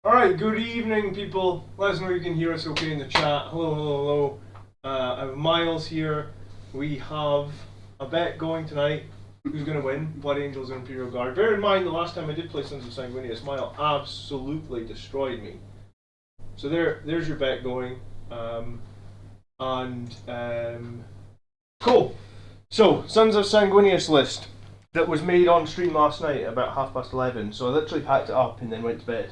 Alright, good evening, people. Let us know you can hear us okay in the chat. Hello, hello, hello. I have Miles here. We have a bet going tonight. Who's going to win? Blood Angels or Imperial Guard? Bear in mind, the last time I did play Sons of Sanguinius, Miles absolutely destroyed me. So there's your bet going. Cool. So, Sons of Sanguinius list that was made on stream last night about 11:30. So I literally packed it up and then went to bed.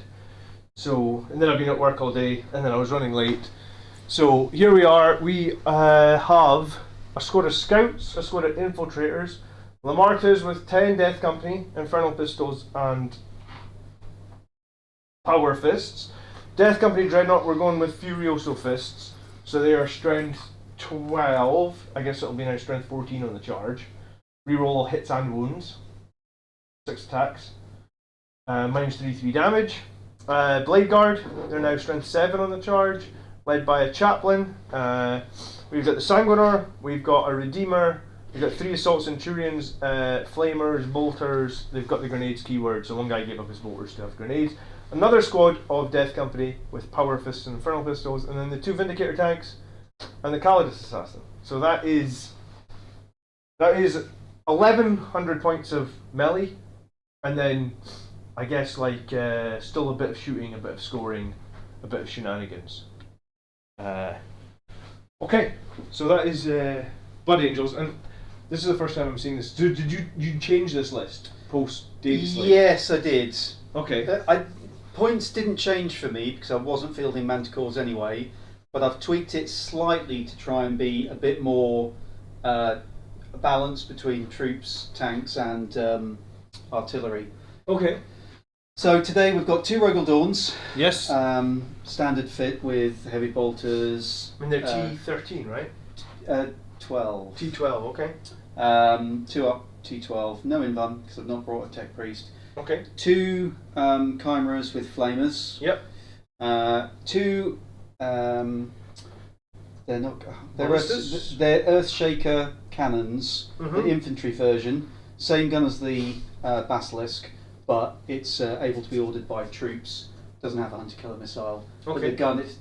So, and then I've been at work all day, and then I was running late. So here we are. We have a squad of scouts, a squad of infiltrators, Lamartas with 10 Death Company, Infernal Pistols, and Power Fists. Death Company Dreadnought, we're going with Furioso Fists. So they are strength 12. I guess it'll be now strength 14 on the charge. Reroll hits and wounds. 6 attacks. Minus 3 damage. Blade Guard, they're now strength 7 on the charge, led by a chaplain. We've got the Sanguinar, we've got a Redeemer, we've got 3 Assault Centurions, Flamers, Bolters. They've got the grenades keyword, so one guy gave up his bolters to have grenades. Another squad of Death Company with Power Fists and Infernal Pistols, and then the 2 Vindicator tanks and the Calidus Assassin. So that is 1100 points of melee, and then I guess still a bit of shooting, a bit of scoring, a bit of shenanigans. Okay, so that is Blood Angels, and this is the first time I'm seeing this. Did you change this list post Dave's list? Yes, I did. Okay. Points didn't change for me because I wasn't fielding Manticores anyway, but I've tweaked it slightly to try and be a bit more balanced between troops, tanks, and artillery. Okay. So today we've got 2 Rogal Dawns. Yes. Standard fit with heavy bolters. I mean, they're T13, right? 12. T12, okay. 2 up, T12. No invan because I've not brought a tech priest. Okay. 2 chimeras with flamers. Yep. 2. They're not. They're Earthshaker cannons. The infantry version. Same gun as the Basilisk, but it's able to be ordered by troops. Doesn't have a hunter killer missile. Okay. But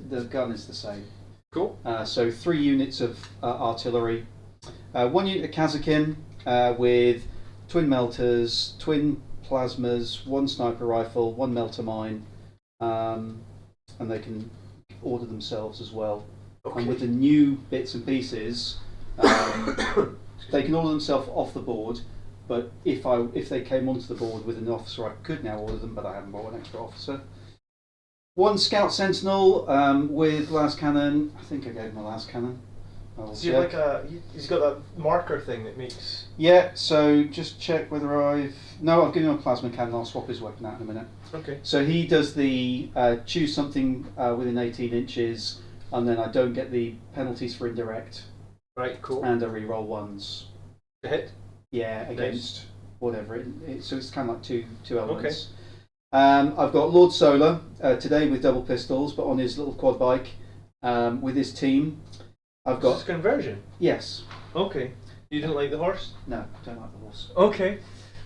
the gun is the same. Cool. So 3 units of artillery. 1 unit of Kazakin with twin melters, twin plasmas, 1 sniper rifle, 1 melter mine, and they can order themselves as well. Okay. And with the new bits and pieces, they can order themselves off the board. But if they came onto the board with an officer, I could now order them, but I haven't brought an extra officer. 1 Scout Sentinel with las cannon. I think I gave him a las cannon. So you have he's got that marker thing that makes... Yeah, so just check whether I've given him a plasma cannon. I'll swap his weapon out in a minute. Okay. So he does the choose something within 18 inches, and then I don't get the penalties for indirect. Right, cool. And I re-roll 1s. To hit? Yeah, against whatever. So it's kind of like two elements. Okay. I've got Lord Solar today with double pistols, but on his little quad bike with his team. I've got... Is this conversion? Yes. Okay. You didn't like the horse? No, don't like the horse. Okay.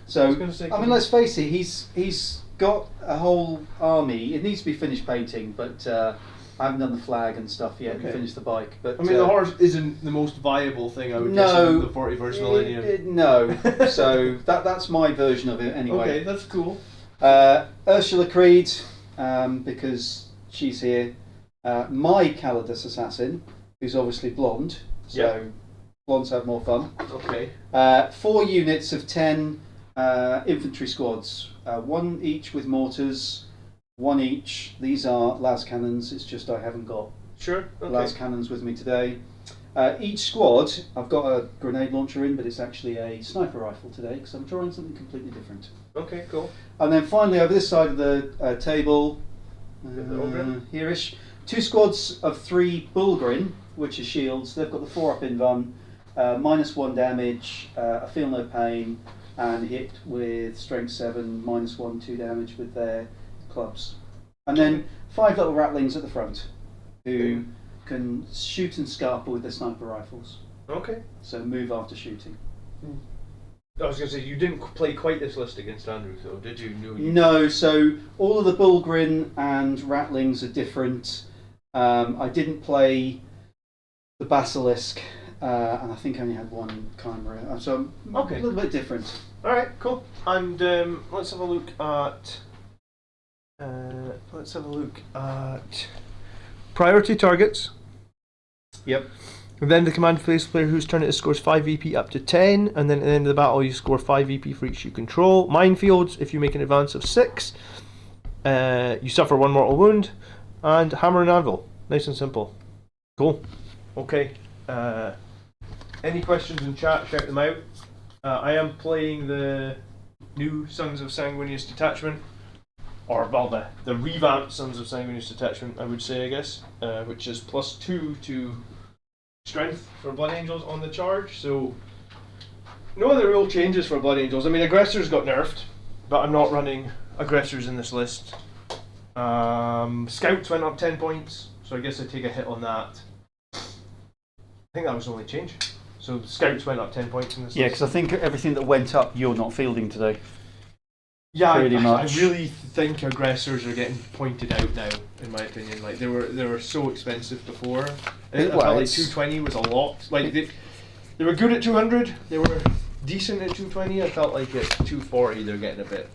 So, I mean, let's face it, he's got a whole army. It needs to be finished painting, but I haven't done the flag and stuff yet and finished the bike. But I mean, the horse isn't the most viable thing, I would guess, in the 41st millennium. No. So that's my version of it anyway. Okay, that's cool. Ursula Creed, because she's here. My Calidus Assassin, who's obviously blonde, so blondes have more fun. Okay. 4 units of 10 infantry squads, 1 each with mortars, 1 each. These are las cannons. It's just I haven't got las cannons with me today. Each squad, I've got a grenade launcher in, but it's actually a sniper rifle today because I'm drawing something completely different. Okay, cool. And then finally, over this side of the table, here-ish, 2 squads of 3 Bullgrin, which are shields. They've got the 4-up invan, -1 damage, I feel no pain, and hit with strength 7, -1, 2 damage with their clubs. And then 5 little ratlings at the front who can shoot and scalpel with their sniper rifles. Okay. So move after shooting. I was going to say, you didn't play quite this list against Andrew, though, did you? No, so all of the Bullgrin and Rattlings are different. I didn't play the Basilisk, and I think I only had one Chimera, so okay. A little bit different. Alright, cool. And let's have a look at priority targets. Yep. And then the command phase player whose turn it is scores 5 VP up to 10, and then at the end of the battle you score 5 VP for each you control. Minefields, if you make an advance of 6, you suffer 1 mortal wound. And hammer and anvil. Nice and simple. Cool. Okay. Any questions in chat, shout them out. I am playing the new Sons of Sanguinius detachment. Or, well, the revamped Sons of Sanguinius detachment, I would say, I guess. Which is +2 to strength for Blood Angels on the charge, so no other real changes for Blood Angels. I mean, aggressors got nerfed, but I'm not running aggressors in this list. Scouts went up 10 points, so I guess I take a hit on that. I think that was the only change. So Scouts went up 10 points in this list. Yeah, because I think everything that went up, you're not fielding today. Yeah, pretty I much. really think aggressors are getting pointed out now, in my opinion. Like they were so expensive before. I felt like 220 was a lot. Like they were good at 200. They were decent at 220. I felt like at 240 they're getting a bit.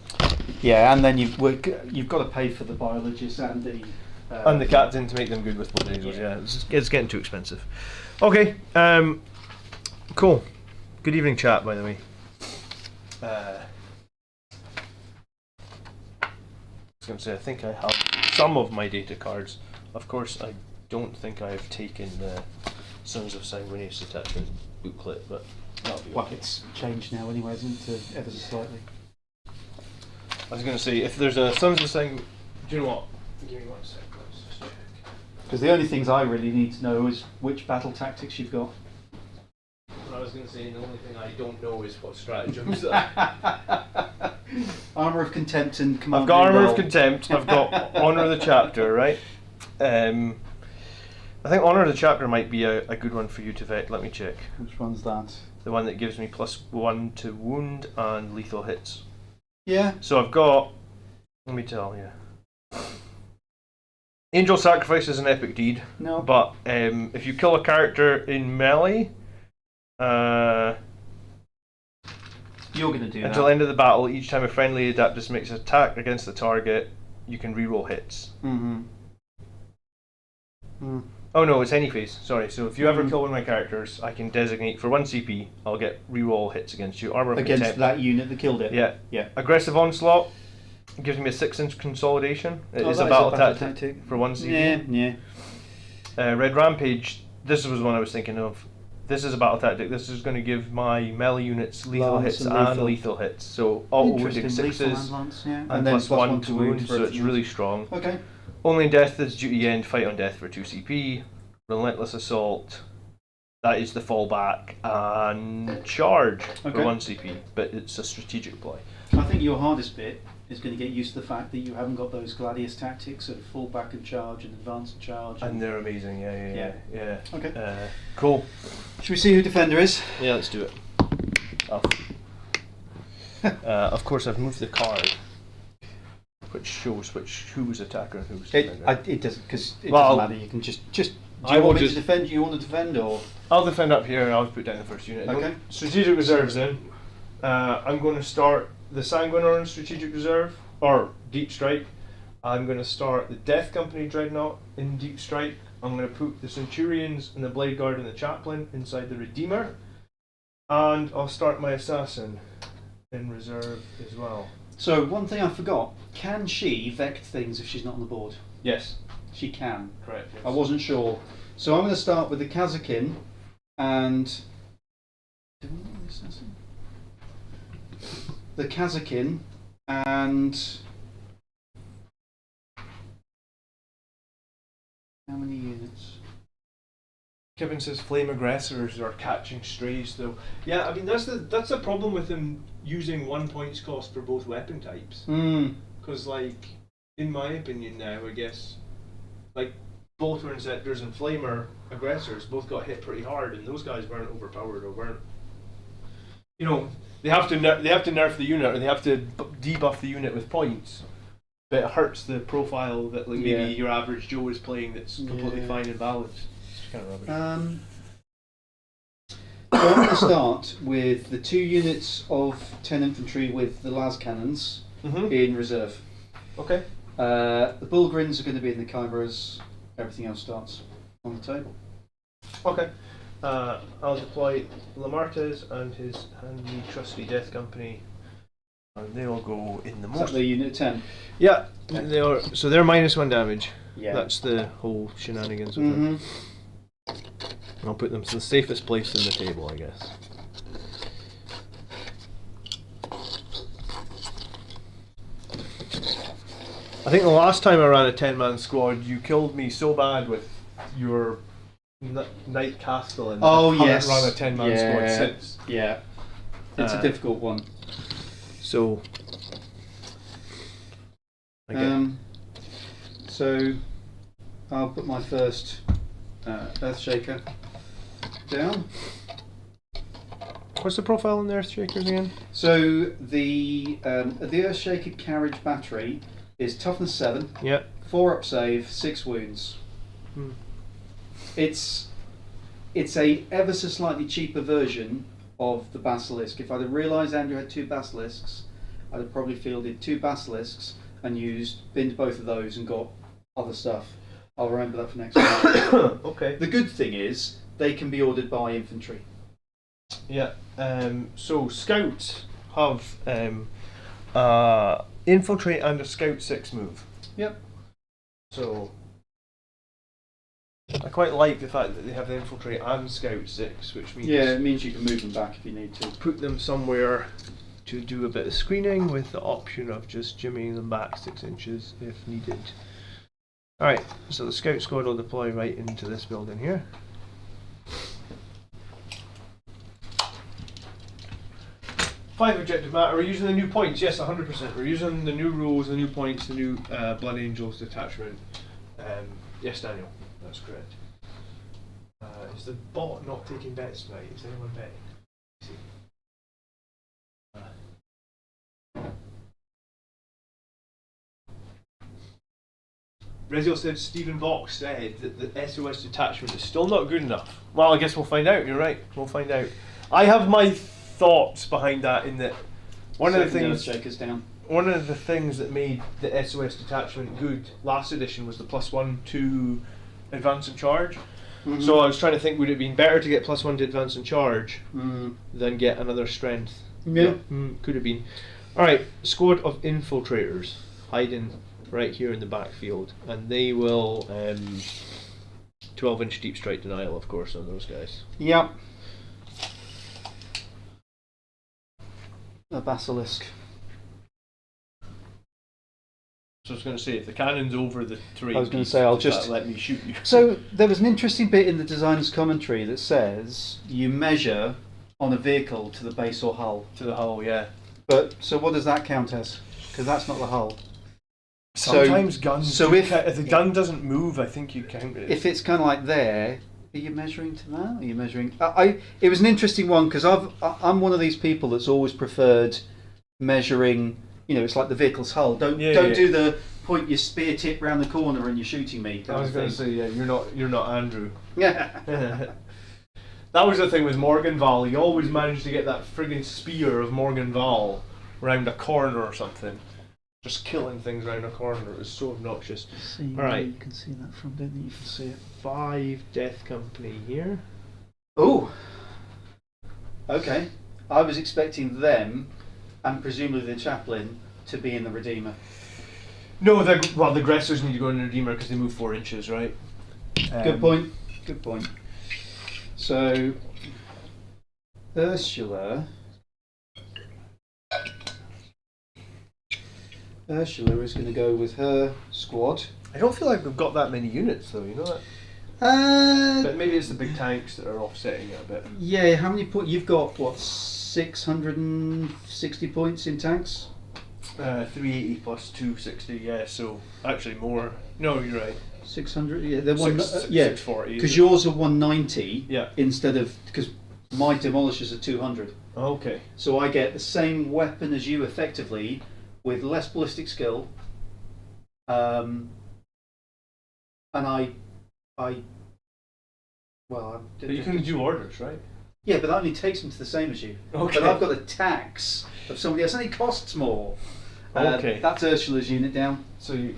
Yeah, and then you've got to pay for the biologists and the captain to make them good with Blood Angels. Yeah, it's getting too expensive. Okay, cool. Good evening, chat. By the way. I was going to say, I think I have some of my data cards. Of course, I don't think I have taken the Sons of Sanguinius detachment booklet, but that'll be well, okay. it's changed now anyway, isn't it, ever so slightly? I was going to say, if there's a Sons of Sanguinius... Do you know what? Give me 1 sec. Let's just check. Because the only things I really need to know is which battle tactics you've got. I was going to say, the only thing I don't know is what stratagems. Armour of Contempt and Command. I've got Armour of Contempt, I've got Honour of the Chapter, right? I think Honour of the Chapter might be a good one for you to vet. Let me check. Which one's that? The one that gives me +1 to wound and lethal hits. Yeah. So I've got... Let me tell you. Angel Sacrifice is an epic deed. No. But if you kill a character in melee... You're going to do that. Until the end of the battle, each time a friendly Adeptus makes an attack against the target, you can reroll hits. Mm-hmm. Oh no, it's any phase. Sorry. So if you ever kill one of my characters, I can designate for 1 CP. I'll get reroll hits against you. Armor of against Contempt. that unit that killed it. Yeah. Yeah. Aggressive Onslaught gives me a 6-inch consolidation. It is a battle tactic for 1 CP. Yeah. Yeah. Red Rampage. This was one I was thinking of. This is a battle tactic. This is going to give my melee units lethal Lance hits and and lethal hits. So auto wounding 6s and then +1 to wound, so it's really strong. Okay. Only in death is duty end, fight on death for 2 CP. Relentless Assault, that is the fallback, and charge for 1 CP, but it's a strategic play. I think your hardest bit is going to get used to the fact that you haven't got those Gladius tactics of fallback and charge and advance and charge. And they're amazing, yeah. Okay. Cool. Should we see who Defender is? Yeah, let's do it. Of course, I've moved the card, which shows who's attacker and who's defender. It doesn't, because it doesn't matter. You can just. Do you want me to defend? You want to defend, or? I'll defend up here, and I'll put down the first unit. Okay. Strategic reserves then. I'm going to start the Sanguinius in Strategic Reserve, or Deep Strike. I'm going to start the Death Company Dreadnought in Deep Strike. I'm going to put the Centurions and the Blade Guard and the Chaplain inside the Redeemer. And I'll start my Assassin in Reserve as well. So, one thing I forgot. Can she vect things if she's not on the board? Yes. She can. Correct, yes. I wasn't sure. So I'm going to start with the Kazakin and... Do we want the Assassin? The Kazakin and... How many units? Kevin says flame aggressors are catching strays though. Yeah, I mean that's the problem with them using 1 points cost for both weapon types. Because like, in my opinion now, I guess, like Bolter Inceptors and Flamer aggressors both got hit pretty hard, and those guys weren't overpowered or weren't you know, they have to nerf the unit, or they have to debuff the unit with points. But it hurts the profile that like maybe your average Joe is playing that's completely fine and balanced. It's kind of rubbish. So I'm going to start with the 2 units of 10 infantry with the las cannons in reserve. Okay. The Bullgrins are going to be in the chimeras. Everything else starts on the table. Okay. I'll deploy Lamartes and his handy trusty Death Company, and they'll go in the Is that the unit 10? Yeah, they are. So they're -1 damage. Yeah. That's the whole shenanigans of them. I'll put them to the safest place in the table, I guess. I think the last time I ran a 10-man squad, you killed me so bad with your Knight Castellan. Oh, I yes. haven't run a 10-man squad since. Yeah. It's a difficult one. So, so I'll put my first Earthshaker down. What's the profile on the Earthshakers again? So the Earthshaker carriage battery is toughness 7, 4 up save, 6 wounds. It's a ever so slightly cheaper version of the Basilisk. If I'd have realised Andrew had 2 Basilisks, I'd have probably fielded 2 Basilisks and binned both of those and got other stuff. I'll remember that for next time. Okay. The good thing is they can be ordered by infantry. Yeah. So scouts have infiltrate and a scout 6 move. Yep. So I quite like the fact that they have the infiltrate and scout 6, which means it means you can move them back if you need to. Put them somewhere to do a bit of screening with the option of just jimmying them back 6 inches if needed. Alright, so the scout squad will deploy right into this building here. Five objective matter. We're using the new points. Yes, 100%. We're using the new rules, the new points, the new Blood Angels detachment. Yes, Daniel, that's correct. Is the bot not taking bets tonight? Is anyone betting? Rezio said Stephen Box said that the SOS detachment is still not good enough. Well, I guess we'll find out. You're right. We'll find out. I have my thoughts behind that. In that, one of the things that made the SOS detachment good last edition was the +1 to advance and charge. So I was trying to think, would it have been better to get +1 to advance and charge than get another strength? Yeah. Could have been. Alright, squad of infiltrators hiding right here in the backfield, and they will 12-inch deep strike denial, of course, on those guys. Yep. A Basilisk. So I was going to say, if the cannon's over the terrain, I was going to say, I'll just let me shoot you. So there was an interesting bit in the designer's commentary that says you measure on a vehicle to the base or hull. To the hull, yeah. But so what does that count as? Because that's not the hull. Sometimes guns. So if the gun doesn't move, I think you count it. If it's kind of like there, are you measuring to that? Are you measuring? It was an interesting one because I'm one of these people that's always preferred measuring. You know, it's like the vehicle's hull. Don't do the point your spear tip round the corner and you're shooting me. I was going to say, yeah, you're not Andrew. Yeah. That was the thing with Morganval. He always managed to get that friggin' spear of Morganval round a corner or something. Just killing things round a corner. It was so obnoxious. Alright. You can see that from, don't you? You can see it. 5 Death Company here. Oh. Okay. I was expecting them, and presumably the chaplain, to be in the Redeemer. No, the aggressors need to go in the Redeemer because they move 4 inches, right? Good point. Good point. So, Ursula is going to go with her squad. I don't feel like we've got that many units though, you know that? But maybe it's the big tanks that are offsetting it a bit. Yeah, how many points? You've got, what, 660 points in tanks? 380 plus 260, yeah, so actually more. No, you're right. 600, yeah, they're 640. Because yours are 190 yeah. instead of, because my demolishers are 200. Okay. So I get the same weapon as you effectively, with less ballistic skill. And But you can do orders, right? Yeah, but that only takes them to the same as you. Okay. But I've got the tax of somebody else, and it costs more. Okay. That's Ursula's unit down. So you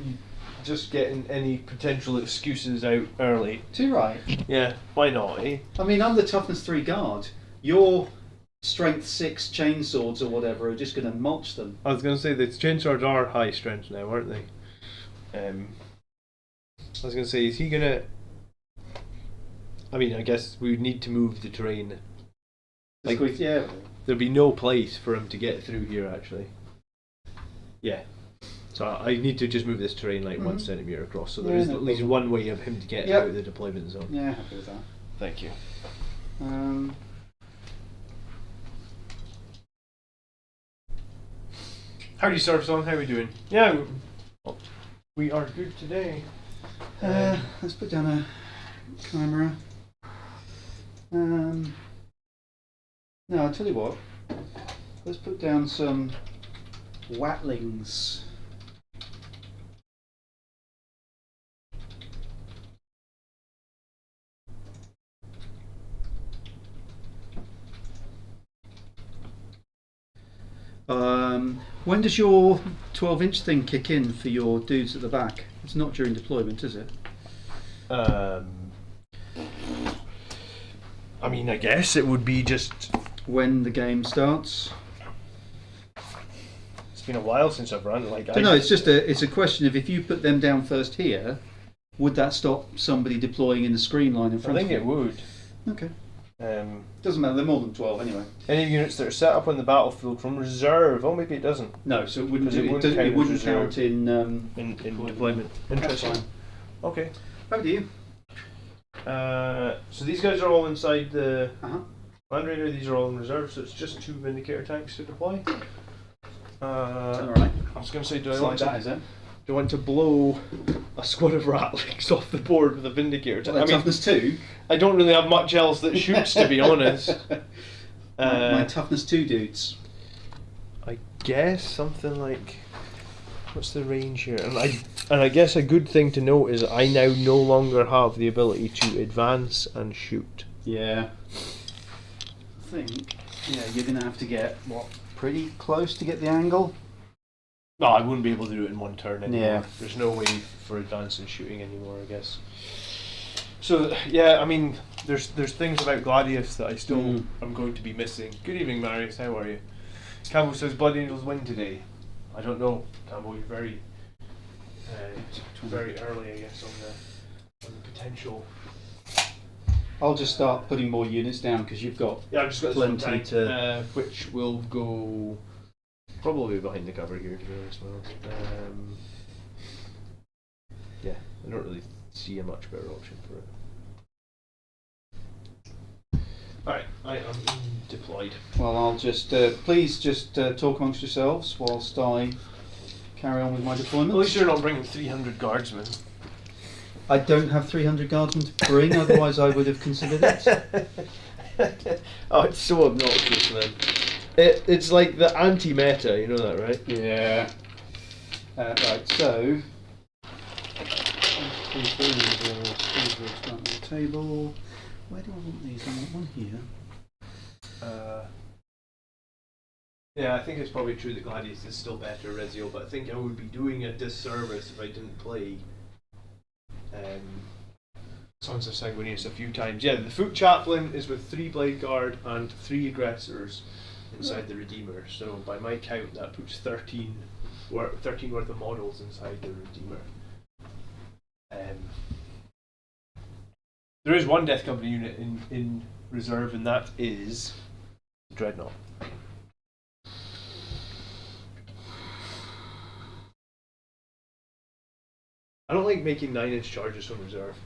just getting any potential excuses out early. Too right. Yeah, why not, eh? I mean, I'm the toughness 3 guard. Your strength 6 chainswords or whatever are just going to mulch them. I was going to say the chainswords are high strength now, aren't they? I was going to say, is he going to... I mean, I guess we would need to move the terrain. Like, yeah. There'd be no place for him to get through here, actually. Yeah. So I need to just move this terrain like 1 centimetre across, so there is at least one way of him to get out of the deployment zone. Yeah, happy with that. Thank you. Howdy, Surfsong. How are we doing? Yeah, we are good today. Let's put down a camera. No, I'll tell you what. Let's put down some watlings. When does your 12-inch thing kick in for your dudes at the back? It's not during deployment, is it? I mean, I guess it would be just... When the game starts? It's been a while since I've run. Like, No, it's just it's a question of if you put them down first here, would that stop somebody deploying in the screen line in front of you? I think it would. Okay. Doesn't matter, they're more than 12 anyway. Any units that are set up on the battlefield from reserve. Oh, maybe it doesn't. No, so it wouldn't, It wouldn't count in deployment. Interesting. That's fine. Okay. Over to you. So these guys are all inside the Land Raider. These are all in reserve, so it's just 2 Vindicator tanks to deploy. Alright. I was going to say, do I want to blow a squad of ratlings off the board with a Vindicator tank? I mean, toughness 2? I don't really have much else that shoots, to be honest. My toughness 2 dudes. I guess something like... What's the range here? And I guess a good thing to note is I now no longer have the ability to advance and shoot. Yeah. I think, you're going to have to get, pretty close to get the angle? No, I wouldn't be able to do it in 1 turn anymore. Yeah. There's no way for advance and shooting anymore, I guess. So, yeah, I mean, there's things about Gladius that I still am going to be missing. Good evening, Marius, how are you? Campbell says Blood Angels win today. I don't know, Campbell, you're very early, I guess, on the potential. I'll just start putting more units down because you've got I've just got plenty to... which will go probably behind the cover here, to be honest. Yeah, I don't really see a much better option for it. Alright, I am deployed. Well, I'll just, please just talk amongst yourselves whilst I carry on with my deployment. At least you're not bringing 300 guardsmen. I don't have 300 guardsmen to bring, otherwise I would have considered it. Oh, it's so obnoxious, man. It's like the anti-meta, you know that, right? Yeah. Right, so... on the table. Where do I want these? I want one here. Yeah, I think it's probably true that Gladius is still better, Rezio, but I think I would be doing a disservice if I didn't play Sons of Sanguinius a few times. Yeah, the Foot Chaplain is with 3 Blade Guard and 3 Aggressors inside the Redeemer, so by my count that puts 13 worth of models inside the Redeemer. There is one Death Company unit in reserve, and that is the Dreadnought. I don't like making 9-inch charges from reserve.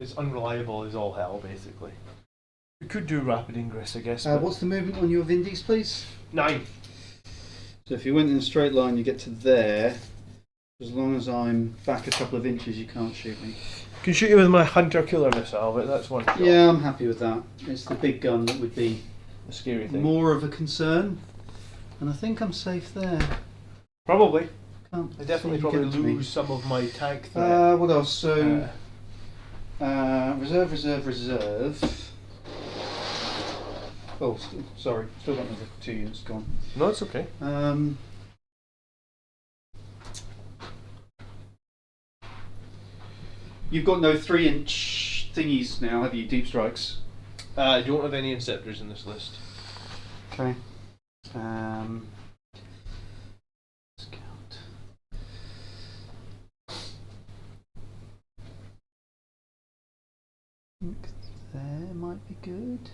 It's unreliable as all hell, basically. We could do rapid ingress, I guess. What's the movement on your Vindies, please? 9. So if you went in a straight line, you get to there. As long as I'm back a couple of inches, you can't shoot me. I can shoot you with my Hunter Killer missile, but that's one shot. Yeah, I'm happy with that. It's the big gun that would be a scary thing. more of a concern. And I think I'm safe there. Probably. Can't I definitely see probably getting to me. lose some of my tank threat. What else? So, reserve. Oh, sorry, still got another 2 units gone. No, it's okay. You've got no 3-inch thingies now, have you? Deep strikes. I don't have any Inceptors in this list. Okay. Scout. I think there might be good.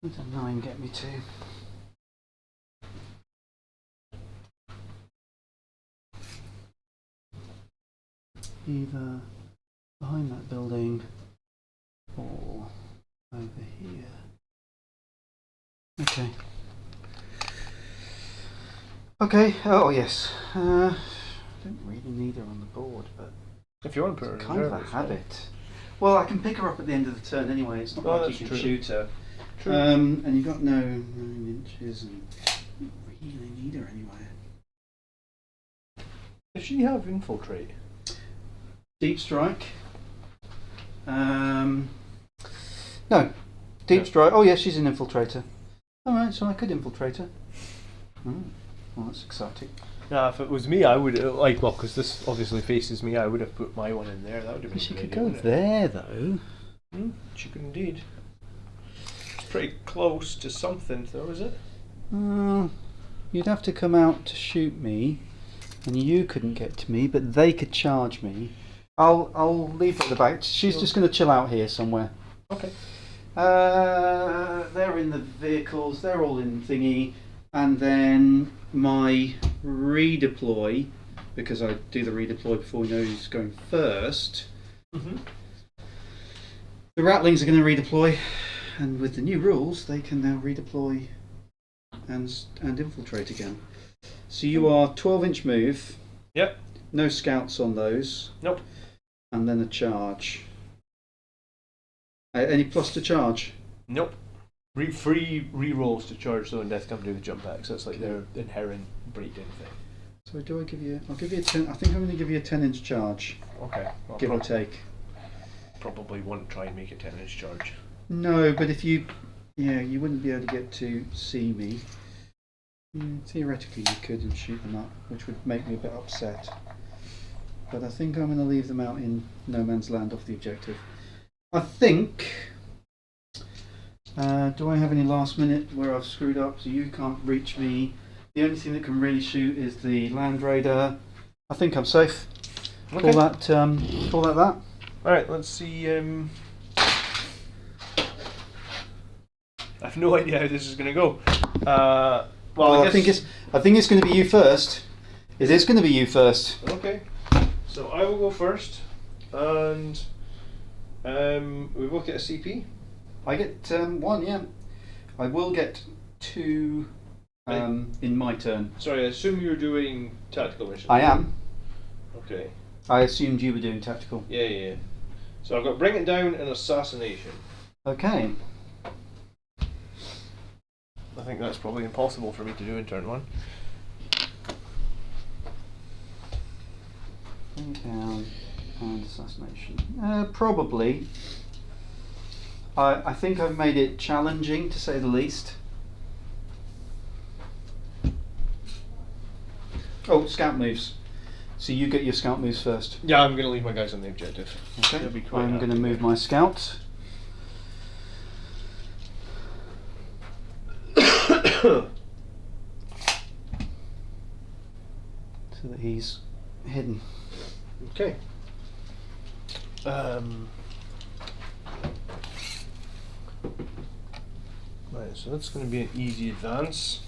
What does 9 get me to? Either behind that building or over here. Okay. Okay. Oh yes. Don't really need her on the board, but If you want to put her in kind of there, a that's fine. habit. Well, I can pick her up at the end of the turn anyway. It's not Oh, like that's you can true. shoot her. True. And you've got no 9 inches, and you don't really need her anyway. Does she have infiltrate? Deep strike. No. Deep No. strike. Oh yeah, she's an infiltrator. Alright, so I could infiltrate her. Well, that's exciting. Nah, if it was me, I would because this obviously faces me. I would have put my one in there. That would have been. She a good could idea, go wouldn't it? there though. She could indeed. It's pretty close to something, though, is it? You'd have to come out to shoot me, and you couldn't get to me, but they could charge me. I'll leave her at the back. She's just going to chill out here somewhere. Okay. They're in the vehicles. They're all in thingy, and then my redeploy, because I do the redeploy before we know who's going first. Mm-hmm. The Ratlings are going to redeploy, and with the new rules, they can now redeploy and infiltrate again. So you are 12-inch move. Yep. No scouts on those. Nope. And then a charge. Any plus to charge? Nope. Free re-rolls to charge, so in Death Company with jump back. So it's like their inherent breakdown thing. So do I give you? I'll give you a 10. I think I'm going to give you a 10-inch charge, Okay. I'll give or take. probably won't try and make a 10-inch charge. No, but if you, you wouldn't be able to get to see me. Theoretically, you could and shoot them up, which would make me a bit upset. But I think I'm going to leave them out in no man's land off the objective. I think. Do I have any last minute where I've screwed up so you can't reach me? The only thing that can really shoot is the Land Raider. I think I'm safe. Okay. Call that that. Alright, let's see. I have no idea how this is going to go. Well, I think it's going to be you first. It is going to be you first. Okay. So I will go first, and we both get a CP. I get 1, yeah. I will get 2 in my turn. Sorry, I assume you're doing tactical missions. I am. Okay. I assumed you were doing tactical. Yeah. So I've got Bring It Down and Assassination. Okay. I think that's probably impossible for me to do in turn 1. Bring it down and assassination. Probably. I think I've made it challenging, to say the least. Oh, scout moves. So you get your scout moves first. Yeah, I'm going to leave my guys on the objective. Okay. They'll be quite I'm going to happy move there. my scout. So that he's hidden. Okay. Right, so that's going to be an easy advance.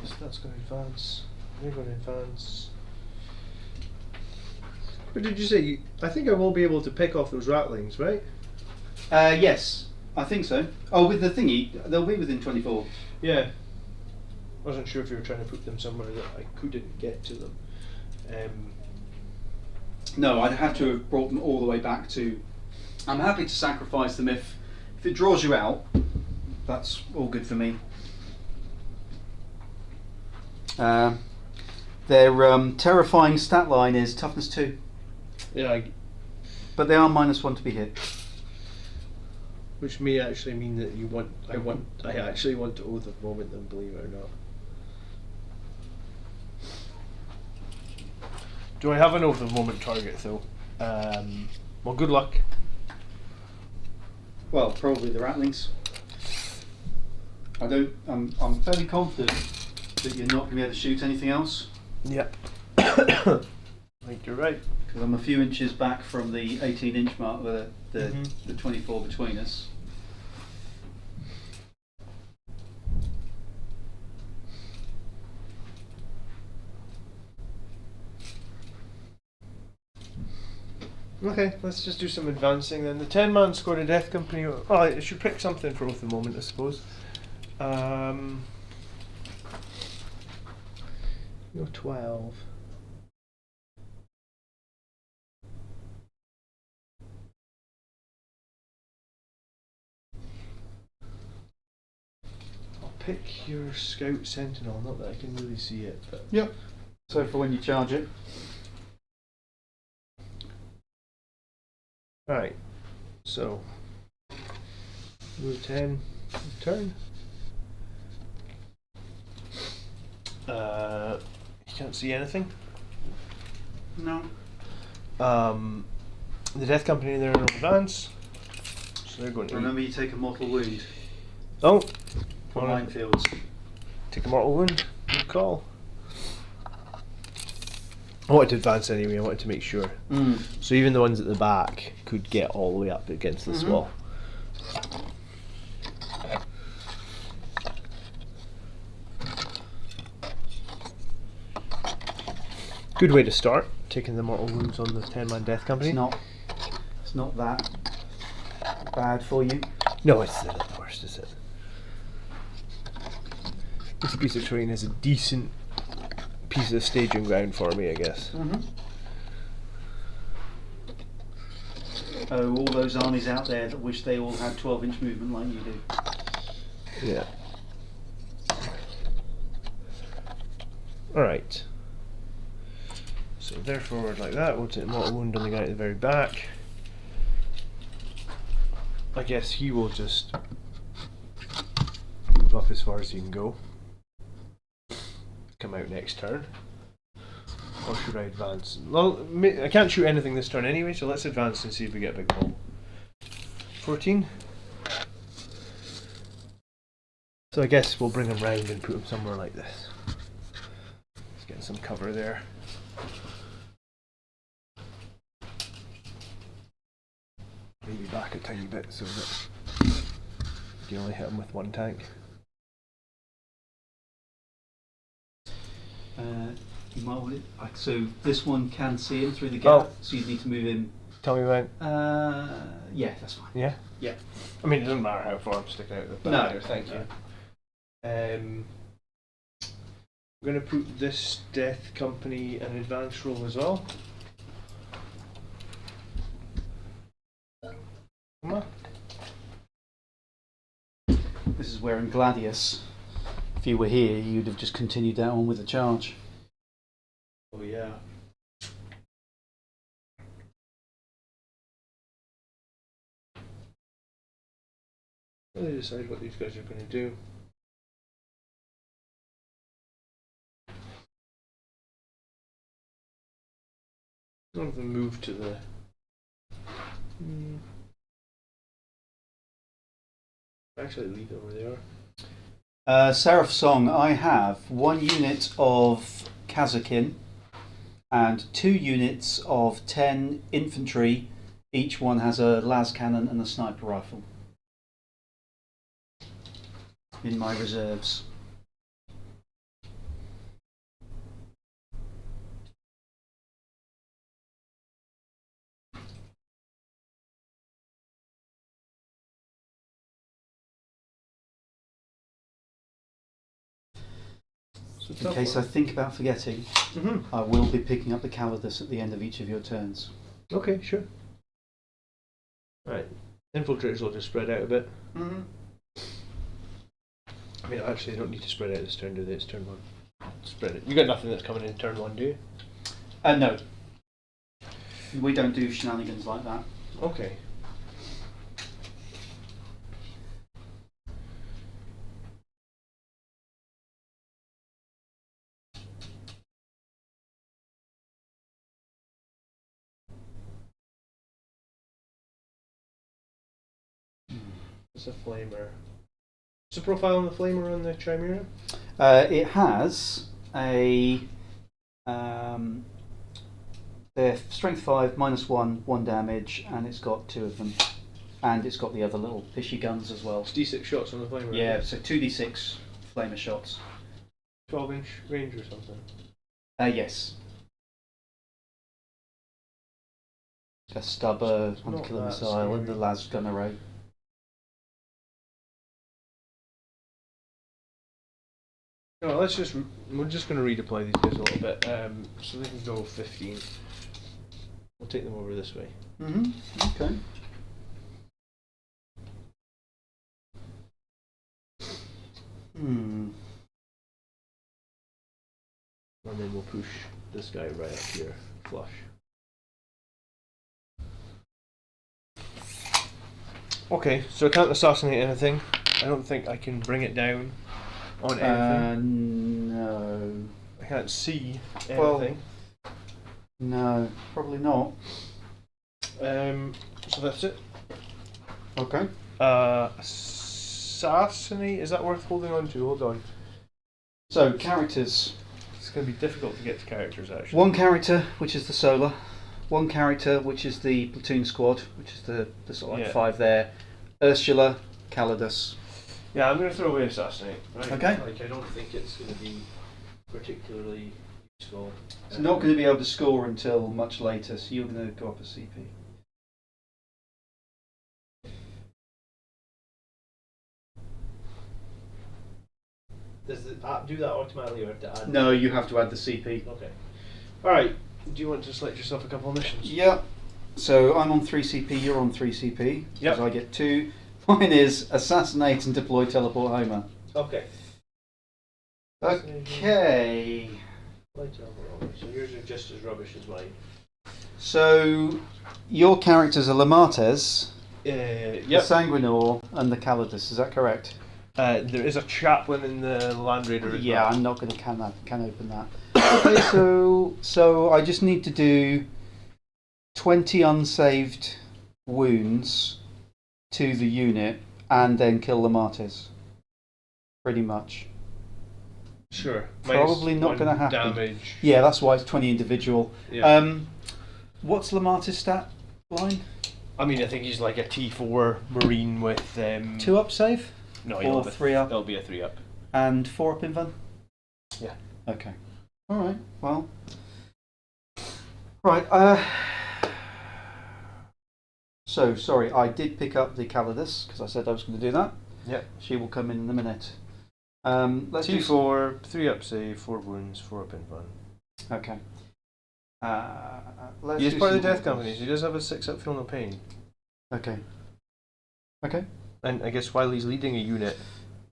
So that's going to advance. They're going to advance. What did you say? I think I will be able to pick off those ratlings, right? Yes, I think so. Oh, with the thingy, they'll be within 24. Yeah. Wasn't sure if you were trying to put them somewhere that I couldn't get to them. No, I'd have to have brought them all the way back to. I'm happy to sacrifice them if If it draws you out, that's all good for me. Their terrifying stat line is toughness 2. Yeah, but they are -1 to be hit. which may actually mean that I actually want to Oath of Moment them, believe it or not. Do I have an Oath of Moment target though? Well, good luck. Well, probably the Rattlings. I'm fairly confident that you're not going to be able to shoot anything else. Yep. I think you're right. Because I'm a few inches back from the 18-inch mark with the 24 between us. Okay, let's just do some advancing then. The 10-man squad of Death Company. Oh, I should pick something for Oath of Moment, I suppose. You're 12. I'll pick your Scout Sentinel, not that I can really see it, but. Yep. So for when you charge it. Right, so move 10, turn. You can't see anything. No. The Death Company, they're in advance, so they're going to. Remember, you take a mortal wound Oh, from minefields. Take a mortal wound. Good call. I wanted to advance anyway. I wanted to make sure. So even the ones at the back could get all the way up against this wall. Good way to start, taking the mortal wounds on the 10-man Death Company. It's not that bad for you. No, it's the worst, is it? This piece of terrain is a decent piece of staging ground for me, I guess. Oh, all those armies out there that wish they all had 12-inch movement like you do. Yeah. Alright. So they're forward like that. We'll take a mortal wound on the guy at the very back. I guess he will just move up as far as he can go. Come out next turn. Or should I advance? Well, I can't shoot anything this turn anyway, so let's advance and see if we get a big ball. 14. So I guess we'll bring him round and put him somewhere like this. Let's get some cover there. Maybe back a tiny bit so that you only hit him with one tank. You might want it. So this one can see him through the gap, so you need to move him. Tell me when. Yeah, that's fine. Yeah? Yeah. I mean, it doesn't matter how far I'm sticking out the back there, thank you. I'm going to put this Death Company an advance roll as well. Come on. This is where in Gladius, if you were here, you'd have just continued that on with the charge. Oh yeah. Really decide what these guys are going to do. None of them move to the. Actually, leave it where they are. Seraph Song, I have 1 unit of Kazakin and 2 units of 10 infantry. Each one has a las cannon and a sniper rifle in my reserves. In case I think about forgetting, I will be picking up the cowardice at the end of each of your turns. Okay, sure. Right. Infiltrators will just spread out a bit. Mm-hmm. I mean, actually, they don't need to spread out this turn, do they? It's turn 1. Spread it. You got nothing that's coming in turn 1, do you? No. We don't do shenanigans like that. Okay. It's a flamer. What's the profile on the flamer on the Chimera? It has a they're strength 5, -1, 1 damage, and it's got 2 of them. And it's got the other little fishy guns as well. It's D6 shots on the flamer. Yeah, so 2d6 flamer shots. 12-inch range or something. Yes. A stubber, Not anti-killer that missile, and the scary. las gunner array. No, we're just going to redeploy these guys a little bit, so they can go 15. We'll take them over this way. Mm-hmm. Okay. Hmm. And then we'll push this guy right up here, flush. Okay, so I can't assassinate anything. I don't think I can bring it down on anything. No. I can't see anything. Well, no, probably not. So that's it. Okay. Assassinate, is that worth holding on to? Hold on. So, characters. It's going to be difficult to get to characters, actually. One character, which is the solar. One character, which is the platoon squad, which is the sort of like 5 there. Ursula, Calidus. Yeah, I'm going to throw away Assassinate. Right? Okay. Like, I don't think it's going to be particularly useful. It's not going to be able to score until much later, so you're going to go up a CP. Does the app do that automatically or have to add? No, you have to add the CP. Okay. Alright, do you want to select yourself a couple of missions? Yep. So I'm on 3 CP, you're on 3 CP. Yep. So I get 2. Mine is assassinate and deploy teleport Homer. Okay. Okay. So yours are just as rubbish as mine. So your characters are Lamates, the Yep. Sanguinor, and the Calidus. Is that correct? There is a chaplain in the Land Raider as Yeah, well. I'm not going to can open that. Okay, so I just need to do 20 unsaved wounds to the unit and then kill Lamates. Pretty much. Sure. Probably not going to happen. Damage. Yeah, that's why it's 20 individual. Yeah. What's Lamates stat line? I mean, I think he's like a T4 Marine with 2 up save? No, Or 3 up? That'll be a 3 up. And 4 up in Van? Yeah. Okay. Alright, well. Right, so, sorry, I did pick up the Calidus, because I said I was going to do that. Yep. She will come in a minute. Let's do T4, 3 up save, 4 wounds, 4 up in Van. Okay. He's do part of the some Death Companies. He does have a 6 up Feel No Pain. Okay. Okay. And I guess while he's leading a unit,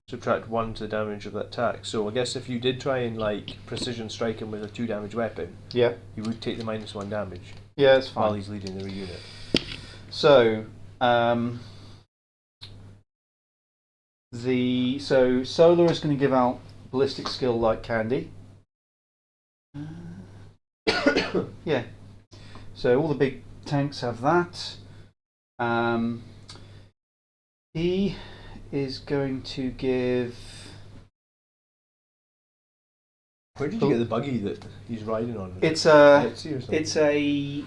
subtract 1 to the damage of that attack. So I guess if you did try and like precision strike him with a 2 damage weapon, Yeah. you would take the -1 damage Yeah, it's fine. while he's leading the unit. So, Solar is going to give out ballistic skill like candy. Yeah. So all the big tanks have that. He is going to give. Where did you get the buggy that he's riding on? It's a Etsy or something? it's a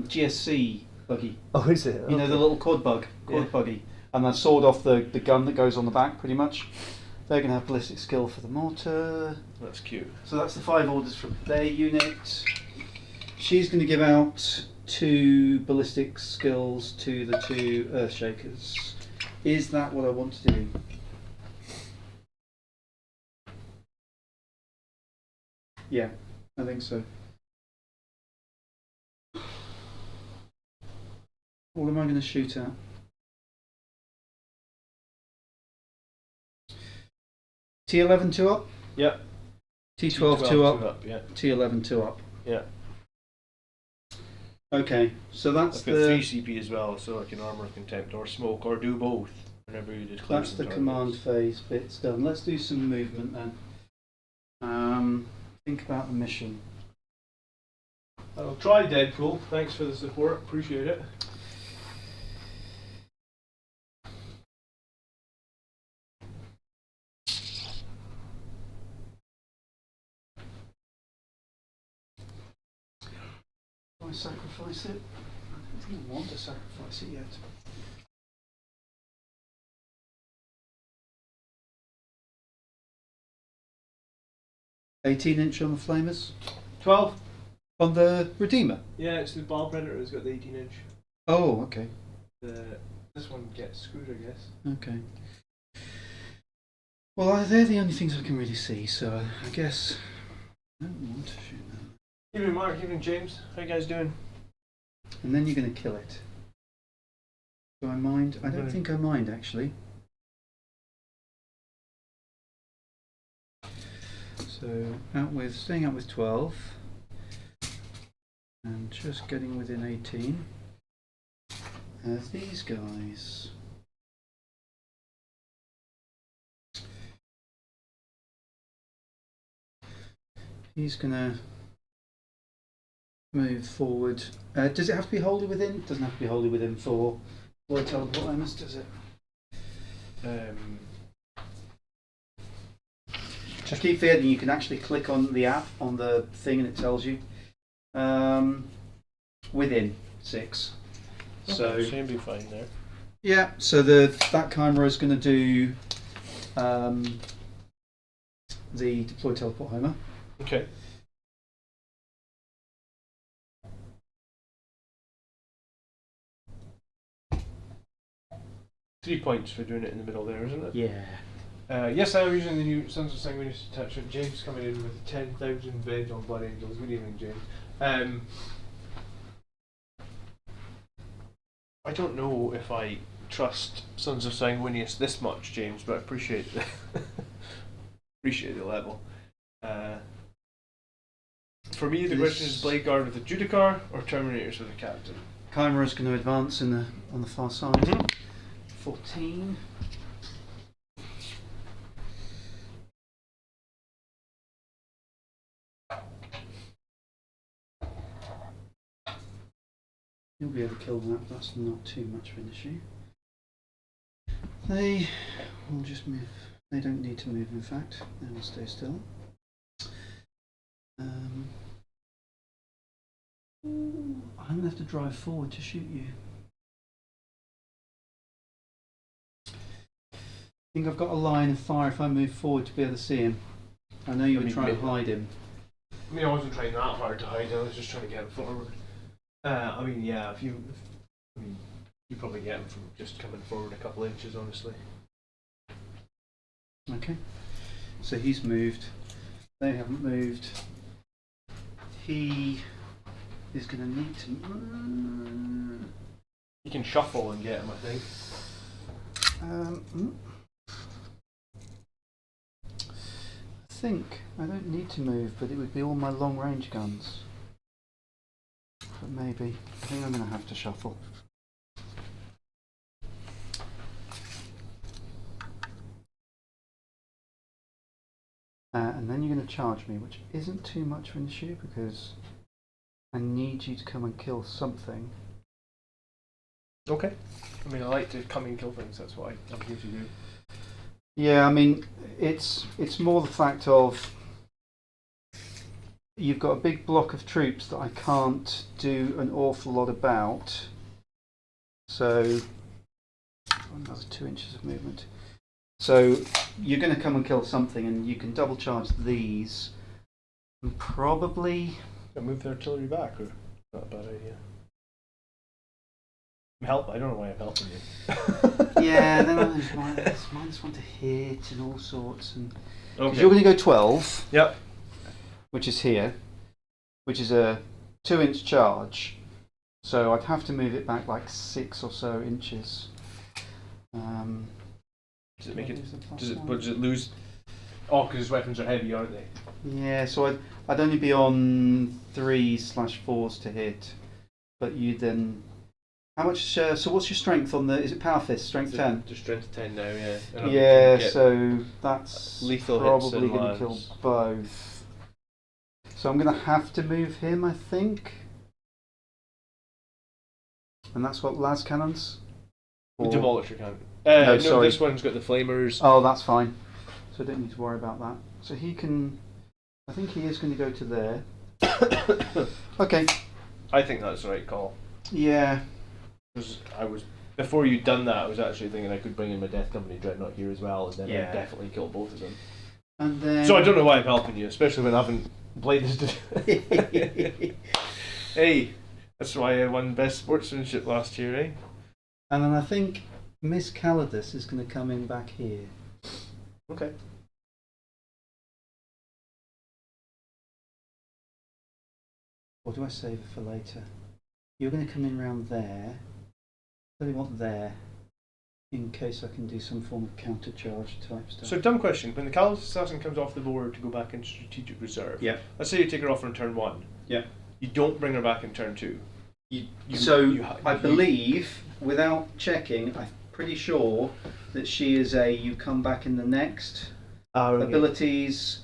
GSC buggy. Oh, is it? You know, the little quad buggy. And I sawed off the gun that goes on the back, pretty much. They're going to have ballistic skill for the mortar. That's cute. So that's the 5 orders from their unit. She's going to give out 2 ballistic skills to the 2 Earthshakers. Is that what I want to do? Yeah, I think so. What am I going to shoot at? T11 2 up. Yeah. T12 2 up. Yeah. T11 2 up. Yeah. Okay, so that's I've got 3 CP as well, so I can armor contempt or smoke or do both whenever you declare. That's the command phase bits done. Let's do some movement then. Think about the mission. I'll try Deadpool. Thanks for the support. Appreciate it. Do I sacrifice it? I don't think I want to sacrifice it yet. 18-inch on the flamers? 12. On the Redeemer? Yeah, it's the ball printer who's got the 18-inch. Oh, okay. This one gets screwed, I guess. Okay. Well, they're the only things I can really see, so I guess I don't want to shoot them. Evening, Mark. Evening, James. How you guys doing? And then you're going to kill it. Do I mind? I don't think I mind, actually. So, staying out with 12. And just getting within 18. These guys. He's gonna move forward. Does it have to be wholly within? It doesn't have to be wholly within for teleport items, does it? Just keep forgetting you can actually click on the app on the thing and it tells you. Within 6. Okay, So should be fine there. Yeah, so that camera is going to do the deploy teleport homer. Okay. Three points for doing it in the middle there, isn't it? Yeah. Yes, I am using the new Sons of Sanguinius detachment. James coming in with 10,000 bids on Blood Angels. Good evening, James. I don't know if I trust Sons of Sanguinius this much, James, but I appreciate the level. For me, the question is Blade Guard with a Judicar or Terminators with a Captain. Chimera is going to advance on the far side. Mm-hmm. 14. You'll be able to kill that, that's not too much of an issue. They will just move. They don't need to move, in fact. They will stay still. I'm going to have to drive forward to shoot you. I think I've got a line of fire if I move forward to be able to see him. I know you were trying to hide him. I mean, I wasn't trying that hard to hide. I was just trying to get him forward. I mean, yeah. You probably get him from just coming forward a couple inches, honestly. Okay. So he's moved. They haven't moved. He is going to need to. You can shuffle and get him, I think. I think I don't need to move, but it would be all my long range guns. But maybe. I think I'm going to have to shuffle. And then you're going to charge me, which isn't too much of an issue because I need you to come and kill something. Okay. I mean, I like to come and kill things. That's what I'm here to do. Yeah, I mean, it's more the fact of you've got a big block of troops that I can't do an awful lot about. So another 2 inches of movement. So you're going to come and kill something, and you can double charge these, and probably Move the artillery back, or not a bad idea. Help? I don't know why I'm helping you. yeah. Then there's minus 1 to hit and all sorts, and Okay. you're going to go 12. Yep. Which is here, which is a 2-inch charge. So I'd have to move it back like 6 or so inches. Does it make it? Does it? But does it lose? Oh, because his weapons are heavy, aren't they? Yeah, so I'd only be on 3/4s to hit, but you then. How much? So what's your strength on the? Is it power fist? Strength 10. Just strength 10 now, yeah. And Yeah, so that's lethal probably hits and going to kill lands. both. So I'm going to have to move him, I think. And that's what las cannons. Demolisher cannon. No, no, sorry. this one's got the flamers. Oh, that's fine. So I don't need to worry about that. So he can. I think he is going to go to there. Okay. I think that's the right call. Yeah. Before you'd done that, I was actually thinking I could bring in my Death Company Dreadnought here as well, and then Yeah. I'd definitely kill both of them. And then. So I don't know why I'm helping you, especially when I haven't played this. Hey, that's why I won Best Sportsmanship last year, eh? And then I think Miss Calidus is going to come in back here. Okay. Or do I save it for later? You're going to come in round there. What do you want there? In case I can do some form of counter charge type stuff. So, dumb question. When the Callous Assassin comes off the board to go back into Strategic Reserve, Yeah. let's say you take her off on turn 1. Yeah. You don't bring her back in turn 2. I believe, without checking, I'm pretty sure that she is a you come back in the next. Abilities.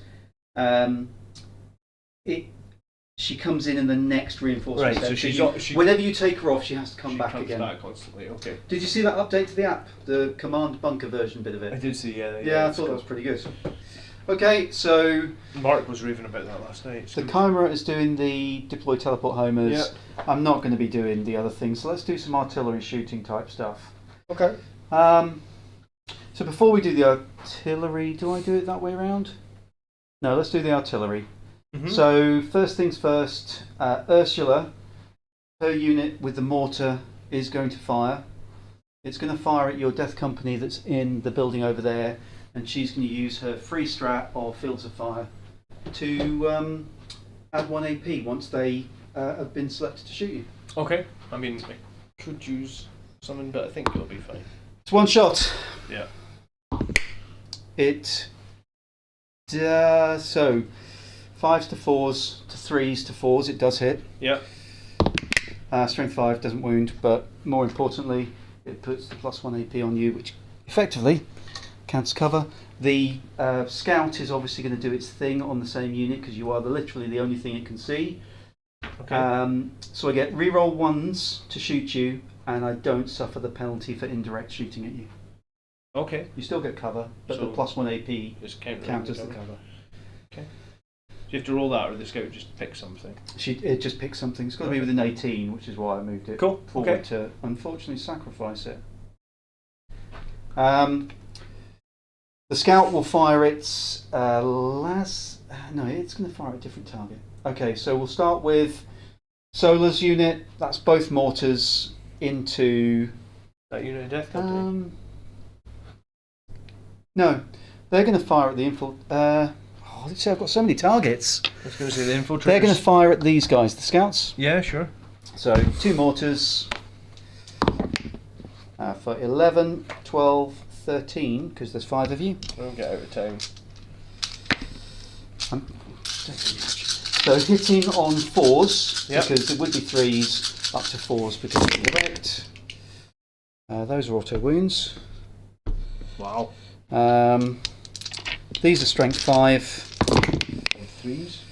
She comes in the next reinforcement Right, set. so whenever you take her off, she has to come back comes again. back constantly, okay. Did you see that update to the app? The Command Bunker version bit of it? I did see, yeah. Yeah, I thought that was pretty good. Okay, so Mark was raving about that last night. the Chimera is doing the deploy teleport homers. Yeah. I'm not going to be doing the other things, so let's do some artillery shooting type stuff. Okay. So before we do the artillery, do I do it that way around? No, let's do the artillery. Mm-hmm. So first things first, Ursula, her unit with the mortar is going to fire. It's going to fire at your Death Company that's in the building over there, and she's going to use her free strat or Fields of Fire to add 1 AP once they have been selected to shoot you. Okay. I mean, I could use something, but I think it'll be fine. It's one shot. Yeah. It so 5s to 4s to 3s to 4s. It does hit. Yeah. Strength 5 doesn't wound, but more importantly, it puts the +1 AP on you, which effectively counts cover. The scout is obviously going to do its thing on the same unit because you are literally the only thing it can see. Okay. So I get reroll 1s to shoot you, and I don't suffer the penalty for indirect shooting at you. Okay. You still get cover, but So the +1 AP Just counters the cover. Okay. Do you have to roll that, or the scout just pick something? It just picks something. It's got to be within 18, which is why I moved it Cool. forward Okay. to unfortunately sacrifice it. The scout will fire its no, it's going to fire at a different target. Okay, so we'll start with Solar's unit. That's both mortars into. That unit of Death Company. No, they're going to fire at the I've got so many targets. I was going to say the infiltrators. They're going to fire at these guys, the scouts. Yeah, sure. So 2 mortars for 11, 12, 13, because there's 5 of you. Don't get out of town. So hitting on 4s, Yep. because it would be 3s up to 4s because of the direct. Those are auto wounds. Wow. These are strength 5. 3s.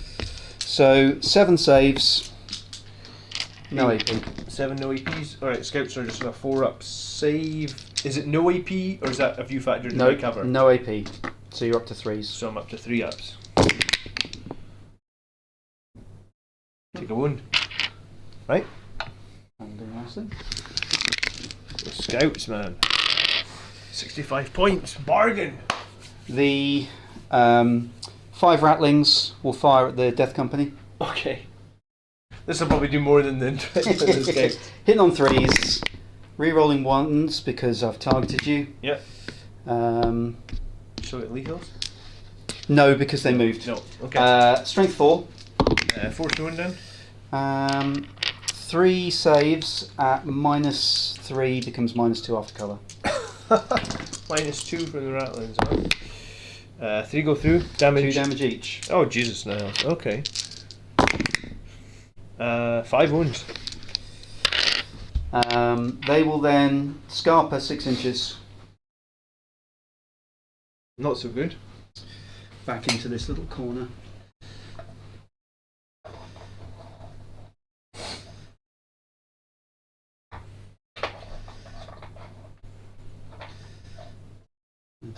So 7 saves. No AP. 7 no APs. Alright, scouts are just a 4-up save. Is it no AP, or is that if you factored in No, my cover? no AP. So you're up to 3s. So I'm up to 3 ups. Take a wound. Right? And do nicely. The scouts, man. 65 points. Bargain! The 5 rattlings will fire at the Death Company. Okay. This will probably do more than the scout. Hitting on 3s, re-rolling 1s because I've targeted you. Yep. So it lethals? No, because they moved. No. Okay. Strength 4. 4 to wound then? 3 saves at -3 becomes -2 after cover. -2 from the rattlings, huh? 3 go through. Damage. 2 damage each. Oh, Jesus, no. Okay. 5 wounds. They will then scarper 6 inches Not so good. back into this little corner.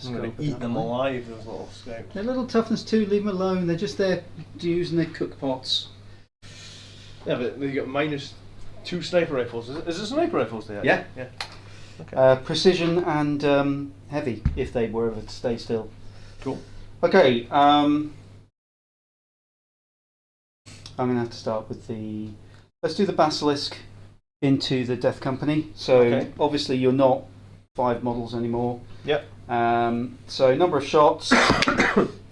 I'm going to eat them alive, those little scouts. They're little toughness 2, leave them alone. They're just there using their cook pots. Yeah, but you got -2 sniper rifles. Is it sniper rifles they have? Yeah. Yeah. Okay. Precision and heavy, if they were ever to stay still. Cool. Okay, I'm going to have to start with the... Let's do the Basilisk into the Death Company. So Okay. obviously you're not 5 models anymore. Yep. So number of shots,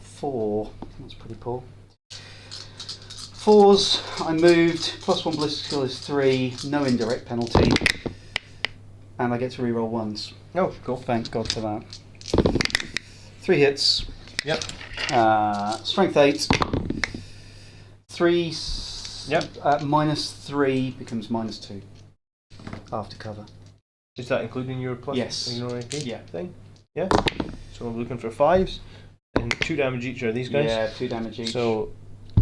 4. That's pretty poor. 4s, I moved, +1 ballistic skill is 3, no indirect penalty, and I get to reroll 1s. Oh, cool. Thank God for that. 3 hits. Yep. Strength 8. 3. Yep. -3 becomes -2 after cover. Is that including your plus? Yes. AP Yeah. thing? Yeah. So I'm looking for 5s, and 2 damage each are these guys. Yeah, 2 damage each. So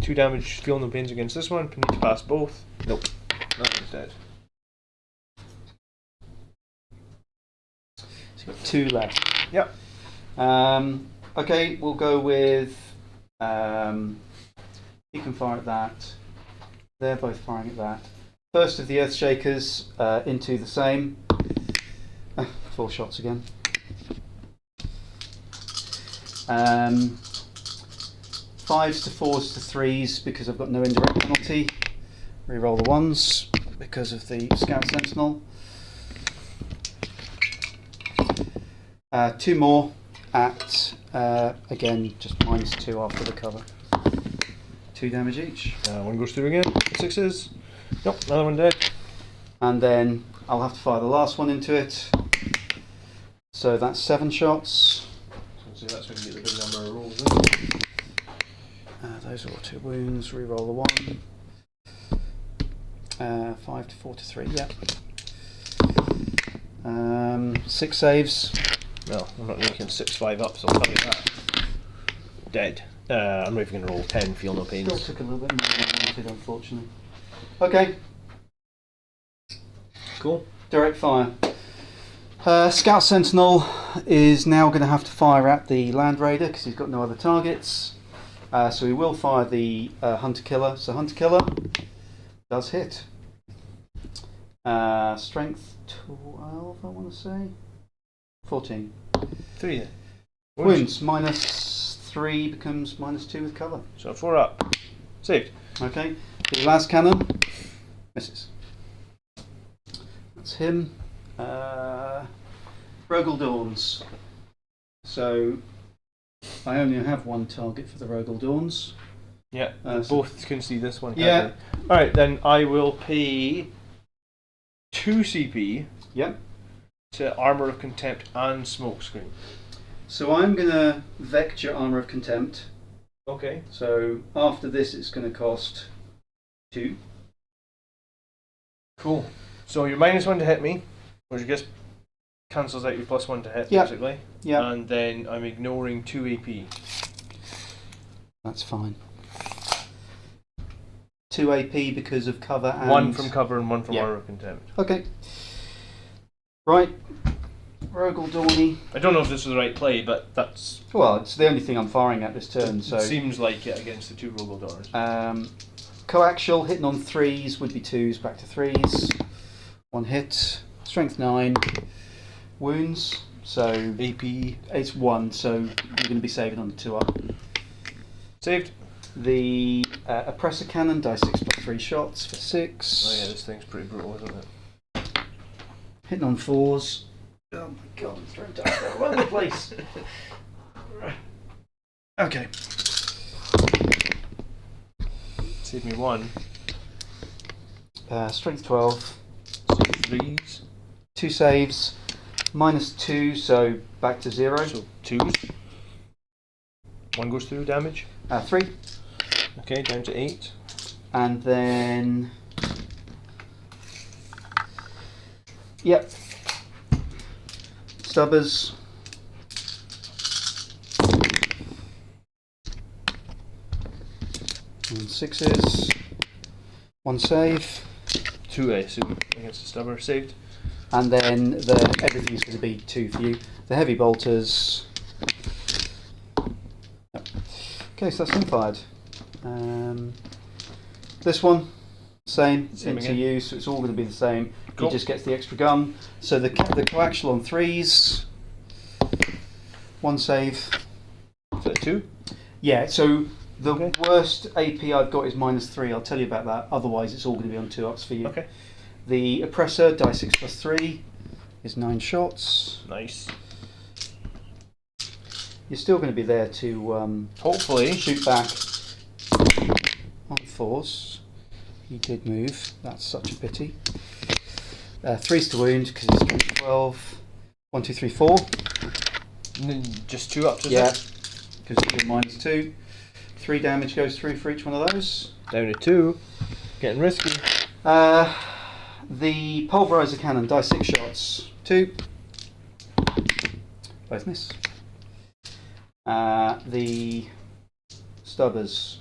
2 damage, feel no pains against this one. Need to pass both. Nope. That one's dead. So you've got 2 left. Yep. Okay, we'll go with. You can fire at that. They're both firing at that. First of the Earthshakers into the same. 4 shots again. 5s to 4s to 3s because I've got no indirect penalty. Reroll the 1s because of the Scout Sentinel. 2 more at, again, just -2 after the cover. 2 damage each. 1 goes through again. 6s. Nope, another one dead. And then I'll have to fire the last one into it. So that's 7 shots. So that's when you get the big number of rolls, isn't it? Those are all 2 wounds. Reroll the 1. 5 to 4 to 3. Yeah. 6 saves. No, I'm not making 6-5 up, so I'll tell you that. Dead. I'm not even going to roll 10, feel no pains. Still took a little bit more than I wanted, unfortunately. Okay. Cool. Direct fire. Scout Sentinel is now going to have to fire at the Land Raider because he's got no other targets. So he will fire the Hunter Killer. So Hunter Killer does hit. Strength 12, I want to say. 14. 3 then. Wounds -3 becomes -2 with cover. So 4 up. Saved. Okay. The last cannon misses. That's him. Rogel Dawns. So I only have 1 target for the Rogel Dawns. Yeah, So both can see this one. Yeah. Alright, then I will pay 2 CP Yep. to Armour of Contempt and Smokescreen. So I'm going to vector Armour of Contempt. Okay. So after this it's going to cost 2. Cool. So you're -1 to hit me, which I guess cancels out your +1 to hit, Yep. basically. Yep. And then I'm ignoring 2 AP. That's fine. 2 AP because of cover and... 1 from cover and 1 from Yep. Armour of Contempt. Okay. Right. Rogel Dawny. I don't know if this is the right play, but that's... Well, it's the only thing I'm firing at this turn, so... It seems like it against the 2 Rogel Doors. Coaxial, hitting on 3s would be 2s, back to 3s. 1 hit. Strength 9. Wounds, so... AP. It's 1, so you're going to be saving on the 2 up. Saved. The Oppressor Cannon, die 6 plus 3 shots for 6. Oh yeah, this thing's pretty brutal, isn't it? Hitting on 4s. Oh my god, I'm throwing dice all over the place. Okay. Save me 1. Strength 12. 3s. 2 saves. -2, so back to 0. So 2s. One goes through damage. 3. Okay, down to 8. And then... Yep. Stubbers. And 6s. 1 save. 2, I assume, against the stubber. Saved. And then everything's going to be 2 for you. The heavy bolters. Yep. Okay, so that's fired. This one, same into again. you, so it's all going to be the same. Cool. He just gets the extra gun. So the coaxial on 3s. 1 save. Is that a 2? Yeah, so the Okay. worst AP I've got is -3. I'll tell you about that. Otherwise, it's all going to be on 2-ups for you. Okay. The oppressor, die 6 plus 3, is 9 shots. Nice. You're still going to be there to Hopefully. shoot back on 4s. He did move. That's such a pity. 3's to wound because it's going to 12. 1, 2, 3, 4. And then just 2 ups, is Yeah, it? because you're -2. 3 damage goes through for each one of those. Down to 2. Getting risky. The pulverizer cannon, die 6 shots. 2. Both miss. The stubbers.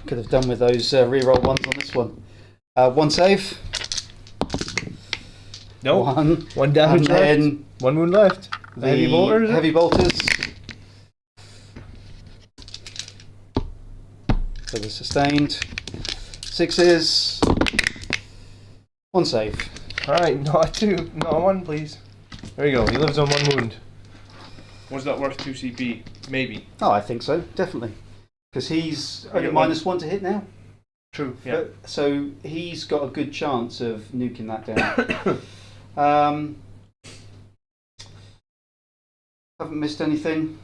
Could have done with those reroll ones on this one. 1 save. No. 1 damage and left. then 1 wound left. The heavy bolter, is it? heavy bolters. So they're sustained. 6s. 1 save. Alright, not a 2, not a 1, please. There you go, he lives on 1 wound. Was that worth 2 CP? Maybe. Oh, I think so, definitely. Because he's only get one. -1 to hit now. True, yeah. So he's got a good chance of nuking that down. Haven't missed anything.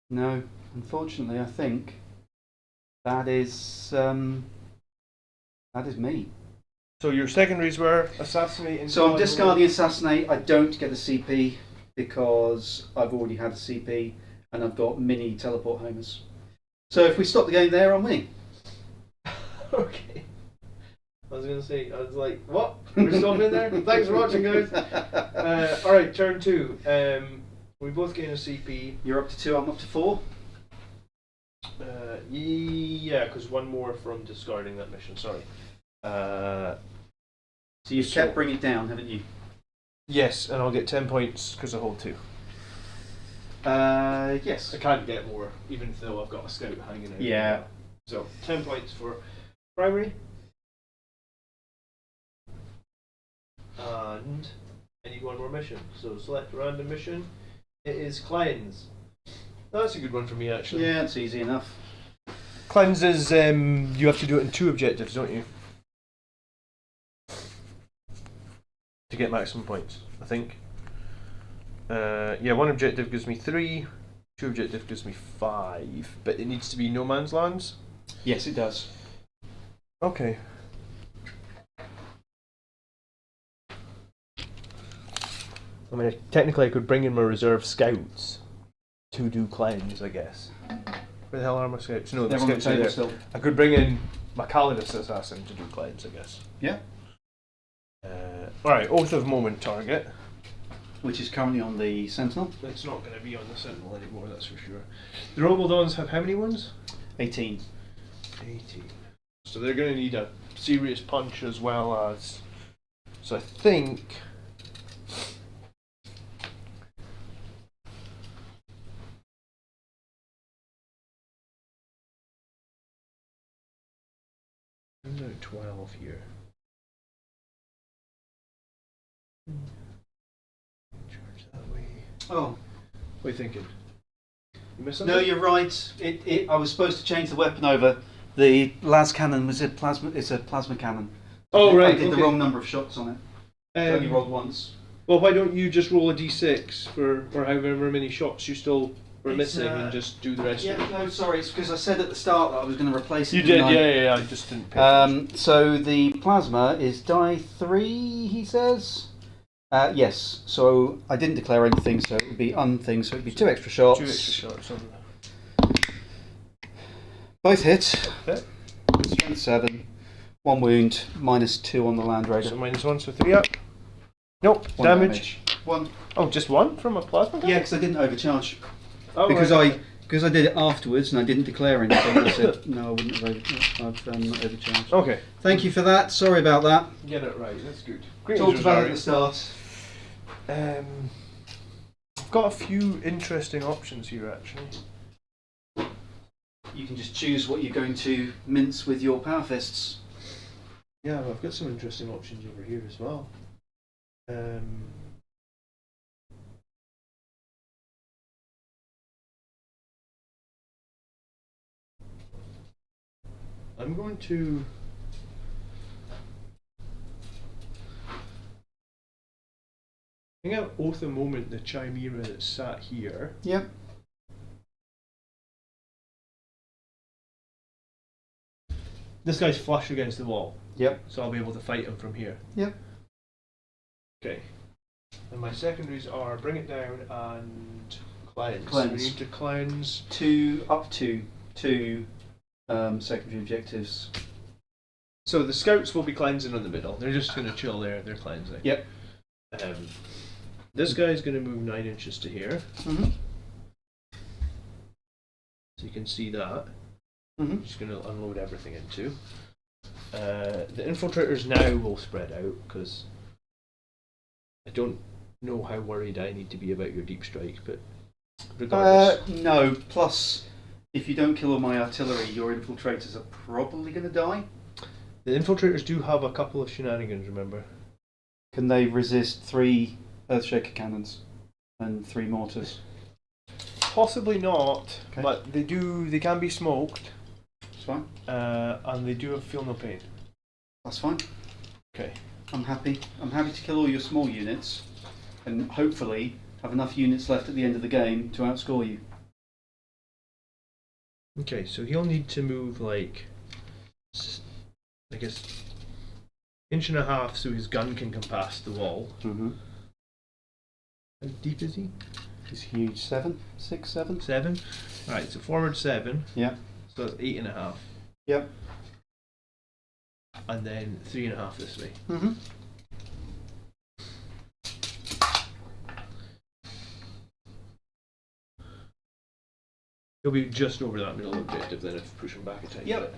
No, unfortunately, I think that is me. So your secondaries were assassinate. So I'm discarding assassinate. I don't get a CP because I've already had a CP and I've got mini teleport homers. So if we stop the game there, I'm winning. Okay. I was going to say, I was like, what? We're stopping there? Thanks for watching, guys. Alright, turn 2. We both gain a CP. You're up to 2, I'm up to 4. Yeah, because 1 more from discarding that mission, sorry. So you've kept bringing it down, haven't you? Yes, and I'll get 10 points because I hold 2. Yes. I can't get more, even though I've got a scout hanging out. Yeah. So, 10 points for primary. And I need 1 more mission. So select a random mission. It is cleanse. Oh, that's a good one for me, actually. Yeah, it's easy enough. Cleanse is you have to do it in 2 objectives, don't you? To get maximum points, I think. Yeah, 1 objective gives me 3. 2 objective gives me 5. But it needs to be no man's lands. Yes, it does. Okay. I mean, technically I could bring in my reserve scouts to do cleanse, I guess. Where the hell are my scouts? No, the They're on the scouts are table there. still. I could bring in my Calidus assassin to do cleanse, I guess. Yeah. Alright, Oath of Moment target. Which is currently on the Sentinel. It's not going to be on the Sentinel anymore, that's for sure. The Robodons have how many ones? 18. 18. So they're going to need a serious punch as well as... So I think... I'm doing 12 here. Charge that way. Oh. What are you thinking? You missed No, something? you're right. I was supposed to change the weapon over. The las cannon was it's a plasma cannon. Oh, right. I did the okay. wrong number of shots on it. I only rolled once. Well, why don't you just roll a d6 for however many shots you still were It's, missing and just do the rest Yeah, of it? no, sorry. It's because I said at the start that I was going to replace it. You did, didn't I? yeah, I just didn't pay attention. So the plasma is die 3, he says. Yes, so I didn't declare anything, so it would be unthing, so it would be 2 extra shots. 2 extra shots on Both hit. that. Strength 7. 1 wound, -2 on the Land Raider. So -1, so 3 up. Nope, 1 damage. 1. Oh, just 1 from a plasma gun? Yeah, because I didn't overcharge. Oh, because right. I did it afterwards and I didn't declare anything. I said no, I wouldn't have not overcharged. Okay. Thank you for that. Sorry about that. Get it right, that's good. Talked about it at the start. I've got a few interesting options here actually. You can just choose what you're going to mince with your power fists. Yeah, well, I've got some interesting options over here as well. I'm going to I think I'll oath a moment the chimera that sat here. Yep. This guy's flush against the wall. Yep. So I'll be able to fight him from here. Yep. Okay. And my secondaries are bring it down and cleanse. Cleanse. We need to cleanse Up to two secondary objectives. So the scouts will be cleansing in the middle. They're just going to chill there. They're cleansing. Yep. This guy's going to move 9 inches to here. Mm-hmm. So you can see that. Mm-hmm. Just going to unload everything into. The infiltrators now will spread out because I don't know how worried I need to be about your deep strike, but regardless. No. Plus, if you don't kill all my artillery, your infiltrators are probably going to die. The infiltrators do have a couple of shenanigans, remember? Can they resist 3 Earthshaker cannons and 3 mortars? Possibly not, Okay. but they can be smoked. That's fine. And they do have feel no pain. That's fine. Okay. I'm happy. I'm happy to kill all your small units and hopefully have enough units left at the end of the game to outscore you. Okay, so he'll need to move like, I guess, 1.5 inches so his gun can come past the wall. Mm-hmm. How deep is he? He's huge. 7? 6, 7? 7. Right, so forward 7. Yeah. So that's 8.5. Yep. And then 3.5 this way. Mm-hmm. He'll be just over that middle objective then if you push him back a tiny Yep. bit.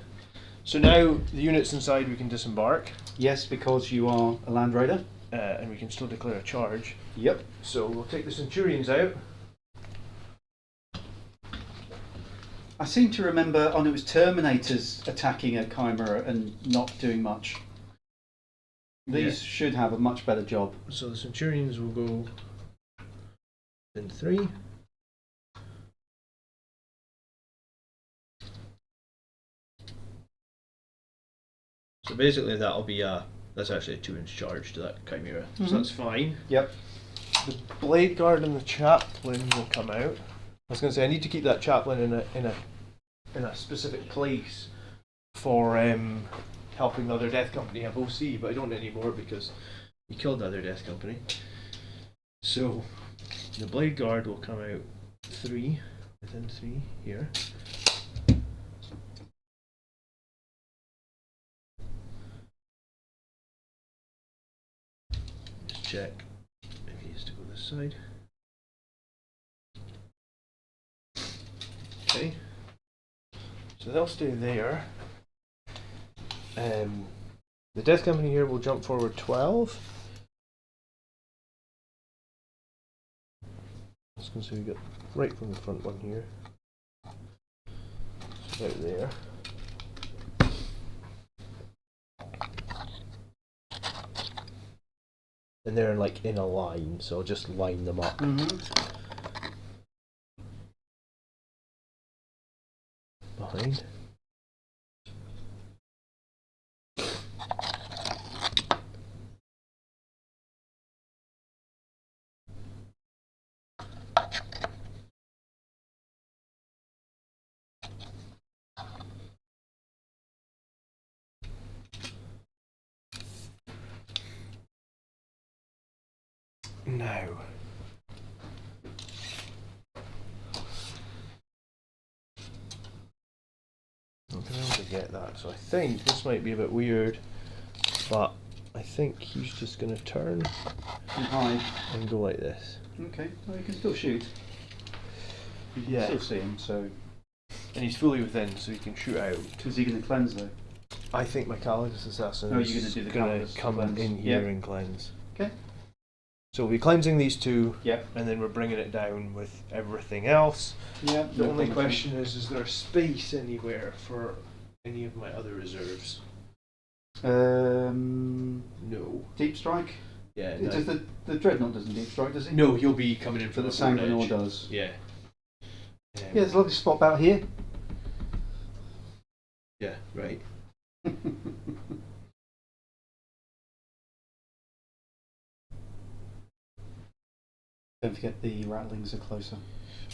So now the units inside we can disembark. Yes, because you are a Land Raider. And we can still declare a charge. Yep. So we'll take the Centurions out. I seem to remember it was Terminators attacking a Chimera and not doing much. These should have a much better job. So the Centurions will go in 3. So basically that'll be that's actually a 2-inch charge to that Chimera. Mm-hmm. So that's fine. Yep. The Blade Guard and the Chaplain will come out. I was going to say I need to keep that Chaplain in a specific place for helping the other Death Company have OC, but I don't anymore because you killed the other Death Company. So the Blade Guard will come out 3, within 3 here. Just check if he has to go this side. Okay, so they'll stay there. The Death Company here will jump forward 12. I was going to say we got right from the front one here. So out there. And they're like in a line, so I'll just line them up. Mm-hmm. Behind. Now. I'm going to get that, so I think this might be a bit weird, but I think he's just going to turn And hide. and go like this. Okay, well, you can still shoot. You can Yeah. still see him, so. And he's fully within, so he can shoot out. Is he going to cleanse though? I think my Callous Assassin Oh, is you're gonna do the gonna Callous come cleanse. in here Yeah. and cleanse. Okay. So we'll be cleansing these two, Yep. and then we're bringing it down with everything else. Yeah. The only question is there space anywhere for any of my other reserves? No. Deep strike. Yeah. It does the dreadnought doesn't deep strike, does it? No, he'll be coming in But from the the forward Sanguinius edge. does. Yeah. Yeah, there's a lovely spot about here. Yeah. Right. Don't forget the rattlings are closer.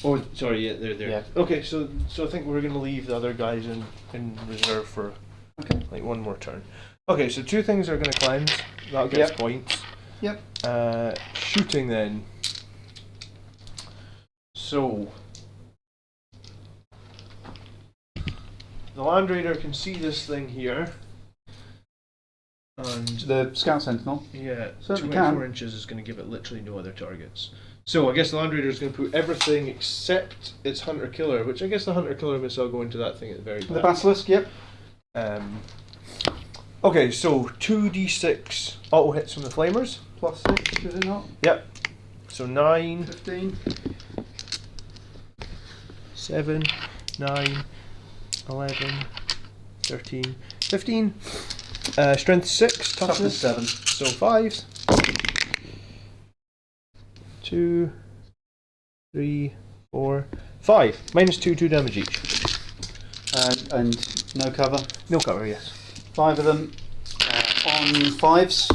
Oh, sorry. Yeah, they're there. Yeah. Okay, so I think we're gonna leave the other guys in reserve for Okay. like one more turn. Okay, so two things are gonna cleanse. That'll get us Yep. points. Yep. Shooting then. So the Land Raider can see this thing here, and The Scout Sentinel. yeah, Certainly 24 can. inches is going to give it literally no other targets. So I guess the Land Raider is going to put everything except its Hunter Killer, which I guess the Hunter Killer missile go into that thing at the very The back. Basilisk, yep. Okay, so 2d6 auto hits from the Flamers. Plus 6, is it not? Yep. So 9, 15. 7, 9, 11, 13, 15. Strength 6, Toughness 7. So 5s. 2, 3, 4, 5. Minus 2, 2 damage each. And no cover. No cover, yes. 5 of them on 5s.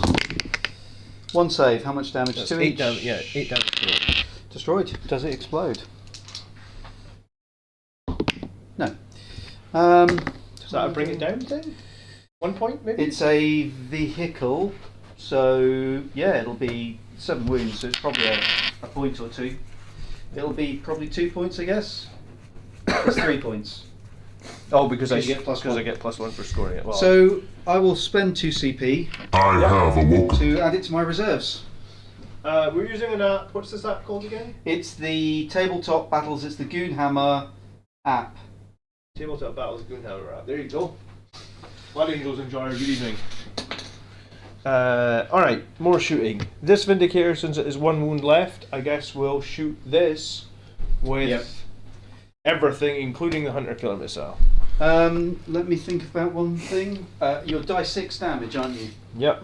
1 save. How much damage? That's 2 8 each. damage. Yeah, 8 damage. to it. Destroyed. Does it explode? No. Is that a bring it down thing? 1 point, maybe? It's a vehicle, so yeah, it'll be 7 wounds, so it's probably a point or 2. It'll be probably 2 points, I guess. It's 3 points. Oh, because You get plus 1. I get +1 for scoring it. Well, So I will spend 2 CP I have awoken. to add it to my reserves. we're using an app. What's this app called again? It's the Tabletop Battles, it's the Goonhammer app. Tabletop Battles Goonhammer app. There you go. Blood Angels enjoy. Good evening. Alright, more shooting. This Vindicator, since it is 1 wound left, I guess we'll shoot this with Yep. everything, including the Hunter Killer missile. Let me think about one thing. You're die 6 damage, aren't you? Yep.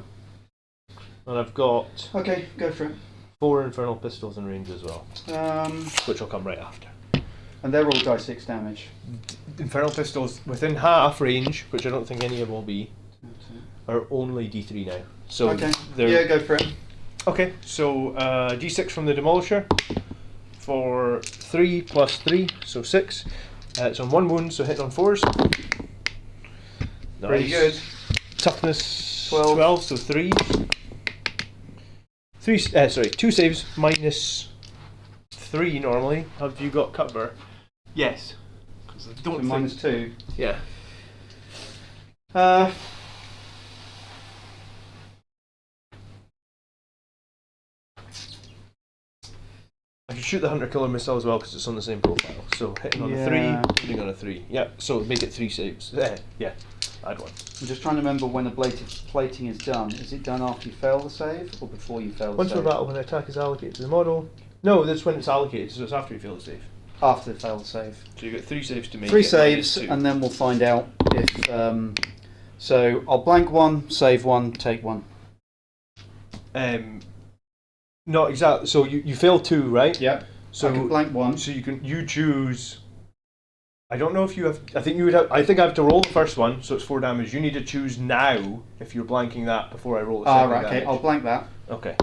And I've got Okay, go for it. 4 Infernal Pistols in range as well, Um, which will come right after. and they're all die 6 damage. Infernal Pistols within half range, which I don't think any of them will be, are only D3 now. So Okay, they're yeah, go for it. okay. So D6 from the Demolisher for 3 plus 3, so 6. It's on 1 wound, so hitting on 4s. Nice. Pretty good. Toughness 12. 12, so 3. 2 saves minus 3 normally. Have you got cover? Yes. 'Cause I don't So think- minus 2. Yeah. I can shoot the Hunter Killer missile as well because it's on the same profile. So hitting on a 3, Yeah. hitting on a 3. Yeah, so make it 3 saves. Yeah, add 1. I'm just trying to remember when the plating is done. Is it done after you fail the save or before you fail the Once save? per battle, when the attack is allocated to the model. No, that's when it's allocated, so it's after you fail the save. After the fail the save. So you get 3 saves to make 3 it, minus saves, 2. and then we'll find out if. So I'll blank 1, save 1, take 1. Not exactly. So you fail 2, right? Yeah. So I can So blank 1. so you choose. I don't know if you have. I think you would have. I think I have to roll the first one, so it's 4 damage. You need to choose now if you're blanking that before I roll the second Right. Okay. damage. I'll blank that. Okay.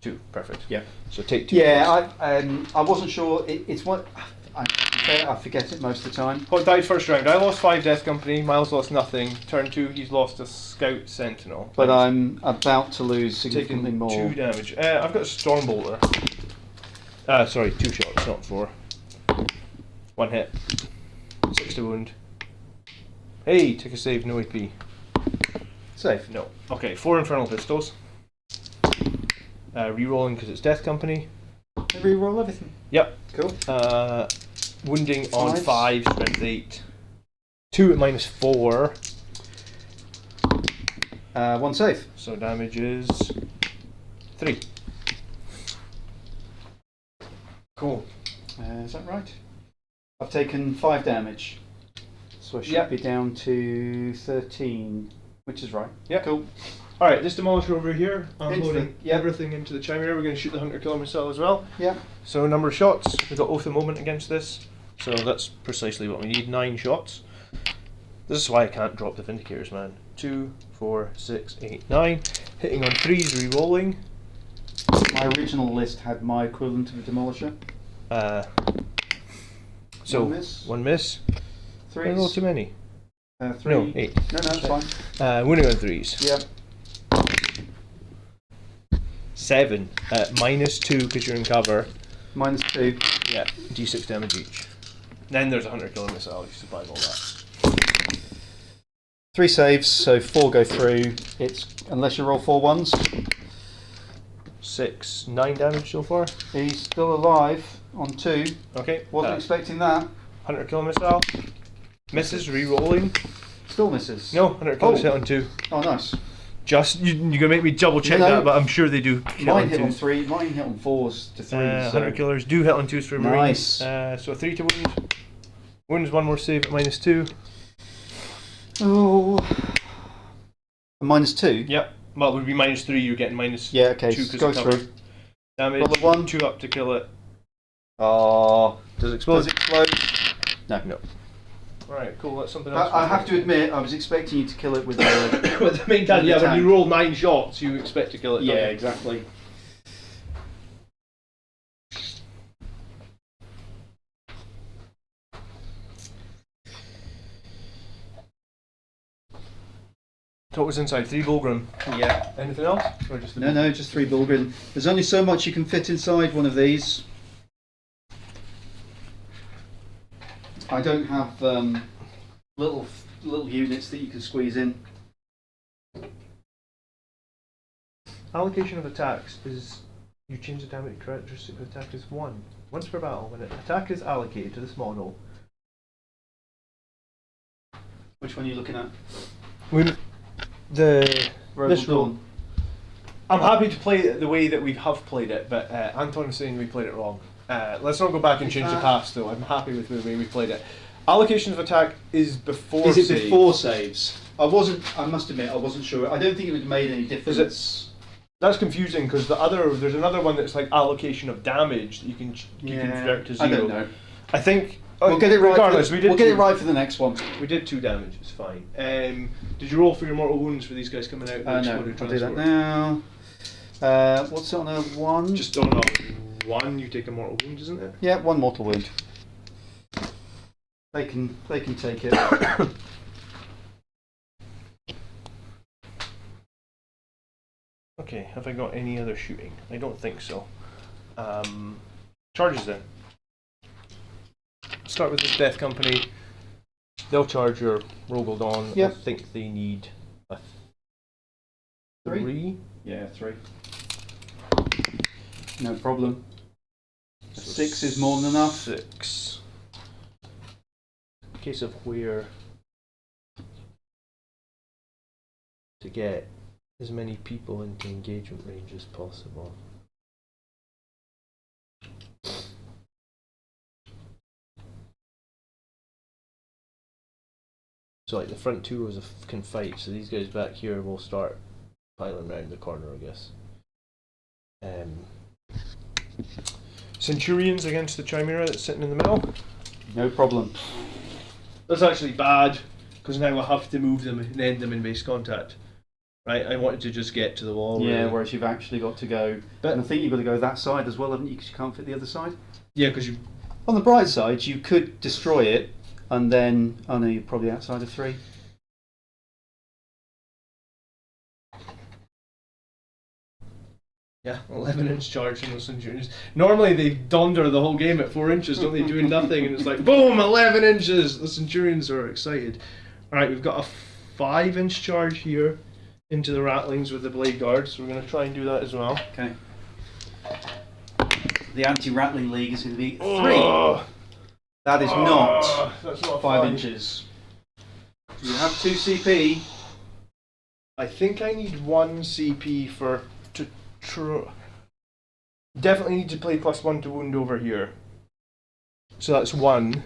2, perfect. Yeah. So take 2. Yeah. I wasn't sure. It's what. I forget it most of the time. What died first round? I lost 5 Death Company, Miles lost nothing. Turn 2, he's lost a Scout Sentinel. But I'm about to lose significantly taking more. 2 damage. I've got a Stormbolter. Sorry, 2 shots, not 4. 1 hit. 6 to wound. Hey, take a save, no AP. Safe. No. Okay, 4 Infernal Pistols. Rerolling because it's Death Company. Reroll everything. Yep. Cool. Wounding on Fives. 5, strength 8. 2 at -4. 1 save. So damage is 3. Cool. Is that right? I've taken 5 damage. So I should Yep. be down to 13, which is right. Yeah. Cool. Alright, this Demolisher over here, I'm Into loading the- yep. everything into the Chimera. We're going to shoot the Hunter Killer Missile as well. Yeah. So number of shots, we've got Oath of Moment against this. So that's precisely what we need, 9 shots. This is why I can't drop the Vindicators, man. 2, 4, 6, 8, 9. Hitting on 3s, re-rolling. My original list had my equivalent of a Demolisher. So, One miss. 1 miss. Threes. A little too many. 3. No, 8. No, it's fine. Wounding on 3s. Yeah. 7 at -2 because you're in cover. -2. Yeah, d6 damage each. Then there's a Hunter Killer Missile, you survive all that. 3 saves, so 4 go through. It's unless you roll 4 ones. 6, 9 damage so far. He's still alive on 2. Okay. Wasn't expecting that. Hunter Killer Missile. Misses, re-rolling. Still misses. No, Hunter Killer's Oh. hit on 2. Oh, nice. Just, you're going to make me double check No, no. that, but I'm sure they do hit Mine on hit on 2s. 3. Mine hit on 4s to 3. Hunter Killers do hit on 2s for Nice. Marines. So 3 to wound. Wounds 1 more save at -2. Oh. -2? Yep. Well, it would be -3, you're getting -2 Yeah, okay. because Go of cover. through. Damage, Roll a 1. 2 up to kill it. Oh. Does it explode? Does it explode? No. No. Alright, cool, that's something else. I have to admit, I was expecting you to kill it with the... With the main gun, yeah, when tank. you roll 9 shots, you expect to kill it. don't Yeah, you? exactly. So what was inside? 3 Bulgrim. Yeah. Anything else? Or just the No, just 3 Bulgrin. There's only so much you can fit inside one of these. I don't have little units that you can squeeze in. Allocation of attacks is you change the damage characteristic of attack is 1. Once per battle, when an attack is allocated to this model. Which one are you looking at? This Rogue rule. Dawn. I'm happy to play it the way that we have played it, but Anton is saying we played it wrong. Let's not go back and change the past though. I'm happy with the way we played it. Allocation of attack is before Is it save. before saves? I must admit, I wasn't sure. I don't think it would have made any difference. That's confusing because there's another one that's like allocation of damage that you can convert to 0. I don't know. I think We'll get it right. regardless, we did we'll get it 2 right for the next one. We did 2 damage. It's fine. Did you roll for your mortal wounds for these guys coming out? No, I'll do that now. What's it on a 1? Just on a 1, you take a mortal wound, isn't it? Yeah, 1 mortal wound. They can take it. Okay, have I got any other shooting? I don't think so. Charges then. Start with this Death Company. They'll charge your Rogal Dawn. Yep. I think they need a 3? 3. Yeah, 3. No problem. A So 6 is more than enough. 6. Case of where to get as many people into engagement range as possible. So like the front 2 rows can fight, so these guys back here will start piling round the corner, I guess. Centurions against the Chimera that's sitting in the middle. No problem. That's actually bad, because now I have to move them and end them in base contact. Right, I wanted to just get to the wall. Yeah, really. whereas you've actually got to go. But- And I think you've got to go that side as well, haven't you? Because you can't fit the other side. Yeah, because On the bright side, you could destroy it, and then I know you're probably outside of 3. Yeah, 11-inch charge from the Centurions. Normally they donder the whole game at 4 inches, don't they? Doing nothing, and it's like boom, 11 inches. The Centurions are excited. All right, we've got a 5-inch charge here into the Rattlings with the Blade Guard, so we're going to try and do that as well. Okay. The anti-rattling league is going to be 3. Oh, That is that's not 5 inches. You have 2 CP. I think I need 1 CP definitely need to play +1 to wound over here. So that's 1.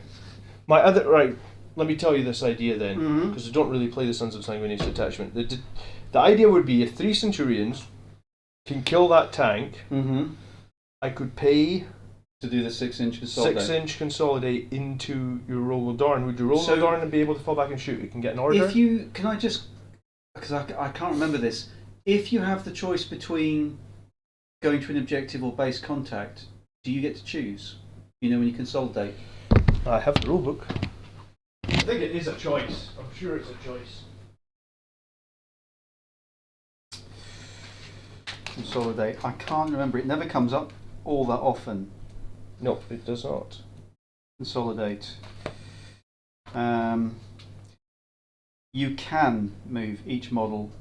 My other let me tell you this idea then, because I don't really play the Sons of Sanguinius detachment. The idea would be if 3 Centurions can kill that tank, I could pay to do the 6-inch consolidate. 6-inch consolidate into your Rogel Dorn. Would you roll the Dorn and be able to fall back and shoot? You can get an order. Can I just, because I can't remember this. If you have the choice between going to an objective or base contact, do you get to choose? You know when you consolidate. I have the rulebook. I think it is a choice. I'm sure it's a choice. Consolidate. I can't remember. It never comes up all that often. No, it does not. Consolidate. You can move each model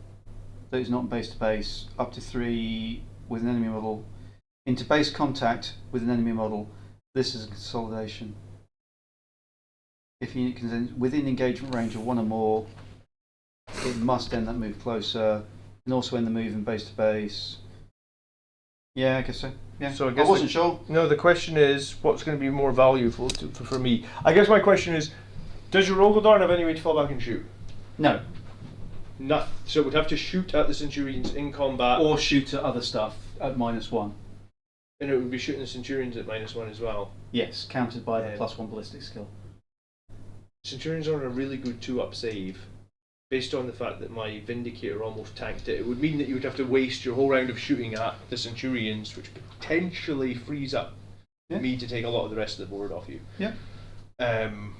that is not base to base up to 3 with an enemy model into base contact with an enemy model. This is a consolidation. If you can within engagement range of 1 or more, it must end that move closer, and also end the move in base to base. Yeah, I guess so. Yeah. So I wasn't sure. No, the question is, what's going to be more valuable for me? I guess my question is, does your Rogel Dorn have any way to fall back and shoot? No. Nothing. So it would have to shoot at the Centurions in combat. Or shoot at other stuff at -1. And it would be shooting the Centurions at -1 as well. Yes, countered by the +1 ballistic skill. Centurions are on a really good 2-up save. Based on the fact that my Vindicator almost tanked it, it would mean that you would have to waste your whole round of shooting at the Centurions, which potentially frees up me to take a lot of the rest of the board off you. Yeah. Then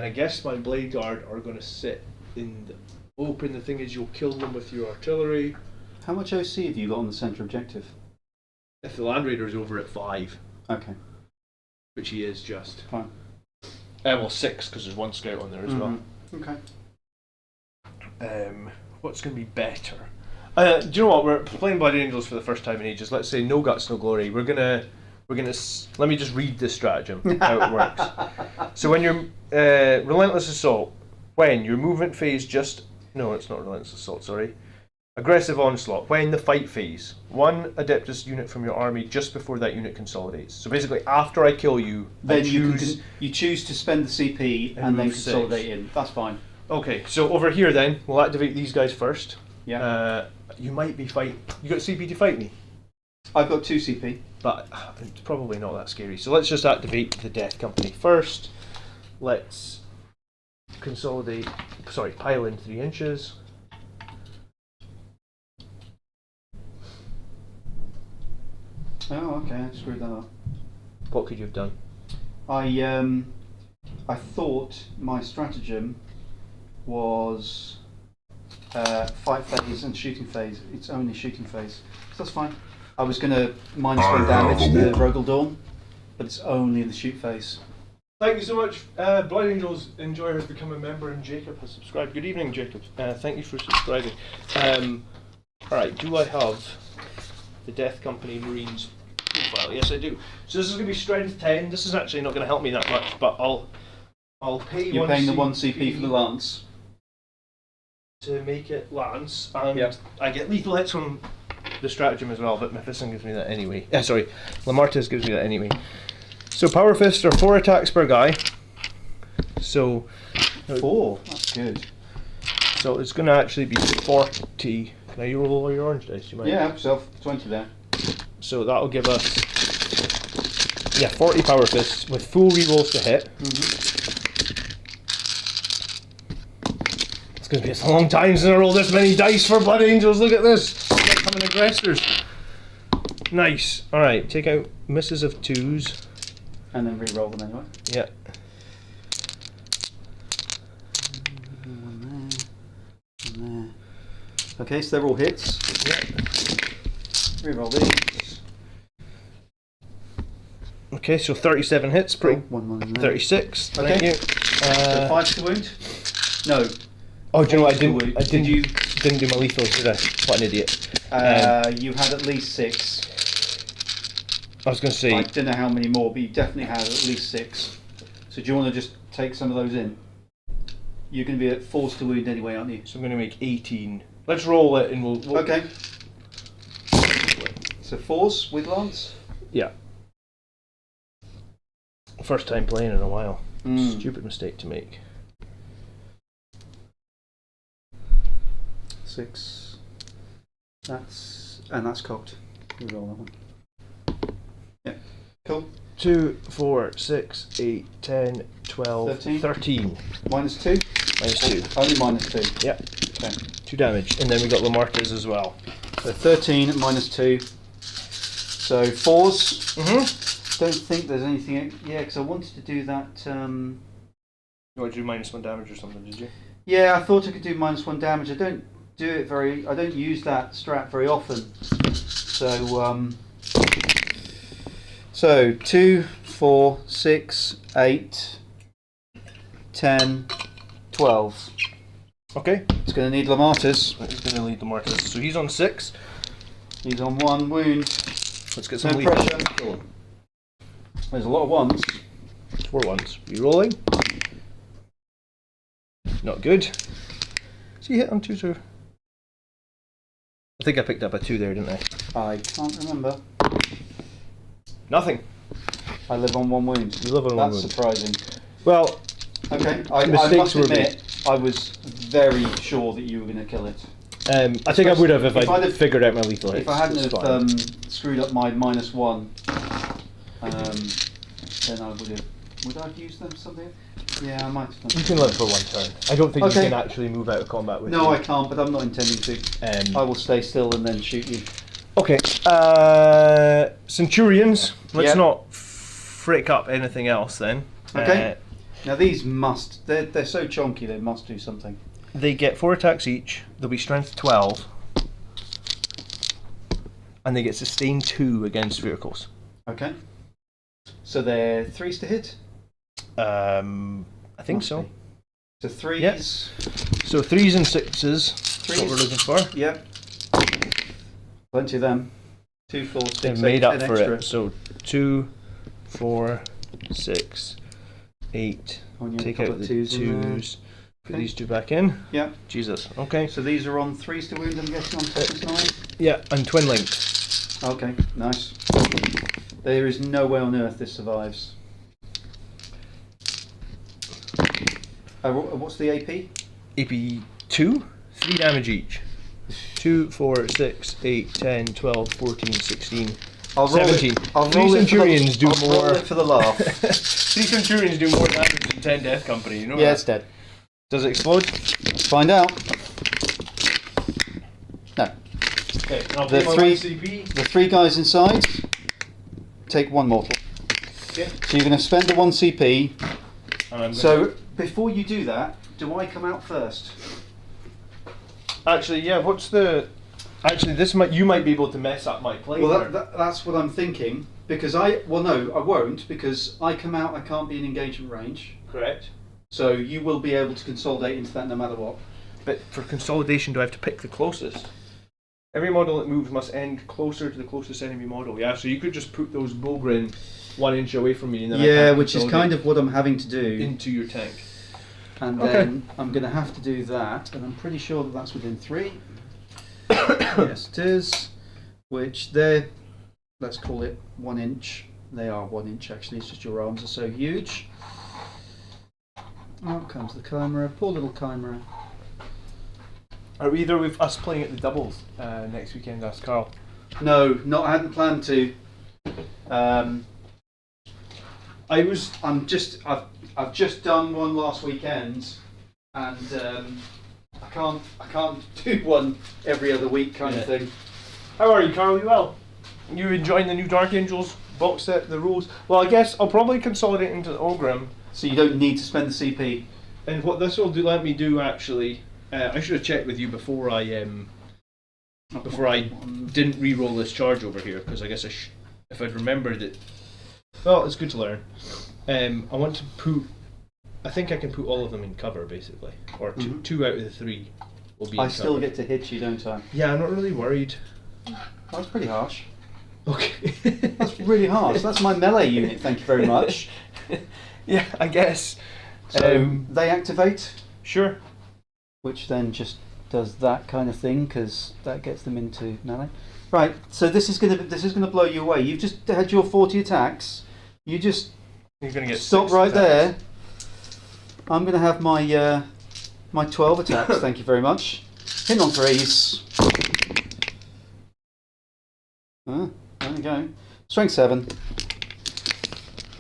I guess my Blade Guard are going to sit in the open. The thing is, you'll kill them with your artillery. How much OC have you got on the centre objective? If the Land Raider is over at 5. Okay. Which he is just. Fine. Well, 6, because there's 1 scout on there as well. Okay. What's going to be better? Do you know what? We're playing Blood Angels for the first time in ages. Let's say no guts, no glory. We're gonna. Let me just read this stratagem how it works. So when you're relentless assault, when your movement phase no, it's not relentless assault. Sorry, aggressive onslaught. When the fight phase, 1 Adeptus unit from your army just before that unit consolidates. So basically, after I kill you, then you choose to spend the CP and then consolidate in. That's fine. Okay, so over here then, we'll activate these guys first. Yeah. You might be fighting. You got CP to fight me? I've got 2 CP. But it's probably not that scary. So let's just activate the Death Company first. Let's consolidate. Sorry, pile in 3 inches. Oh, okay. I screwed that up. What could you have done? I thought my stratagem was fight phase and shooting phase. It's only shooting phase, so that's fine. I was going to -1 damage to the Rogel Dorn, but it's only in the shoot phase. Thank you so much. Blood Angels Enjoyer has become a member and Jacob has subscribed. Good evening, Jacob. Thank you for subscribing. Alright, do I have the Death Company Marines profile? Yes, I do. So this is going to be strength 10. This is actually not going to help me that much, but I'll pay You're paying the 1 CP for the lance. To make it lance, and I get lethal hits from the stratagem as well, but Mephiston gives me that anyway. Sorry, Lamartis gives me that anyway. So Power Fists are 4 attacks per guy. So 4, that's good. So it's going to actually be 40. Can I roll all your orange dice? You might. Yeah, have yourself 20 there. So that'll give us 40 Power Fists with full rerolls to hit. It's going to be a long time since I rolled this many dice for Blood Angels. Look at this. Becoming aggressors. Nice. Alright, take out misses of 2s. And then re-roll them anyway. Yeah. One there. Okay, so they're all hits. Yeah. Re-roll these. Okay, so 37 hits. Pretty. One there. 36. Okay. Thank you. So 5 to wound? No. Oh, do you know what? I Didn't didn't do my lethals, did I? What an idiot. You had at least 6. I was going to say. I don't know how many more, but you definitely had at least 6. So do you want to just take some of those in? You're going to be at force to wound anyway, aren't you? So I'm going to make 18. Let's roll it and we'll Okay. So force with lance? Yeah. First time playing in a while. Mm. Stupid mistake to make. 6. That's cocked. You roll that one. Yeah. Cool. 2, 4, 6, 8, 10, 12, 13. Minus 2? Minus 2. Only minus 2. Yep. Okay. 2 damage. And then we got Lamarcus as well. So 13 minus 2. So 4s. Don't think there's anything. Yeah, because I wanted to do that. You want to do -1 damage or something, did you? Yeah, I thought I could do -1 damage. I don't do it very. I don't use that strat very often. So 2, 4, 6, 8, 10, 12. Okay. It's going to need Lamartus. He's going to lead Lamarcus. So he's on 6. He's on 1 wound. Let's get some No lethal. pressure. Kill him. There's a lot of 1s. 4 ones. Rerolling. Not good. Is he hit on 2 too? I think I picked up a 2 there, didn't I? I can't remember. Nothing. I live on 1 wound. You live on 1 wound. That's surprising. Well, okay. I mistakes must were admit, I was very sure that you were going to kill it. I think I would have if I'd I'd have figured out my lethal hits. If I hadn't It's have fine. screwed up my -1, then I would have. Would I have used them for something? Yeah, I might have done. You can live for 1 turn. I don't think Okay. you can actually move out of combat with No, you. I can't, but I'm not intending to. I will stay still and then shoot you. Okay. Centurions. Let's Yep. not frick up anything else then. Okay. Now these must. They're so chonky. They must do something. They get 4 attacks each. They'll be strength 12. And they get sustain 2 against vehicles. Okay. So they're 3s to hit. I think Must so. be. So 3s. Yes. So 3s and 6s. That's what we're looking for. Yep. Plenty of them. 2, 4, 6, They've 8, made 10 up for extra. it. So 2, 4, 6, 8. On your Take couple out of the 2s in there. 2s. Put Okay. these 2 back in. Yep. Jesus. Okay. So these are on 3s to wound, I'm guessing, on toughness 9? Yeah, and twin linked. Okay, nice. There is no way on earth this survives. What's the AP? AP 2, 3 damage each. 2, 4, 6, 8, 10, 12, 14, 16, I'll roll 17. It. I'll 3 roll Centurions do I'll roll more. it for the laugh. 3 Centurions do more damage than 10 Death Company. You know Yeah, that? it's dead. Does it explode? Let's find out. No. Okay, I'll The pay my 3 1 CP. the 3 guys inside take 1 mortal. Okay. So you're going to spend the 1 CP. And I'm So before you do that, do I come out first? actually, yeah. What's the? Actually, you might be able to mess up my play. Well, there. that's what I'm thinking. Because I won't, because I come out, I can't be in engagement range. Correct. So you will be able to consolidate into that no matter what. But for consolidation, do I have to pick the closest? Every model that moves must end closer to the closest enemy model. Yeah, so you could just put those Bogren 1 inch away from me, and then I Yeah, can which is consolidate kind of what I'm having to do. into your tank. And Okay. then I'm going to have to do that, and I'm pretty sure that that's within 3. Yes, it is. Which they're, let's call it 1 inch. They are 1 inch actually, it's just your arms are so huge. Out comes the chimera, poor little chimera. Are either with us playing at the doubles next weekend? Asked Carl. No, not. I hadn't planned to. I've just done one last weekend, and I can't do one every other week kind of thing. How are you, Carl? You well? You enjoying the new Dark Angels box set, the rules. Well, I guess I'll probably consolidate into the Ogrim. So you don't need to spend the CP. And what this will do, let me do actually, I should have checked with you before I didn't re-roll this charge over here, because I guess if I'd remembered it. Well, it's good to learn. I want to put. I think I can put all of them in cover basically, or two out of the 3 will be. I still get to hit you, don't I? Yeah, I'm not really worried. That's pretty harsh. Okay. That's really harsh. That's my melee unit. Thank you very much. Yeah, I guess. So they activate. Sure. Which then just does that kind of thing, because that gets them into melee. Right. So this is gonna blow you away. You've just had your 40 attacks. You're gonna get stop right attacks. There. I'm gonna have my my 12 attacks. Thank you very much. Hit on 3s. There we go. Strength 7.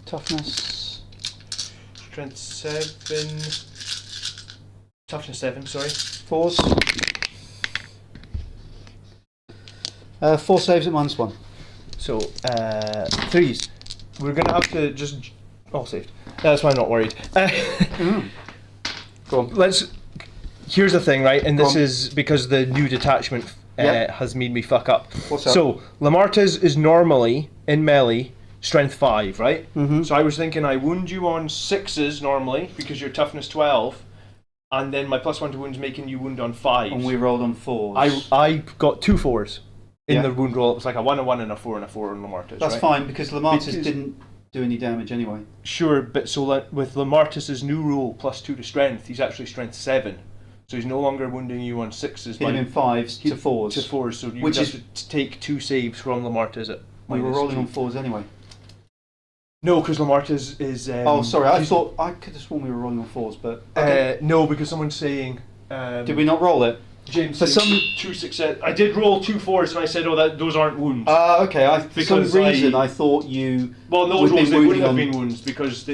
Toughness. Strength 7. Toughness 7, sorry. 4s. 4 saves at -1. So, 3s. We're going to have to just... All saved. That's why I'm not worried. Go on. Here's the thing, right? And this is because the new detachment has made me fuck up. What's up? So, Lamarta's is normally, in melee, strength 5, right? Mm-hmm. So I was thinking I wound you on 6s normally, because you're toughness 12, and then my +1 to wounds making you wound on 5s. And we rolled on 4s. I got 2 4s in the wound roll. It was like a 1, a 1, and a 4, and a 4 on Lamarta's. That's fine, because Lamarta's didn't do any damage anyway. Sure, but so with Lamartus's new rule, +2 to strength, he's actually strength 7. So he's no longer wounding you on 6s. Hit him in 5s to 4s. To 4s, so you would have to take 2 saves from Lamartus at We were rolling 2. on 4s anyway. No, because Lamartus is... oh, sorry, I could have sworn we were rolling on 4s, but... Okay. No, because someone's saying... did we not roll it? James, for some 2 success... I did roll 2 4s and I said, those aren't wounds. Okay, for some reason I thought you... Well, those rolls, they wouldn't have been wounds, because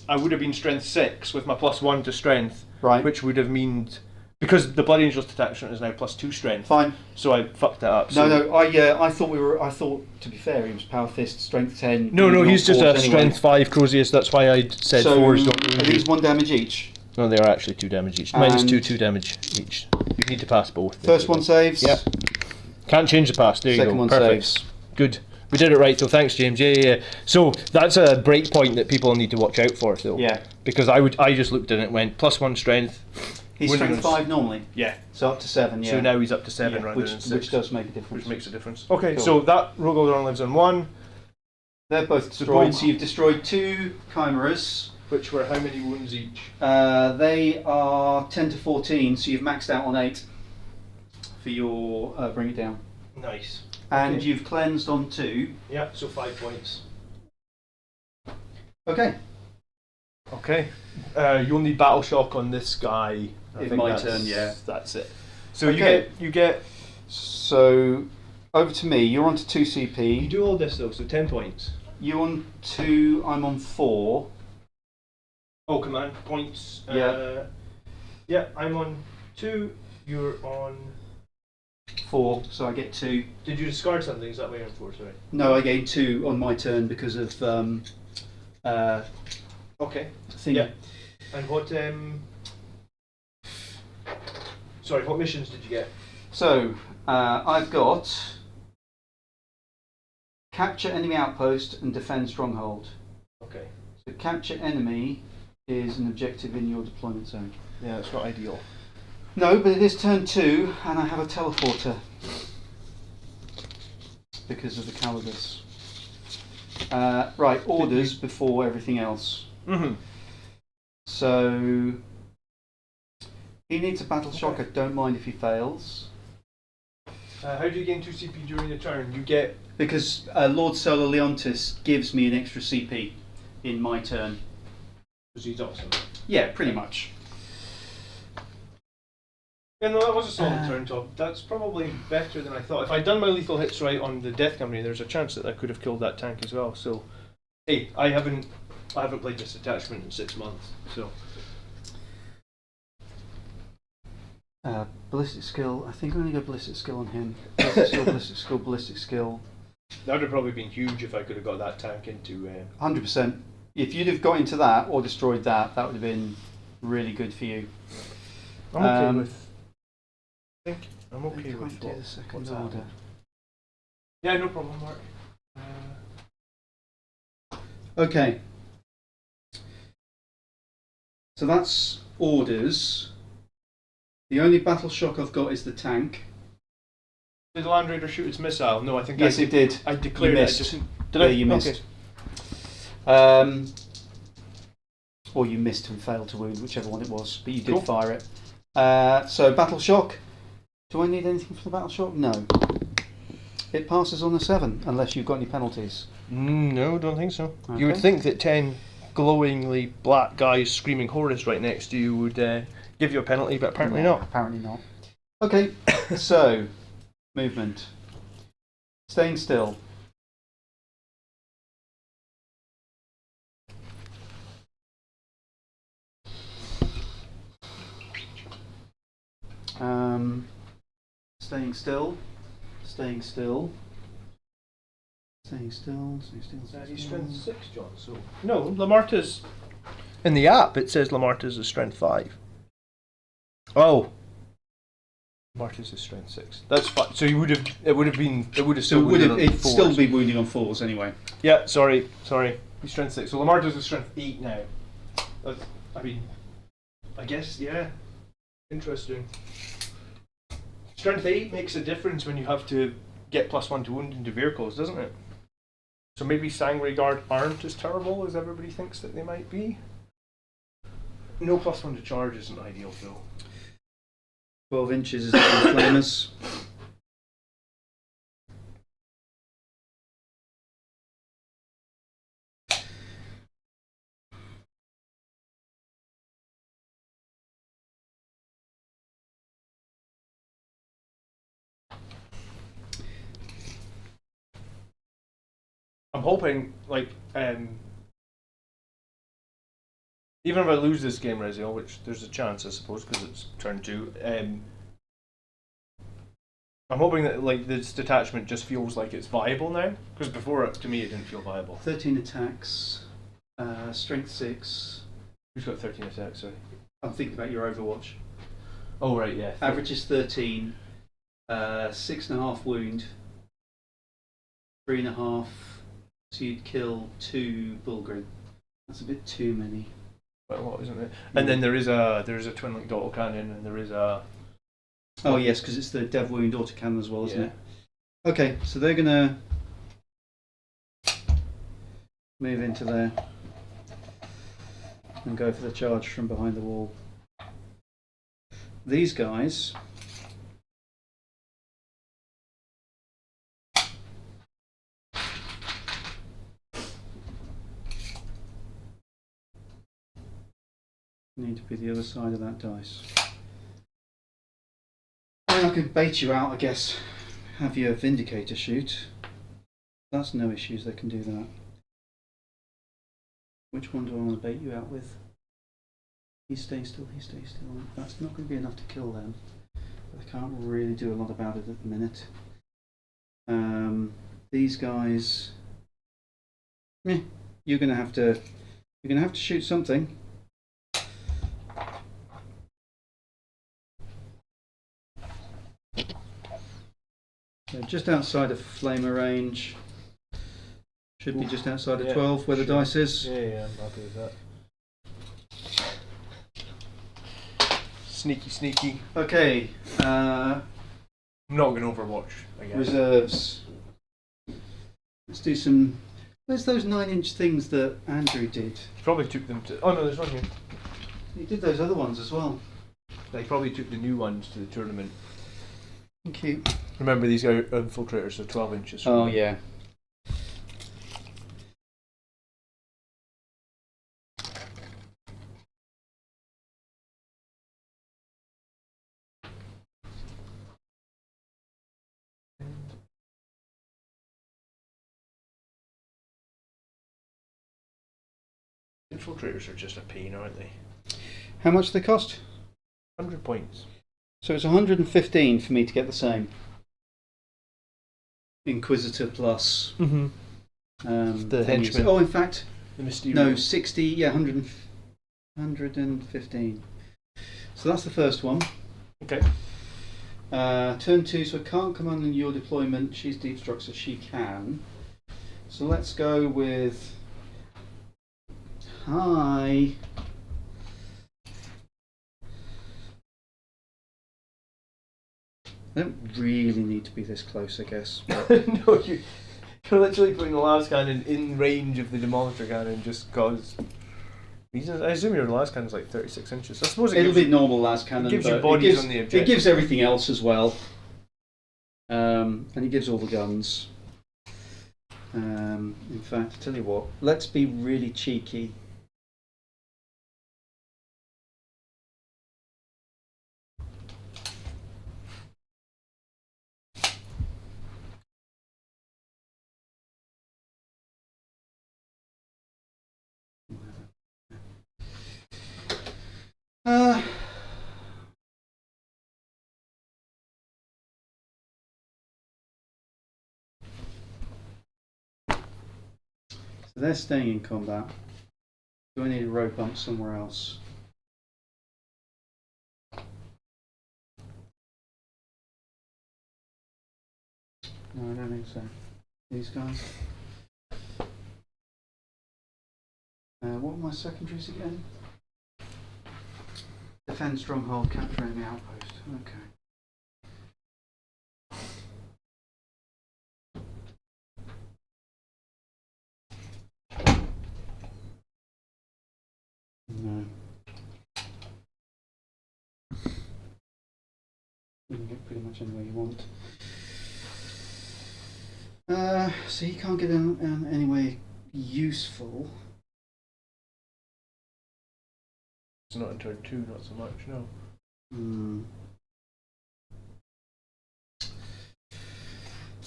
I would have been strength 6 with my +1 to strength, right? Which would have meant... Because the Blood Angel's detachment is now +2 strength. Fine. So I fucked that up. So. No, I thought, to be fair, he was Power Fist, strength 10. No, he's just a strength 5 Crozius, that's why I said 4s don't are these 1 damage each? No, they are actually 2 damage each. -2, 2 damage each. You need to pass both. First one saves? Yep. Can't change the pass, there you go. Second one Perfect. saves. Good. We did it right, so thanks, James. Yeah. So that's a break point that people need to watch out for, though. Yeah. Because I just looked at it and went, +1 strength. He's strength 5 normally? Yeah. So up to 7, yeah. So now he's up to 7 rather than 6. Which does make a difference. Which makes a difference. Okay, cool. So that Rogodron lives on 1. They're both destroyed, so you've destroyed 2 Chimeras. Which were how many wounds each? They are 10 to 14, so you've maxed out on 8 for your bring it down. Nice. And you've cleansed on 2. Yeah, so 5 points. Okay. Okay. You'll need Battle Shock on this guy. In my turn, yeah. That's it. So you get. So over to me. You're on to 2 CP. You do all this though, so 10 points. You on 2. I'm on 4. Oh, command points. Yeah. Yeah, I'm on 2. You're on 4. So I get 2. Did you discard something? Is that why you're on 4? Sorry. No, I gained 2 on my turn because of okay. Thing. Yeah. And what? Sorry, what missions did you get? So I've got capture enemy outpost and defend stronghold. Okay. So capture enemy is an objective in your deployment zone. Yeah, it's not ideal. No, but it is turn 2, and I have a teleporter because of the cowardice. Right, orders before everything else. Mm-hmm. So he needs a battle shock. I don't mind if he fails. How do you gain 2 CP during the turn? You get because Lord Solar Leontis gives me an extra CP in my turn. Because he's awesome. Yeah, pretty much. Yeah, no, that was a solid turn, Tom. That's probably better than I thought. If I'd done my lethal hits right on the Death Company, there's a chance that I could have killed that tank as well. So, hey, I haven't played this attachment in 6 months, so. Ballistic skill. I think I'm going to go ballistic skill on him. Ballistic skill, ballistic skill, ballistic skill. That would have probably been huge if I could have got that tank into. 100%. If you'd have got into that or destroyed that, that would have been really good for you. I'm okay with. I think I'm okay with do the second what's order. happening. Yeah, no problem, Mark. Okay. So that's orders. The only battle shock I've got is the tank. Did the Land Raider shoot its missile? No, I think Yes, it did. I declared You it. missed. Did Yeah, I? you missed. Okay. Or you missed and failed to wound, whichever one it was, but you did Cool. fire it. So battle shock. Do I need anything for the battle shock? No. It passes on a 7, unless you've got any penalties. No, don't think so. Okay. You would think that 10 glowingly black guys screaming Horus right next to you would give you a penalty, but apparently No, not. Apparently not. Okay, so movement. Staying still. Staying still. Staying still. Staying still. Staying still. He's strength 6, John. So no, Lamarta's in the app. It says Lamarta's is strength 5. Oh, Lamarta's is strength 6. That's fine. So you would have. It would have been. It would have So still. it'd still be wounding on 4s anyway. Yeah. Sorry. He's strength 6. So Lamarta's is strength 8 now. I mean, I guess yeah. Interesting. Strength 8 makes a difference when you have to get +1 to wound into vehicles, doesn't it? So maybe Sanguinius Guard aren't as terrible as everybody thinks that they might be. No +1 to charge isn't ideal, Phil. 12 inches is the flamers. I'm hoping, like, even if I lose this game, Rezio, which there's a chance, I suppose, because it's turn 2, I'm hoping that like this detachment just feels like it's viable now, because before, to me, it didn't feel viable. 13 attacks. Strength 6. Who's got 13 attacks, sorry? I'm thinking about your Overwatch. Oh, right, yeah. Average is 13. 6.5 wound. 3.5. So you'd kill 2 Bullgrin. That's a bit too many. Quite a lot, isn't it? And then there is a twin linked autocannon, and there is a. Oh yes, because it's the Dev Wound autocannon as well, isn't Yeah. it? Okay, so they're gonna move into there and go for the charge from behind the wall. These guys need to be the other side of that dice. I can bait you out, I guess. Have your Vindicator shoot. That's no issues, they can do that. Which one do I want to bait you out with? He stays still, he stays still. That's not going to be enough to kill them. But I can't really do a lot about it at the minute. These guys. You're going to have to shoot something. So just outside of flamer range. Should be just outside of 12 where the dice is. Yeah, I'm happy with that. Sneaky. Okay, I'm not going to Overwatch, I guess. reserves. Let's do some. Where's those 9-inch things that Andrew did? Probably took them to. Oh no, there's one here. He did those other ones as well. They probably took the new ones to the tournament. Thank you. Remember, these are infiltrators, so 12 inches. Oh yeah. Infiltrators are just a pain, aren't they? How much do they cost? 100 points. So it's 115 for me to get the same. Inquisitor plus. The thingies. henchman. Oh, in fact, The Mysterio. no, 60. Yeah, 115. So that's the first one. Okay. Turn 2, so I can't come on your deployment. She's deep struck, so she can. So let's go with. Hi. I don't really need to be this close, I guess. No, you're literally putting the last cannon in range of the demolitor cannon just cause reasons. I assume your last cannon's like 36 inches. I suppose It'll be normal last cannon. It gives you but bodies on the objective. It gives everything else as well. And it gives all the guns. In fact, I tell you what, let's be really cheeky. So they're staying in combat. Do I need a road bump somewhere else? No, I don't think so. These guys. What were my secondaries again? Defend stronghold, capture enemy outpost. Okay. No. You can get pretty much anywhere you want. So you can't get in anywhere useful. It's not in turn 2, not so much, no.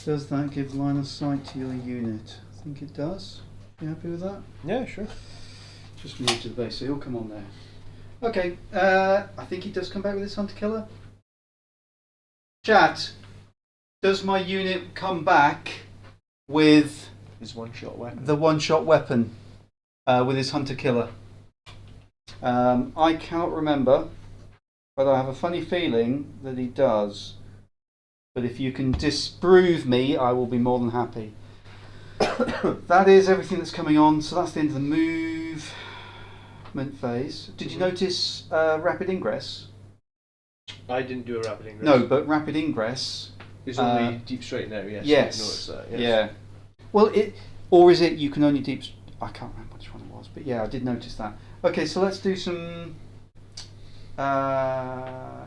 Does that give line of sight to your unit? I think it does. You happy with that? Yeah, sure. Just move to the base, so he'll come on there. Okay, I think he does come back with his hunter killer. Chat, does my unit come back with His one-shot weapon. the one-shot weapon with his hunter killer? I cannot remember, but I have a funny feeling that he does. But if you can disprove me, I will be more than happy. That is everything that's coming on, so that's the end of the movement phase. Did you notice rapid ingress? I didn't do a rapid ingress. No, but rapid ingress. It's only deep straight now, yes. Yes. I've noticed that, yes. Yeah. Well, or is it you can only deep... I can't remember which one it was, but yeah, I did notice that. Okay, so let's do some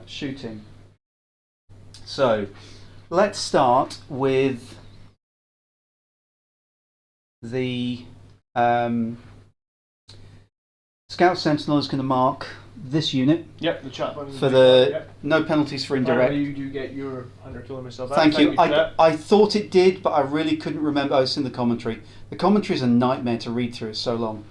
shooting. So, let's start with the Scout Sentinel is going to mark this unit. Yep, the chat button. For the no penalties for indirect. You do get your hunter killer myself. Thank you. for that. I thought it did, but I really couldn't remember. Oh, it's in the commentary. The commentary is a nightmare to read through. It's so long.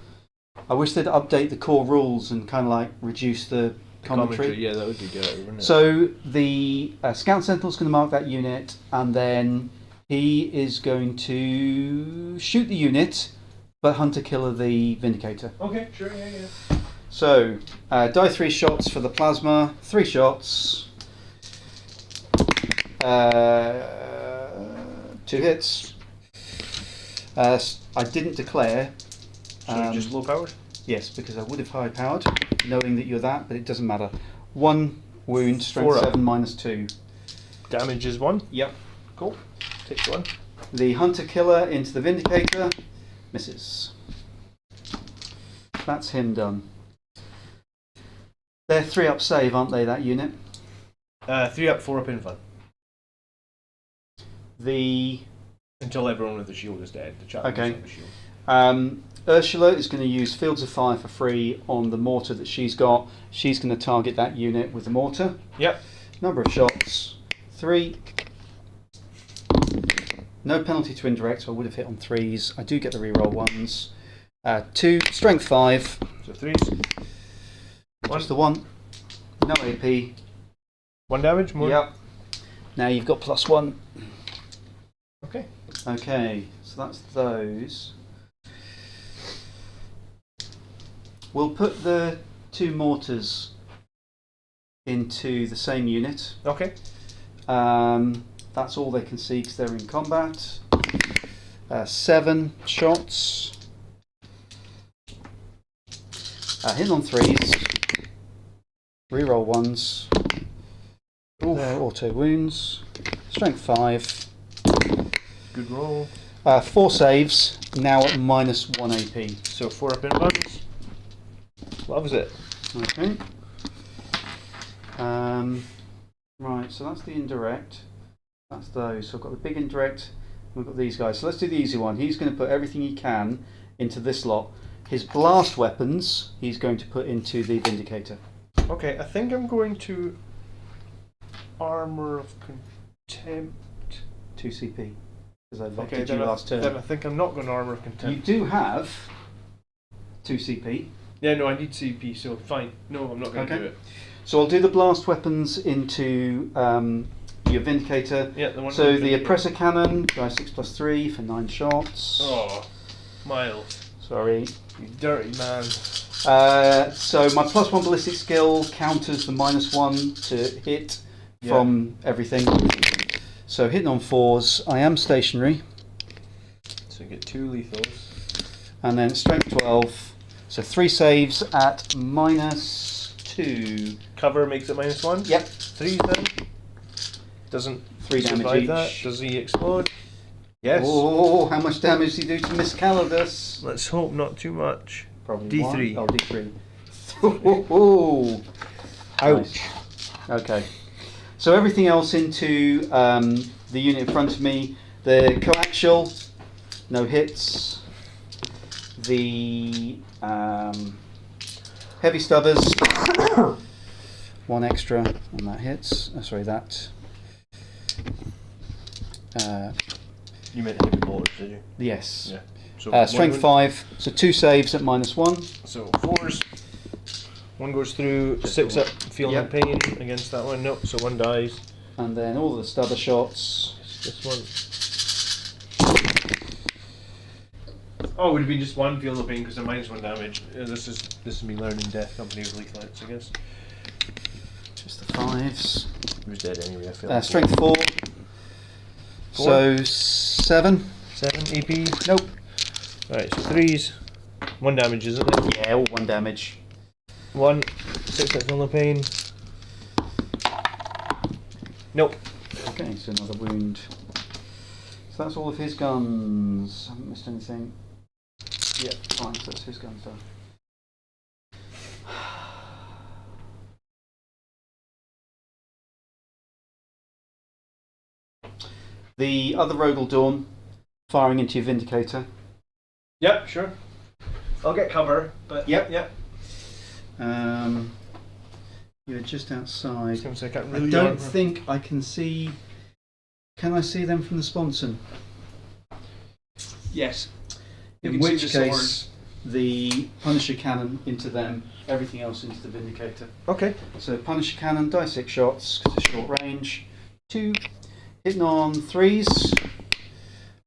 I wish they'd update the core rules and kind of like reduce the commentary. Yeah, that would be good, wouldn't it? So the Scout Sentinel is going to mark that unit, and then he is going to shoot the unit, but hunter killer the Vindicator. Okay, sure, yeah. So, die 3 shots for the plasma, 3 shots, 2 hits. I didn't declare. So just low powered? Yes, because I would have high powered, knowing that you're that, but it doesn't matter. 1 wound, strength 4 up. 7 minus 2. Damage is 1. Yep. Cool. Takes 1. The hunter killer into the Vindicator, misses. That's him done. They're 3 up save, aren't they, that unit? 3 up, 4 up in fun. The Until everyone with the shield is dead. The chat Okay. have a shield. Ursula is going to use Fields of Fire for free on the mortar that she's got. She's going to target that unit with the mortar. Yep. Number of shots, 3. No penalty to indirect, so I would have hit on 3s. I do get the reroll 1s. 2, strength 5. So 3s. Just the 1. No AP. 1 damage? More? Yep. Now you've got +1. Okay. Okay, so that's those. We'll put the 2 mortars into the same unit. Okay. That's all they can see because they're in combat. 7 shots. Hit on 3s. Reroll 1s. They're auto wounds. Strength 5. Good roll. 4 saves. Now at -1 AP. So 4 up in buns. Loves it. Okay. Right, so that's the indirect. That's those. So I've got the big indirect. We've got these guys. So let's do the easy one. He's going to put everything he can into this lot. His blast weapons, he's going to put into the Vindicator. Okay, I think I'm going to Armor of Contempt. 2 CP. Because I locked Okay, you last turn. then I think I'm not going to Armor of You Contempt. do have 2 CP. Yeah, no, I need CP, so fine. No, I'm not going to Okay. do it. So I'll do the blast weapons into your Vindicator. Yeah, the one. So the Oppressor Cannon, die 6+3 for 9 shots. Oh, Miles, Sorry. you dirty man. So my +1 ballistic skill counters the -1 to hit from everything. So hitting on 4s, I am stationary. So you get 2 lethals. And then strength 12. So 3 saves at -2. Cover makes it -1. Yep. 3 then. Doesn't 3 damage survive each. that. Does he explode? Yes. Oh, how much damage did he do to Miss Calidus? Let's hope not too much. Probably D3. 1. Oh, D3. Oh, ouch. Nice. Okay. So everything else into the unit in front of me. The coaxial, no hits. The heavy stubbers, 1 extra, and that hits. Oh, sorry, that. You meant heavy bolters, did you? Yes. Yeah. So Strength 5, so 2 saves at -1. So 4s. 1 goes through, 6 up, feeling Yep. pain against that one. Nope. So 1 dies. And then all the stubber shots. This one. Oh, it would have been just 1 feel no pain because they're -1 damage. This is me learning Death Company with Leaflets, I guess. Just the 5s. He was dead anyway. I feel. Strength 4. So 7. 7 AP. Nope. Right. So 3s. 1 damage, isn't it? Yeah, all 1 damage. 1. 6 up, feel no pain. Nope. Okay, so another wound. So that's all of his guns. I haven't missed anything. Yeah, fine, so that's his guns done. The other Rogal Dawn firing into your Vindicator. Yep. Sure. I'll get cover, but Yep. Yep. You're just I outside. was gonna say, I can't I really. don't think I can see. Can I see them from the sponson? Yes. You In can see which the case, the Punisher Cannon into them, everything else into the Vindicator. Okay. So Punisher Cannon, die 6 shots, because it's short range. 2, hitting on 3s.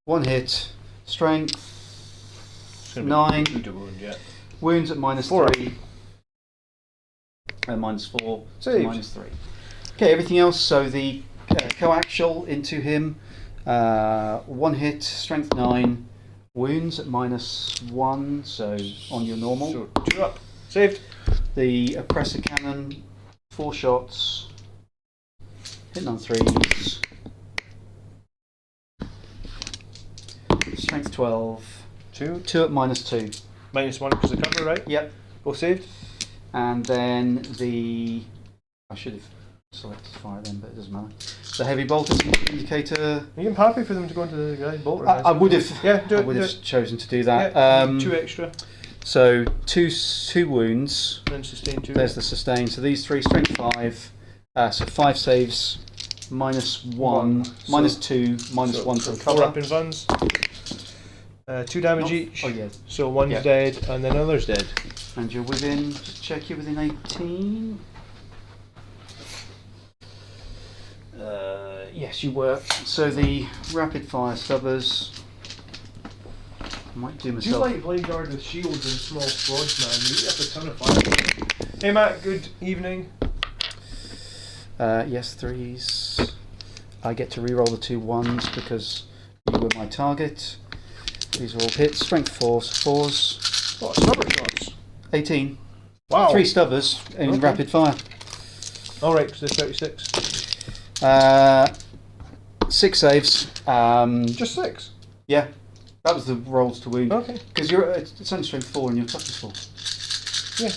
1 hit, strength, It's gonna be 9, 2 to wound, yeah. wounds at -3. 4. -4, so Saved. -3. Okay, everything else, so the coaxial into him, 1 hit, strength 9, wounds at -1, so on your normal. So 2 up. Saved. The Oppressor Cannon, 4 shots, hitting on 3s, strength 12, 2. 2 at -2. -1 because of cover, right? Yep. Both saved. And then the, I should have selected fire then, but it doesn't matter. The heavy bolters indicator. I'm happy for them to go into the guy bolter. I would have. Yeah, do I it. would do have it. chosen to do that. Yeah, 2 extra. So two wounds. Then sustain 2. There's the sustain. So these 3, strength 5. So 5 saves. -1, So- -2, -1 so for 4 cover. up in guns. 2 damage Not- each. Oh yeah. So 1's Yeah. dead and then another's dead. And you're within. Just check you're within 18. Yes, you were. So the rapid fire stubbers. I might do Do you myself. like Blade Guard with shields and small squads, man? You eat up a ton of fire. Hey Matt, good evening. Yes, 3s. I get to re-roll the 2 1s because you were my target. These are all hits. Strength 4s. What, stubber shots? 18. Wow. 3 stubbers in rapid fire. Alright, because there's 36. 6 saves. Just 6? Yeah, that was the rolls to wound. Okay. Because it's only strength 4 and your toughness 4. Yeah.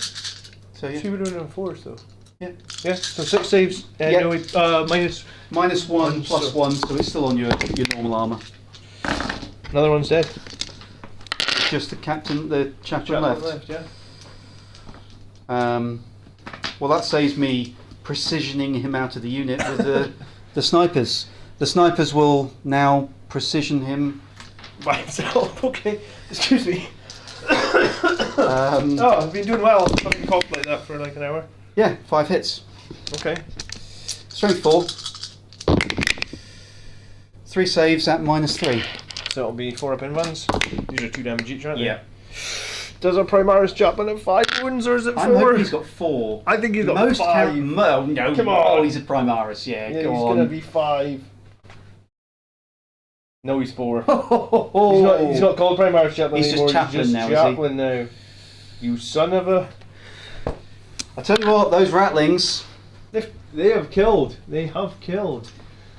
So yeah. So you were doing it on 4s though? Yeah. Yeah, so 6 saves. Yeah. No, minus. Minus 1 plus so- 1, so it's still on your normal armour. Another one's dead. Just the captain, the chap on left. Yeah. Well, that saves me precisioning him out of the unit with the snipers. The snipers will now precision him. By himself, okay. Excuse me. Um, Oh, I've been doing well. Fucking coughed like that for like an hour. Yeah, 5 hits. Okay. Strength 4. 3 saves at -3. So it'll be 4 up in ones. These are 2 damage each, aren't they? Yeah. Does a Primaris chaplain have 5 wounds or is it 4? I'm hoping he's got 4. I think he's got Most 5. no, Come on. Oh, he's a Primaris, yeah, Yeah, go he's on. gonna be 5. No, he's 4. Oh, He's not called Primaris chaplain He's just anymore. chaplain he's just now, is he? chaplain now. You son of a. I tell you what, those ratlings, They have killed. They have killed.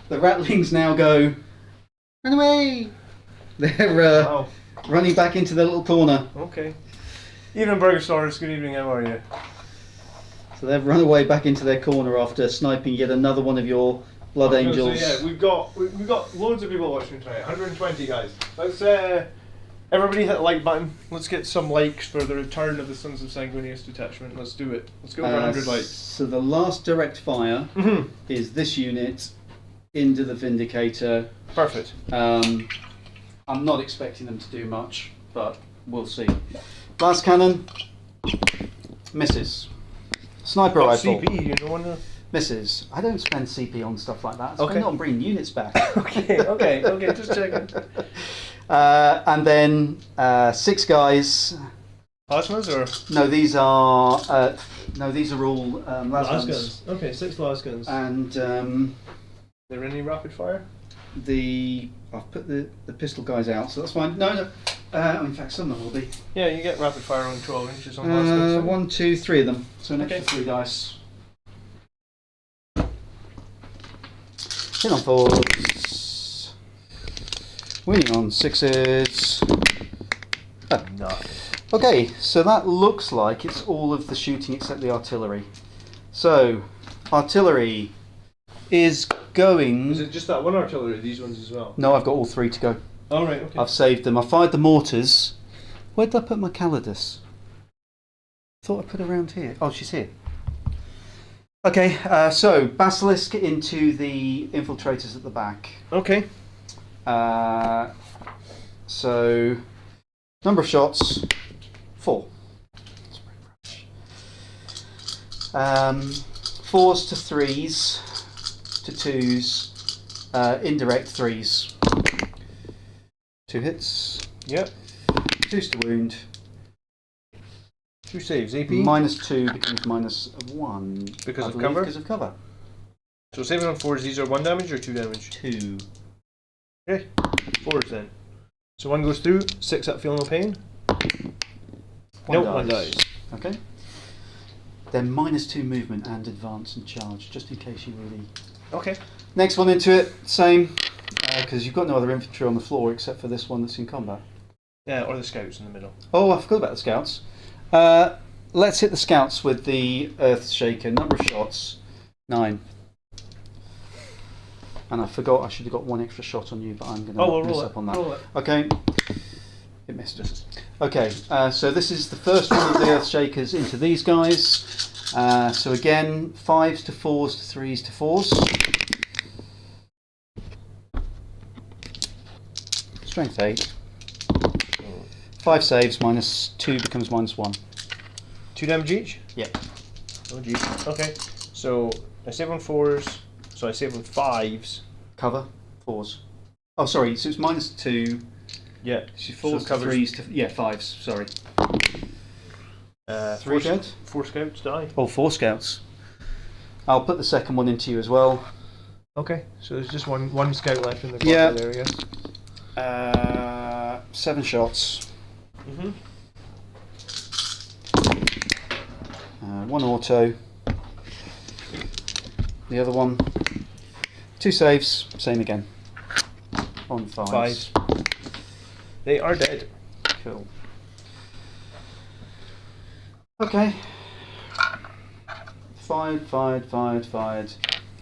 the ratlings now go, run away! They're Wow. running back into their little corner. Okay. Evening, Burgersaurus. Good evening. How are you? So they've run away back into their corner after sniping yet another one of your blood I was gonna angels. say, yeah, we've got loads of people watching tonight. 120 guys. Let's everybody hit the like button. Let's get some likes for the return of the Sons of Sanguinius detachment. Let's do it. Let's go for 100 likes. So the last direct fire Mhm. is this unit into the Vindicator. Perfect. I'm not expecting them to do much, but we'll see. Blast cannon misses. Sniper Got rifle CP, you know one. misses. I don't spend CP on stuff like that. I spend Okay. it on bringing units back. Okay, just checking. And then 6 guys. Plasmas or No, these are all lasguns. Okay, 6 lasguns. And Are there any rapid fire? I've put the pistol guys out, so that's fine. No. In fact, some of them will be. Yeah, you get rapid fire on 12 inches on lasguns. 1, 2, 3 of them. So an Okay. extra 3 dice. Hit on 4s. Winning on 6s. Oh. Nothing. Okay, so that looks like it's all of the shooting except the artillery. So, artillery is going. Is it just that one artillery? These ones as well? No, I've got all 3 to go. All right. Okay. I've saved them. I fired the mortars. Where did I put my Calidus? Thought I put her around here. Oh, she's here. Okay, so Basilisk into the infiltrators at the back. Okay. So, number of shots, 4. 4s to 3s to 2s, indirect 3s. 2 hits. Yep. 2s to wound. 2 saves. AP. -2 becomes -1. Because I of believe, cover? Because of cover. So saving on 4s, these are 1 damage or 2 damage? 2. Okay. 4s then. So 1 goes through, 6 up, feel no pain. Nope, 1 dies. Okay. Then -2 movement and advance and charge, just in case you really. Okay. Next one into it, same, because you've got no other infantry on the floor except for this one that's in combat. Yeah, or the scouts in the middle. Oh, I forgot about the scouts. Let's hit the scouts with the Earth Shaker. Number of shots, 9. And I forgot I should have got 1 extra shot on you, but I'm going to miss up on that. Roll it. Okay. It missed us. Okay, so this is the first one of the Earth Shakers into these guys. So again, 5s to 4s to 3s to 4s. Strength 8. 5 saves, -2 becomes -1. 2 damage each? Yep. Oh, geez. Okay. So I save on 4s, so I save on 5s. Cover. 4s. Oh, sorry. So it's -2. Yeah. So 4s to covers- 3s to 5s. Sorry. 3 scouts. 4 scouts die. Oh, 4 scouts. I'll put the second one into you as well. Okay, so there's just one scout left in the cockpit there, I guess. 7 shots. Mm-hmm. 1 auto. The other one. 2 saves. Same again. On 5s. 5s. They are dead. Cool. Okay. Fired.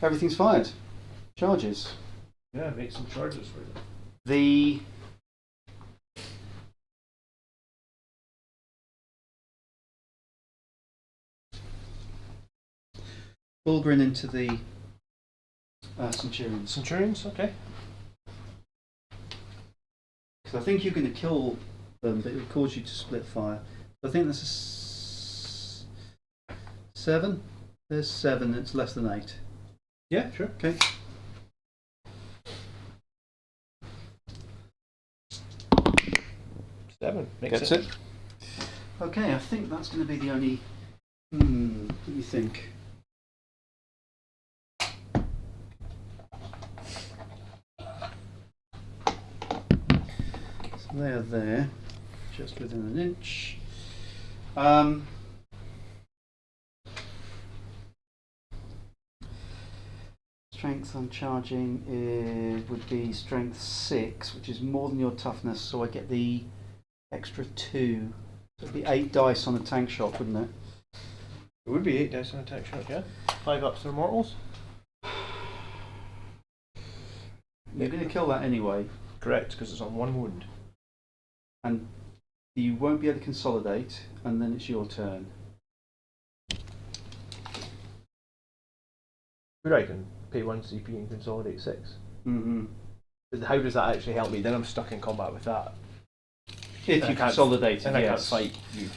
Everything's fired. Charges. Yeah, make some charges for them. The Bulgrin into the Centurions. Centurions, okay. Because I think you're going to kill them, but it would cause you to split fire. I think that's a 7. There's 7. It's less than 8. Yeah, sure. Okay. Seven. Gets it. Okay, I think that's going to be the only. What do you think? So they're there, just within an inch. Strength on charging would be strength 6, which is more than your toughness, so I get the extra 2. So it'd be 8 dice on a tank shot, wouldn't it? It would be 8 dice on attack shot, yeah. 5 ups to the mortals. You're going to kill that anyway, Correct, because it's on 1 wound. and you won't be able to consolidate, and then it's your turn. Sure, I can pay 1 CP and consolidate 6. Mm-hmm. But how does that actually help me? Then I'm stuck in combat with that. If And I you can't- consolidate it, And I can't yes. fight you.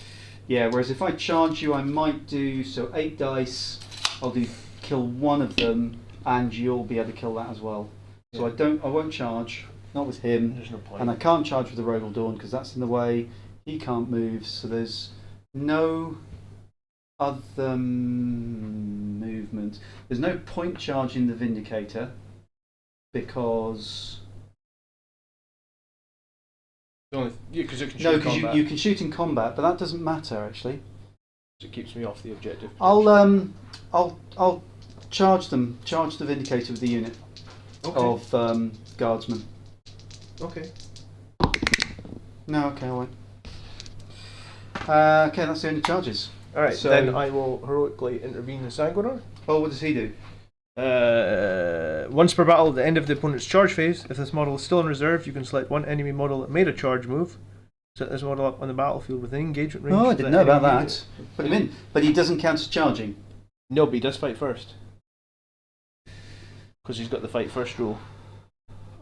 Yeah, whereas if I charge you, I might do, so 8 dice, I'll do kill 1 of them, and you'll be able to kill that as well. So Yeah. I won't charge, not with him, There's no point. and I can't charge with the Rogal Dawn because that's in the way. He can't move, so there's no other movement. There's no point charging the Vindicator because Because it can shoot no, because combat. you can shoot in combat, but that doesn't matter actually. It keeps me off the objective. I'll charge them. Charge the Vindicator with the unit of guardsmen. Okay. No, okay, I won't. Okay, that's the only charges. Alright, So- then I will heroically intervene in Sanguinius. Oh, what does he do? Once per battle, at the end of the opponent's charge phase, if this model is still in reserve, you can select one enemy model that made a charge move. Set this model up on the battlefield within engagement range. Oh, I of didn't the know about enemy that. Put him in, but he doesn't count as charging. unit. No, but he does fight first. Because he's got the fight first rule.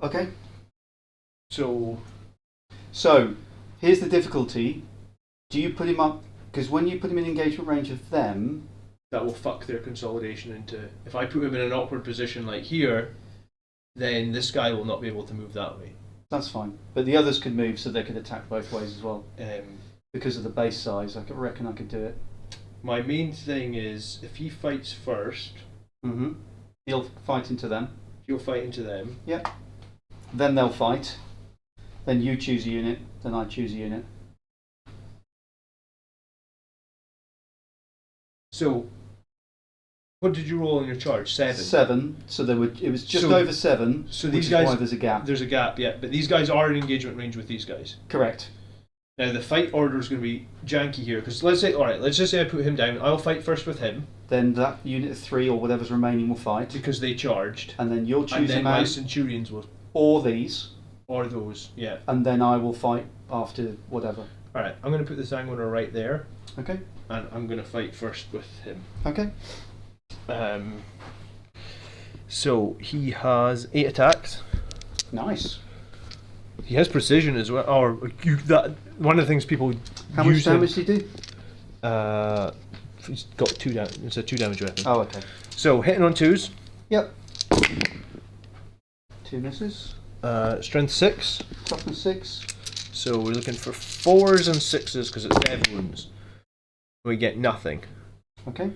Okay. So, So, here's the difficulty. Do you put him up? Because when you put him in engagement range of them, that will fuck their consolidation into. If I put him in an awkward position like here, then this guy will not be able to move that way. that's fine. But the others could move, so they could attack both ways as well. Um, Because of the base size, I reckon I could do it. my main thing is if he fights first, Mm-hmm. He'll fight into them. he'll fight into them. Yep. Then they'll fight. Then you choose a unit. Then I choose a unit. So, what did you roll in your charge? 7. 7. So there would. It was just So- over 7. so which these is guys- why there's a gap. There's a gap, yeah, but these guys are in engagement range with these guys. Correct. Now the fight order is going to be janky here because let's just say I put him down. I'll fight first with him Then that unit of 3 or whatever's remaining will fight, because they charged, and then you'll and choose a then my man centurions will, or these, or those, yeah. and then I will fight after whatever. All right, I'm going to put the Sanguinius right there, Okay. and I'm going to fight first with him. Okay. So he has 8 attacks. Nice. He has precision as well. Or that one of the things people How much use him- damage did he do? He's got 2 damage. It's a 2 damage weapon. Oh, okay. So hitting on 2s. Yep. 2 misses. Strength 6. Toughness 6. So we're looking for 4s and 6s because it's dev wounds. We get nothing. Okay.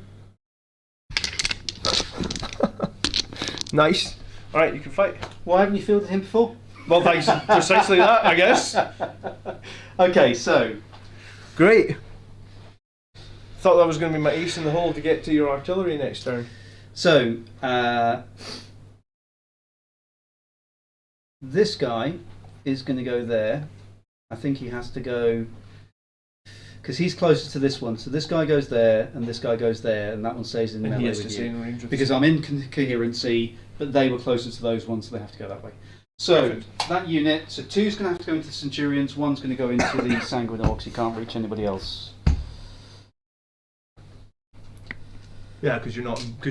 Nice. Alright, you can fight. Why haven't you fielded him before? Well, thanks. Precisely that, I guess. Okay, so. Great. Thought that was going to be my ace in the hole to get to your artillery next turn. So, this guy is going to go there. I think he has to go, because he's closer to this one. So this guy goes there, and this guy goes there, and that one stays in melee with you. Because I'm in coherency, but they were closer to those ones, so they have to go that way. So, Perfect. that unit, so 2's going to have to go into the Centurions, 1's going to go into the Sanguinius, because he can't reach anybody else. Yeah, because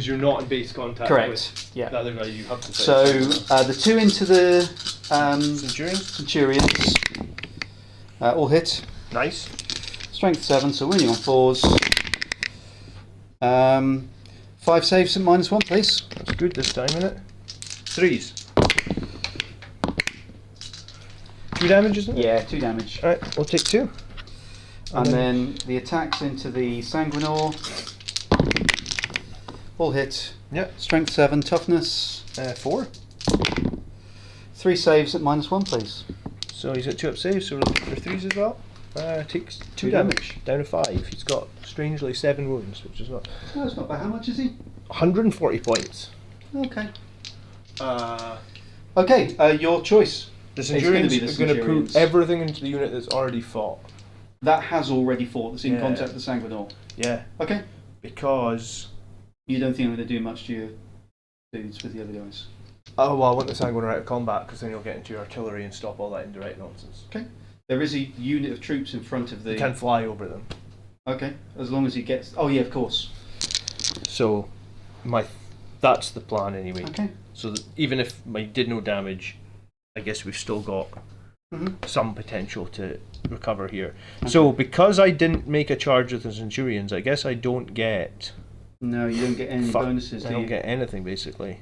you're not in base contact Correct. with Yeah. the other guy. You have to fight. So the 2 into the Centurions. All hit. Nice. Strength 7, so winning on 4s. 5 saves at -1, please. That's good this time, isn't it? 3s. 2 damage, isn't it? Yeah, 2 damage. Alright, we'll take 2. And then the attacks into the Sanguinius. All hit. Yep. Strength 7, toughness. 4. 3 saves at -1, please. So he's at 2 up saves, so we're looking for 3s as well. Takes 2 2 damage, down to 5. He's got, strangely, 7 wounds, which is not... Oh, that's not bad. How much is he? 140 points. Okay. Okay, your choice. The It's gonna Centurions be the are going to Centurions. put everything into the unit that's already fought. That has already fought, that's in Yeah. contact with the Sanguinius. Yeah. Okay. Because... You don't think I'm going to do much to your dudes with the other guys? Oh, well, I want the Sanguinius out of combat, because then you'll get into your artillery and stop all that indirect nonsense. Okay. There is a unit of troops in front of the... You can fly over them. Okay, as long as he gets... Oh yeah, of course. So, that's the plan anyway. Okay. So that even if I did no damage, I guess we've still got some potential to recover here. Okay. So because I didn't make a charge with the Centurions, I guess I don't get... No, you don't get any bonuses, do I you? don't get anything basically,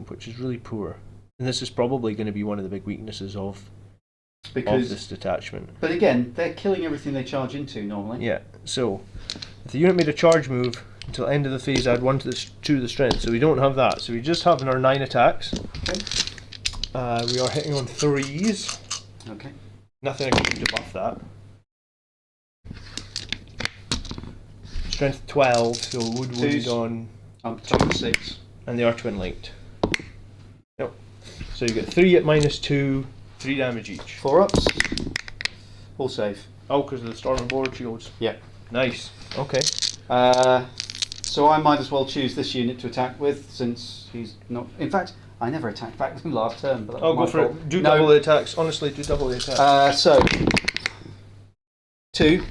which is really poor. And this is probably going to be one of the big weaknesses of this detachment. But again, they're killing everything they charge into normally. Yeah, so if the unit made a charge move until the end of the phase, add 1 to the strength. So we don't have that. So we just have our 9 attacks. Okay. We are hitting on 3s. Okay. Nothing I can do to buff that. Strength 12, so would wound on... Top 6. And they are twin linked. Yep. So you get 3 at -2, 3 damage each. 4 ups. All save. Oh, because of the storm and board shields. Yeah. Nice. Okay. So I might as well choose this unit to attack with, since he's not... In fact, I never attacked back with him last turn, but that was Go my for fault. it. Do double the attacks. Honestly, do double the attacks. So 2.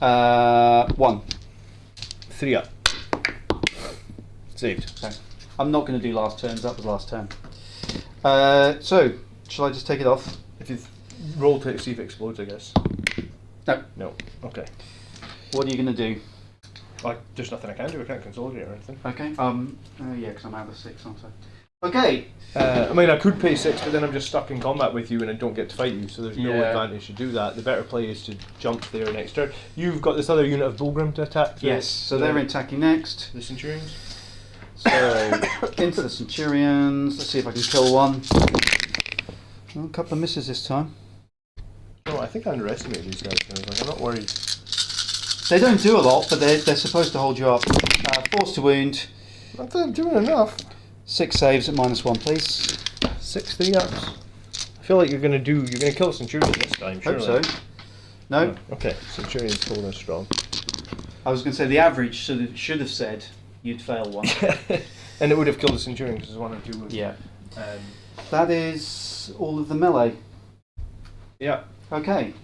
1. 3 up. Saved. Okay. I'm not going to do last turns, that was last turn. So, shall I just take it off? If you roll to see if it explodes, I guess. No. No. Okay. What are you going to do? There's nothing I can do. I can't consolidate or anything. Okay. Yeah, because I'm out of 6, aren't I? Okay. I mean, I could pay 6, but then I'm just stuck in combat with you and I don't get to fight you, so there's no advantage to do that. The better play is to jump there next turn. You've got this other unit of Bullgrim to attack. Yes, so they're attacking next. The Centurions. So, into the Centurions. Let's see if I can kill one. Well, a couple of misses this time. Oh, I think I underestimated these guys. I'm not worried. They don't do a lot, but they're supposed to hold you up. Force to wound. I think I'm doing enough. 6 saves at -1, please. 6 3 ups. I feel like you're gonna kill Centurion this time, surely. Hope so. No. Oh, okay, Centurion's holding strong. I was going to say the average should have said you'd fail one. And it would have killed the Centurion because it's 1 or 2 wounds. Yeah. That is all of the melee. Yeah. Okay.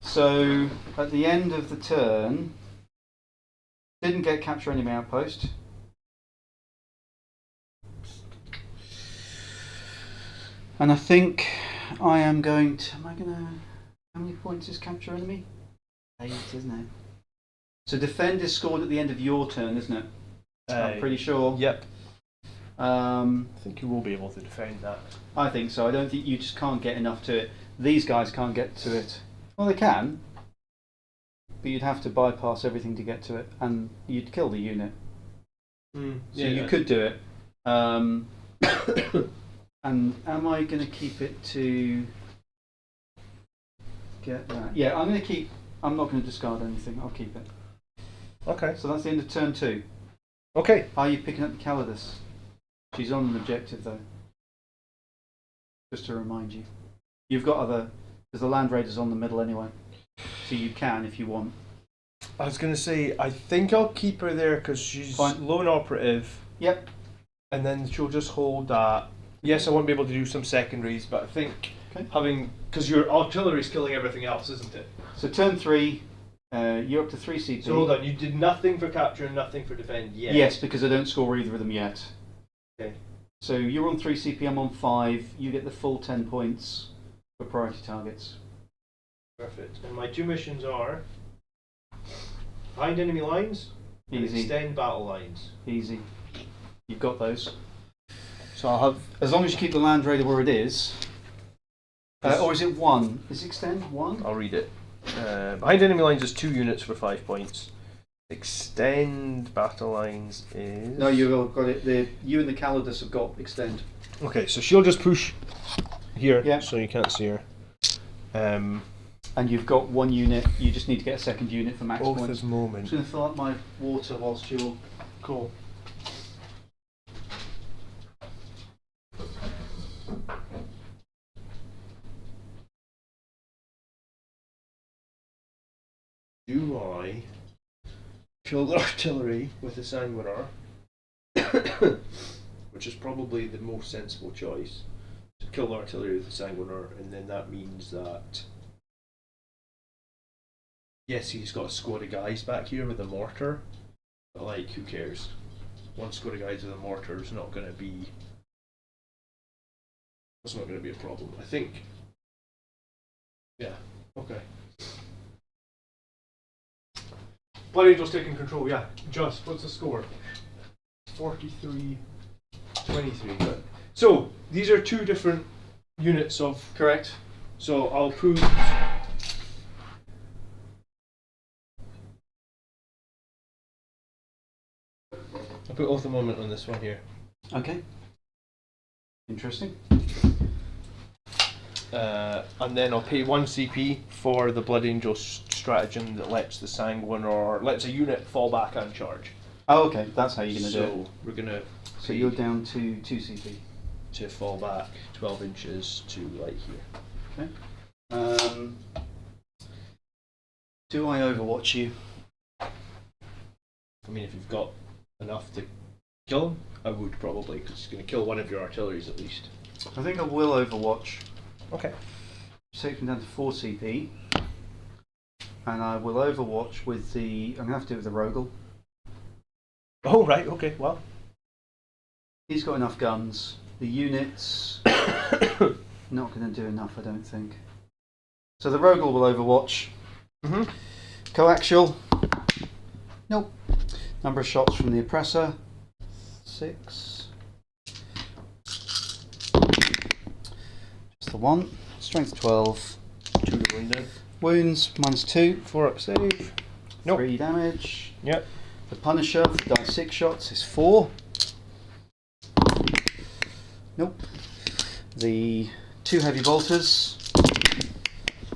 So at the end of the turn, didn't get capture enemy outpost. And I think I am going to... How many points is capture enemy? 8, isn't it? So defend is scored at the end of your turn, isn't it? I'm pretty sure. Yep. I think you will be able to defend that. I think so. I don't think you just can't get enough to it. These guys can't get to it. Well, they can, but you'd have to bypass everything to get to it, and you'd kill the unit. So you could do it. And am I going to keep it to get that? Yeah, I'm going to keep. I'm not going to discard anything. I'll keep it. Okay. So that's the end of turn 2. Okay. Are you picking up the Calidus? She's on an objective though. Just to remind you, you've got other because the Land Raider's on the middle anyway, so you can if you want. I was going to say, I think I'll keep her there because she's Fine. lone operative. Yep. And then she'll just hold that. Yes, I won't be able to do some secondaries, but I think having, because your artillery's killing everything else, isn't it? So turn 3, you're up to 3 CP. So hold on, you did nothing for capture and nothing for defend yet. Yes, because I don't score either of them yet. Okay. So you're on 3 CP, I'm on 5. You get the full 10 points for priority targets. Perfect. And my 2 missions are find enemy lines and Easy. extend battle lines. Easy. You've got those. So I'll have, as long as you keep the Land Raider where it is. Or is it 1? Is it extend 1? I'll read it. Behind enemy lines is 2 units for 5 points. Extend battle lines is... No, you've got it. You and the Calidus have got extend. Okay, so she'll just push here, Yeah. so you can't see her. And you've got 1 unit. You just need to get a 2nd unit for max Both points. this I'm moment. just going to fill up my water whilst you're... Cool. Do I kill the artillery with the Sanguinar? Which is probably the most sensible choice. To kill the artillery with the Sanguinar, and then that means that... Yes, he's got a squad of guys back here with a mortar, but like, who cares? One squad of guys with a mortar is not going to be... That's not going to be a problem, I think. Yeah, okay. Blood Angel's taking control, yeah. Just, what's the score? 43-23. Right. So, these are 2 different units of... Correct. So, I'll prove... I'll put oath a moment on this one here. Okay. Interesting. And then I'll pay 1 CP for the Blood Angel stratagem that lets the Sanguine or lets a unit fall back and charge. Oh, okay. That's how you're going to do it. So we're going to. So you're down to 2 CP. To fall back 12 inches to like here. Okay. Do I overwatch you? I mean, if you've got enough to kill him, I would probably, because it's going to kill one of your artilleries at least. I think I will overwatch. Okay. Take him down to 4 CP. And I will overwatch with the... I'm going to have to do it with the Rogel. Oh, right, okay, well. He's got enough guns. The units... not going to do enough, I don't think. So the Rogel will overwatch. Mm-hmm. Coaxial. Nope. Number of shots from the Oppressor. 6. Just the 1. Strength 12. 2 to wounded. Wounds -2. 4 up save. Nope. 3 damage. Yep. The Punisher, dies 6 shots, is 4. Nope. The 2 heavy bolters.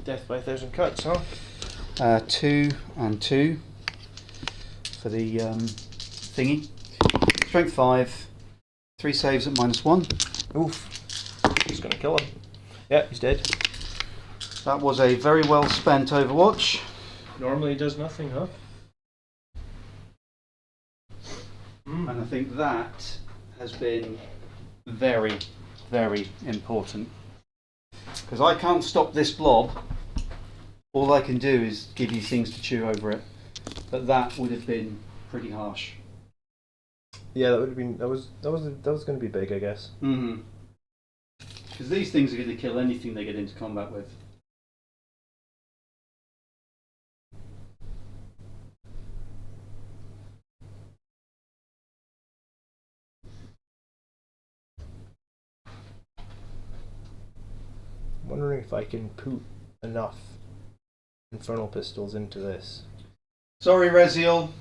Death by 1,000 cuts, huh? 2 and 2 for the thingy. Strength 5. 3 saves at -1. Oof. He's going to kill him. Yeah, he's dead. That was a very well spent Overwatch. Normally does nothing, huh? And I think that has been very, very important. Because I can't stop this blob. All I can do is give you things to chew over it. But that would have been pretty harsh. Yeah, that would have been that was going to be big, I guess. Mm-hmm. Because these things are going to kill anything they get into combat with. wondering if I can put enough infernal pistols into this. Sorry, Reziel.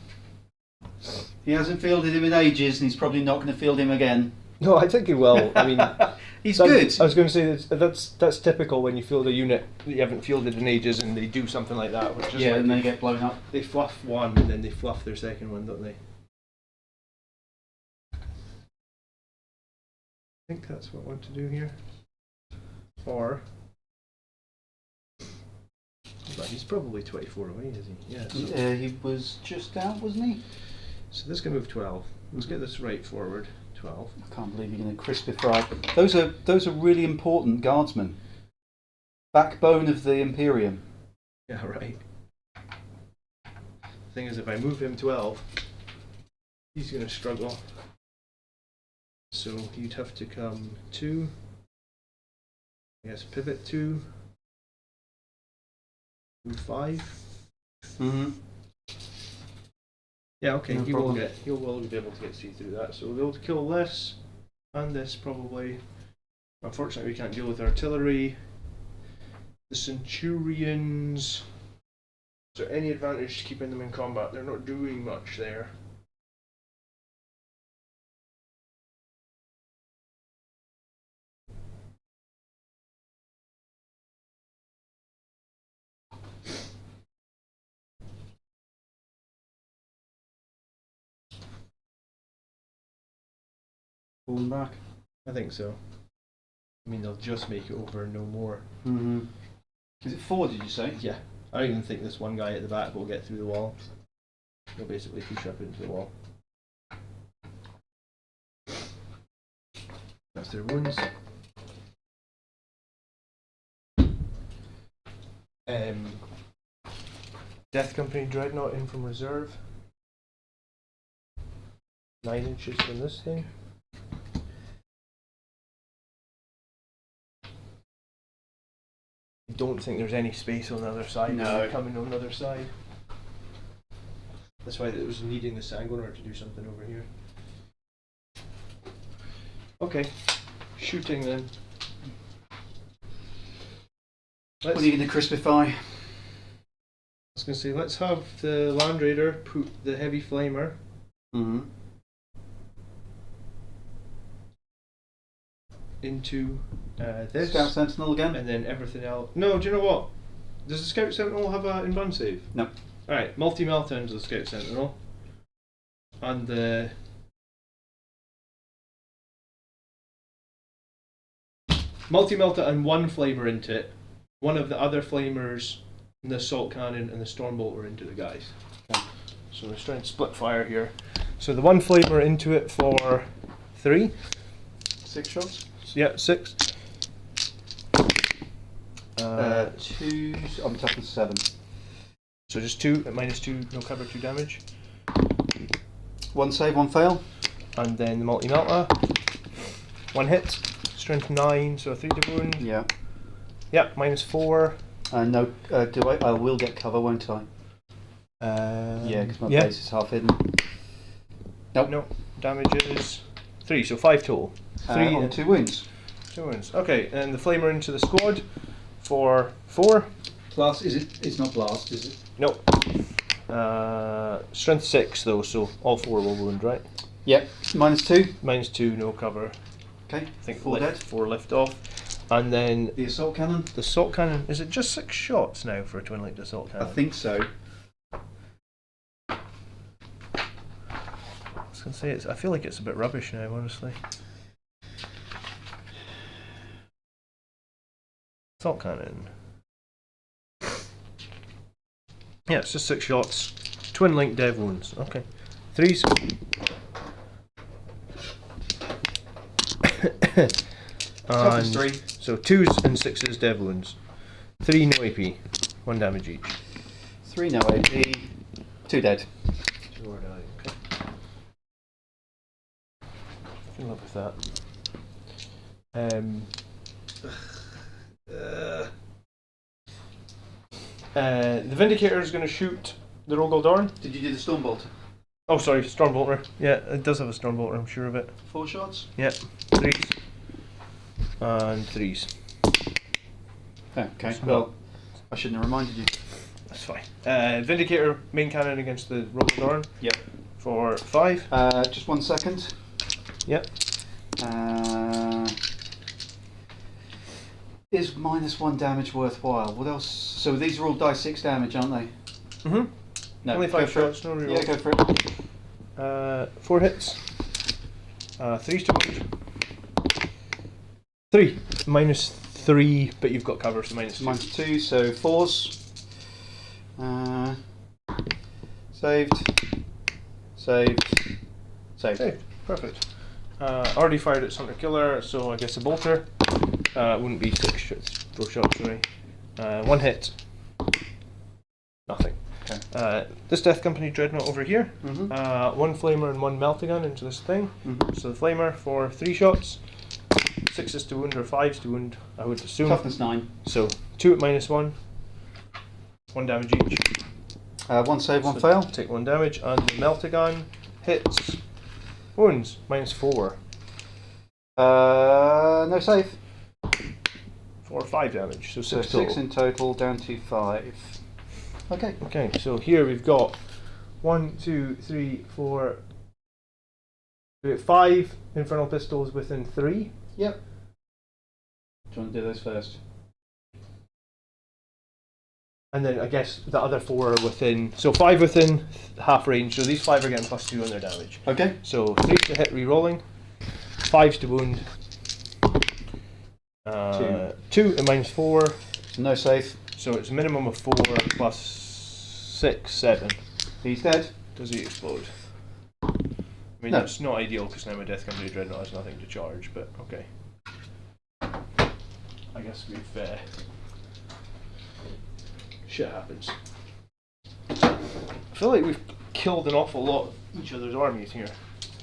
He hasn't fielded him in ages, and he's probably not going to field him again. No, I think he will. I mean, he's good. I was going to say that's typical when you field a unit that you haven't fielded in ages, and they do something like that. Which is and they get blown up. They fluff one, and then they fluff their second one, don't they? I think that's what I want to do here. Or, but he's probably 24 away, is he? Yeah. So, he was just out, wasn't he? so this can move 12. Let's get this right forward. 12. I can't believe you're going to crispify. Those are really important guardsmen. Backbone of the Imperium. Yeah, right. Thing is, if I move him 12, he's going to struggle. So you'd have to come 2. I guess pivot 2. Move 5. Mm-hmm. Yeah, okay, No he problem. will be able to get see through that. So we'll be able to kill this and this probably. Unfortunately, we can't deal with artillery. The Centurions. Is there any advantage to keeping them in combat? They're not doing much there. Pulling back. I think so. I mean, they'll just make it over, no more. Mm-hmm. Is it 4, did you say? Yeah. I don't even think this one guy at the back will get through the wall. He'll basically push up into the wall. That's their wounds. Death Company Dreadnought in from reserve. 9 inches from this thing. I don't think there's any space on the other side. No. Coming on the other side. That's why it was needing the Sanguinius to do something over here. Okay, shooting then. What are you going to crispify? I was going to say, let's have the Land Raider put the heavy flamer. Mm-hmm. Into this. Scout Sentinel again? And then everything else. No, do you know what? Does the Scout Sentinel have an in-run save? No. Alright, multi-melt into the Scout Sentinel. And the multi-melta and one flamer into it. One of the other flamers, and the assault cannon and the stormbolter into the guys. Okay. So we're trying to split fire here. So the one flamer into it for 3. 6 shots? Yeah, 6. 2. I'm tapping 7. So just 2 at -2, no cover, 2 damage. 1 save, 1 fail. And then the multi-melta. 1 hit, strength 9, so 3 to wound. Yeah. Yep, -4. No, I will get cover, won't I? Yeah, because my base is half hidden. Nope. No, damages 3, so 5 total. 3 on 2 wounds. 2 wounds. Okay, and the flamer into the squad for 4. Blast, is it? It's not blast, is it? Nope. Strength 6 though, so all 4 will wound, right? Yep. -2. -2, no cover. Okay. I think 4 dead. 4 lift off. And then The assault cannon. the assault cannon, is it just 6 shots now for a twin linked assault I cannon? think so. I was gonna say I feel like it's a bit rubbish now, honestly. Assault cannon. Yeah, it's just 6 shots. Twin link dev wounds. Okay. 3s. Toughest And 3. so 2s and 6s dev wounds. 3 no AP. 1 damage each. 3 no AP. 2 dead. 2 are dying. Okay. In love with that. The Vindicator is going to shoot the Rogaldorn. Did you do the Stormbolt? Oh, sorry, Stormbolter. Yeah, it does have a Stormbolter, I'm sure of it. 4 shots? Yep, 3s. And 3s. Okay. Well, I shouldn't have reminded you. That's fine. Vindicator, main cannon against the Robodorn. Yep. For 5. Just 1 second. Yep. Is -1 damage worthwhile? What else? So these are all die 6 damage, aren't they? Mm-hmm. No. Only 5 shots, no reroll. Yeah, go for it. 4 hits. 3 to wound. 3. -3, but you've got cover, so -2. -2, so 4s. Saved. Saved. Saved. Hey, perfect. Already fired at Hunter Killer, so I guess a bolter. Wouldn't be 4 shots, sorry. 1 hit. Nothing. Okay. This Death Company Dreadnought over here. Mm-hmm. 1 flamer and 1 meltagun into this thing. Mm-hmm. So the flamer for 3 shots. 6s to wound or 5s to wound, I would assume. Toughness 9. So 2 at -1. 1 damage each. 1 save, 1 So fail. Take 1 damage, and the meltagun hits. Wounds -4. No save. For 5 damage, so 6 So total. 6 in total, down to 5. Okay. Okay, so here we've got 1, 2, 3, 4. We have 5 infernal pistols within 3. Yep. Do you want to do those first? And then I guess the other 4 are within. So 5 within half range. So these 5 are getting +2 on their damage. Okay. So 3 to hit re-rolling, 5 to wound, 2 at -4. So no save. So it's a minimum of 4 plus 6, 7. He's dead. Does he explode? I mean, No. that's not ideal because now my Death Company Dreadnought has nothing to charge, but okay. I guess we've. Shit happens. I feel like we've killed an awful lot of each other's armies here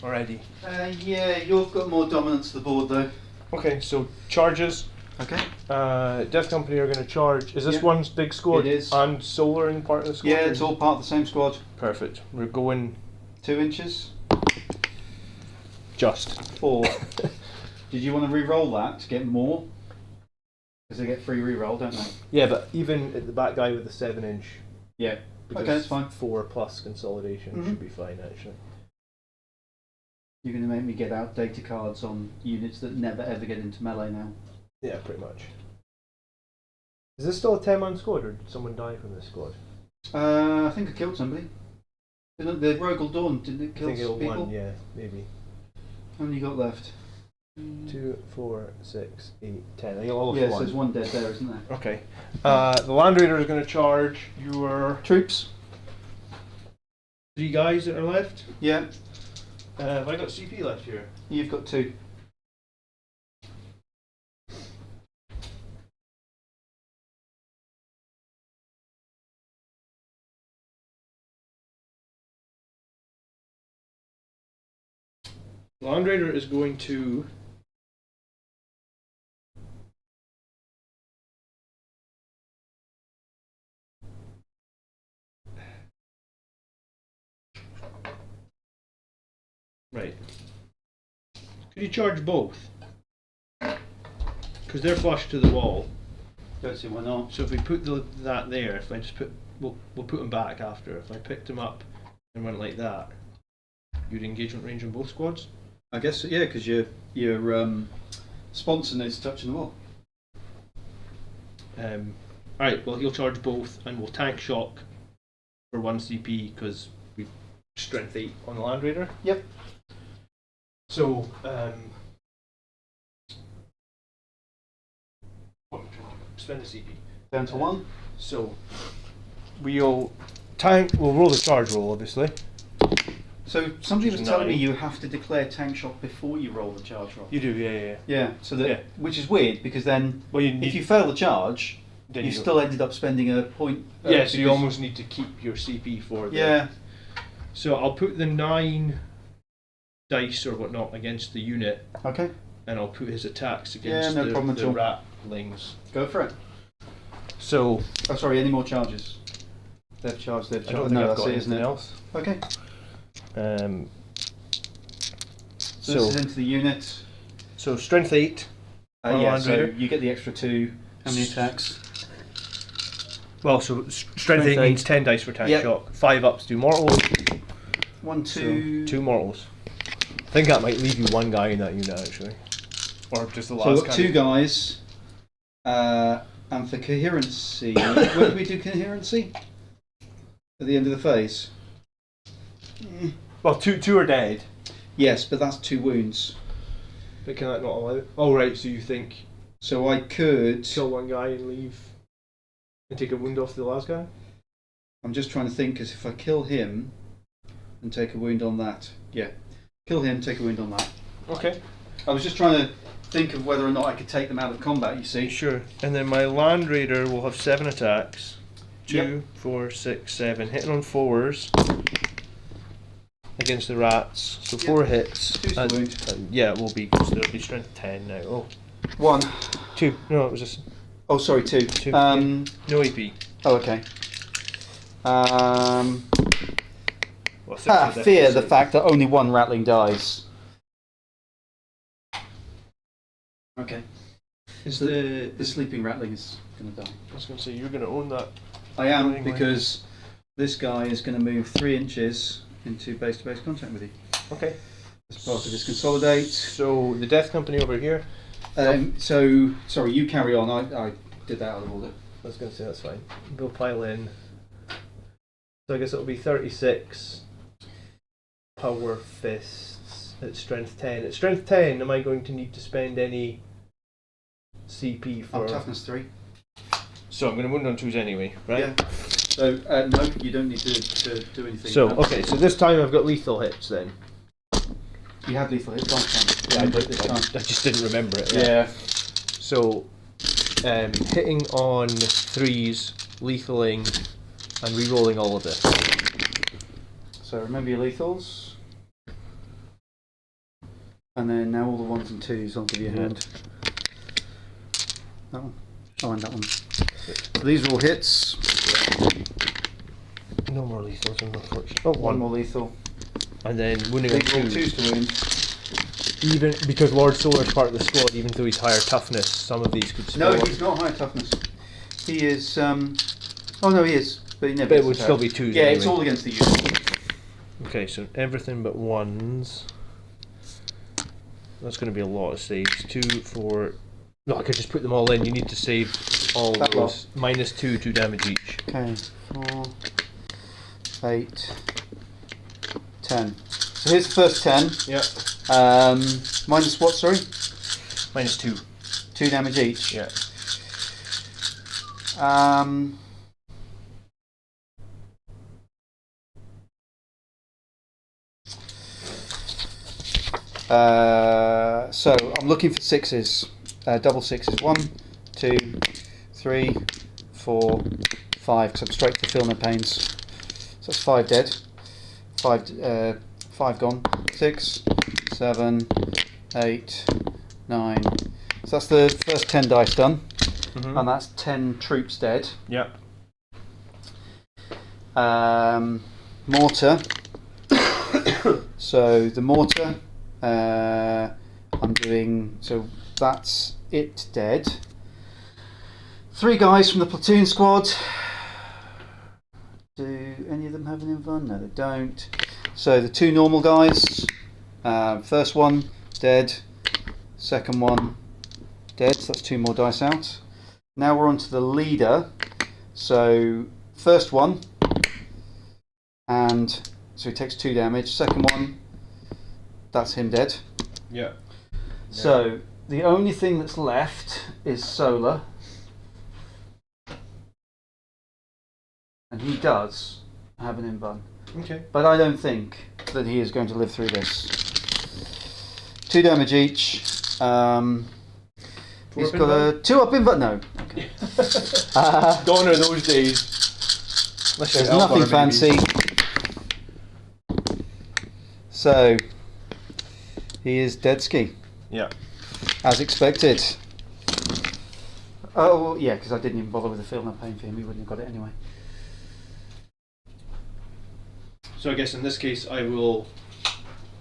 already. Yeah, you've got more dominance to the board though. Okay, so charges. Okay. Death Company are going to charge. Is this Yeah. one's big squad? It is. And Solar in part of the squad? Yeah, it's all part of the same squad. Perfect. We're going 2 inches. just. 4. Did you want to re-roll that to get more? Because they get free re-roll, don't they? Yeah, but even at the back guy with the 7-inch. Yeah. Because Okay, that's fine. 4 plus consolidation Mhm. should be fine actually. You're going to make me get out data cards on units that never ever get into melee now. Yeah, pretty much. Is this still a 10-man squad, or did someone die from this squad? I think I killed somebody. Didn't the Rogal Dawn, didn't it I kill think it'll people? one, yeah, maybe. How many you got left? 2, 4, 6, 8, 10. I think all of Yes, one. there's 1 dead there, isn't there? Okay. The Land Raider is going to charge your Troops? 3 guys that are left. Yeah. Have I got CP left here? You've got 2. Land Raider is going to right. Could you charge both? Because they're flush to the wall. Don't see why not. So if we put that there, if I just put, we'll put them back after. If I picked them up and went like that, you'd engagement range on both squads. I guess, yeah, because your sponsor is touching the wall. Alright, well he'll charge both and we'll tank shock for 1 CP because we've strength 8 on the Land Raider. Yep. So, spend a CP. Down to 1. So, we'll roll the charge roll obviously. So somebody was Which is telling me 9. you have to declare tank shock before you roll the charge roll. You do, yeah. Yeah, so that Yeah. which is weird because then Well, you need, if you fail the charge, then you you still ended up spending a point. yeah, so you because- almost need to keep your CP for the. Yeah. So I'll put the 9 dice or whatnot against the unit, Okay. and I'll put his attacks against no problem at the all. ratlings. Go for it. So Oh, sorry. Any more charges? They've charged. I don't think No, I've that's got it, isn't anything it? else. Okay. So So this is into the unit. strength 8. On Yeah. Land So Raider. you get the extra 2. How many attacks? Well, so strength 8 8. means 10 dice for attack Yep. shock. 5 ups do mortals. 1, 2. So 2 mortals. I think that might leave you one guy in that unit actually. Or just the last So we've got guy. 2 guys. And for coherency, when do we do coherency? At the end of the phase? Well, two are dead. Yes, but that's 2 wounds. But can that not allow it? Oh right, so you think So I could... kill one guy and leave and take a wound off the last guy? I'm just trying to think, because if I kill him and take a wound on that... Yeah. Kill him, take a wound on that. Okay. I was just trying to think of whether or not I could take them out of combat, you see. Sure. And then my Land Raider will have 7 attacks. 2, Yep. 4, 6, 7. Hitting on 4s against the rats. So 4 hits. Two's the wound. Yeah, it will be because there'll be strength 10 now. Oh. 1. 2. No, it was just Oh, sorry, 2. 2. No AP. Oh, okay. Well, 6 are Fear the definitely fact that only 1 rattling dies. Okay. The sleeping rattling is going to die. I was going to say, you're going to own that. I am, Anyway. because this guy is going to move 3 inches into base-to-base contact with you. Okay. As part of his consolidate. So, the Death Company over here. So, sorry, you carry on. I did that out of order. I was going to say, that's fine. We'll pile in. So, I guess it'll be 36 power fists at strength 10. At strength 10, am I going to need to spend any CP for... Toughness 3. So, I'm going to wound on 2s anyway, right? Yeah. So, no, you don't need to do anything. So, okay, so this time I've got lethal hits then. You had lethal hits last time. Yeah, Yeah, I just didn't remember it. Yeah. So, hitting on 3s, lethaling, and re-rolling all of this. So remember your lethals. And then now all the 1s and 2s, I'll give you a hand. That one. Oh, and that one. So these are all hits. No more lethals, unfortunately. Oh, One more lethal. And then wounding on These are all 2s. 2s to wound. Even because Lord Solar's part of the squad, even though he's higher toughness, some of these could No, spill. he's not high toughness. He is. Oh no, he is. But he never. But it gets would attacked. still be 2s Yeah, anyway. it's all against the unit. Okay, so everything but 1s. That's going to be a lot of saves. 2, 4. No, I could just put them all in. You need to save all That those. -2, 2 damage each. Okay, 4, 8, 10. So here's the first 10. Yeah. Minus what, sorry? -2. 2 damage each. Yeah. So I'm looking for 6s, double 6s. 1, 2, 3, 4, 5. Because I'm straight to feel no pains. So that's 5 dead. 5 gone. 6, 7, 8, 9. So that's the first 10 dice done, and that's 10 troops dead. Yeah. Mortar. So the mortar, I'm doing, so that's it dead. 3 guys from the platoon squad. Do any of them have an invuln? No, they don't. So the 2 normal guys, first one dead, second one dead, so that's 2 more dice out. Now we're on to the leader. So first one, and so he takes 2 damage. Second one, that's him dead. Yeah. So the only thing that's left is Solar, and he does have an invuln. Okay. But I don't think that he is going to live through this. 2 damage each. He's got a 2 up invuln. No. Okay. Gone are those days. There's nothing fancy. So he is dead ski, Yeah. as expected. Oh yeah, because I didn't even bother with the feel no pain for him. He wouldn't have got it anyway. So I guess in this case I will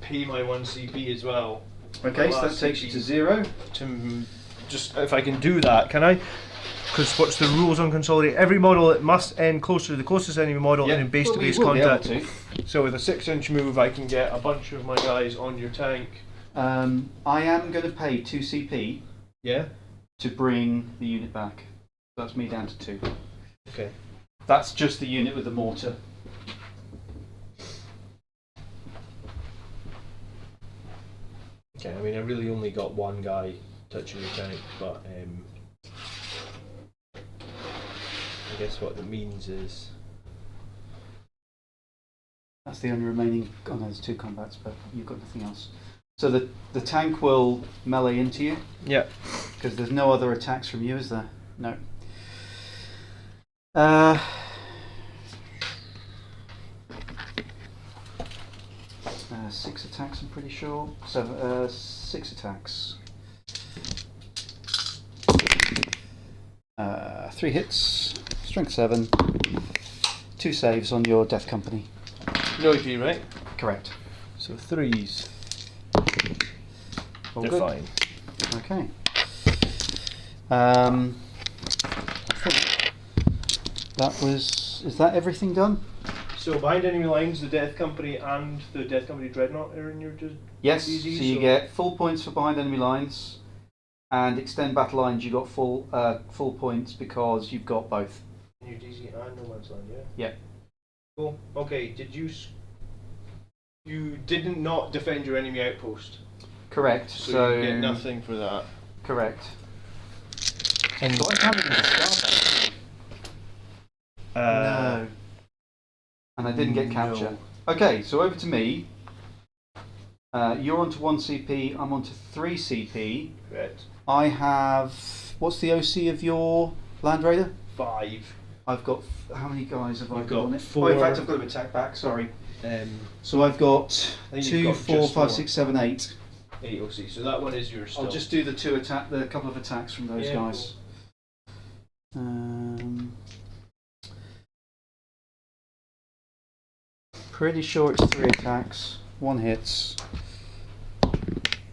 pay my 1 CP as well. Okay, so that Last takes you to CP. 0. To just if I can do that, can I? Because what's the rules on consolidate? Every model it must end closer to the closest enemy model and in base to base contact. So with a 6-inch move, I can get a bunch of my guys on your tank. I am going to pay 2 CP. Yeah. To bring the unit back. That's me down to 2. Okay. That's just the unit with the mortar. Okay, I mean, I really only got one guy touching your tank, but I guess what that means is... That's the only remaining... Oh no, there's 2 combats, but you've got nothing else. So the tank will melee into you? Yeah. Because there's no other attacks from you, is there? No. 6 attacks, I'm pretty sure. 6 attacks. 3 hits, strength 7, 2 saves on your death company. No AP, right? Correct. So 3s. All They're good. fine. Okay. I think that was... Is that everything done? So behind enemy lines, the Death Company and the Death Company Dreadnought are in your Yes, DZ, so you get full points for behind enemy lines, and extend battle lines you got full points because you've got both. In your DZ and No Man's Land, yeah? Yeah. Cool. Okay, did you... You didn't not defend your enemy outpost. Correct. So you get nothing for that. Correct. And So I'm having to discard that. No. And I didn't get capture. No. Okay, so over to me. You're onto 1 CP, I'm onto 3 CP. Correct. I have... What's the OC of your Land Raider? 5. I've got... How many guys have I You've got got on it? 4. Oh, in fact, I've got to attack back, sorry. Um, So I've got I think 2, you've got 4, just 5, one. 6, 7, 8. 8 OC, so that one is yours still. I'll just do the couple of attacks from those Yeah, guys. Pretty sure it's 3 attacks, 1 hits,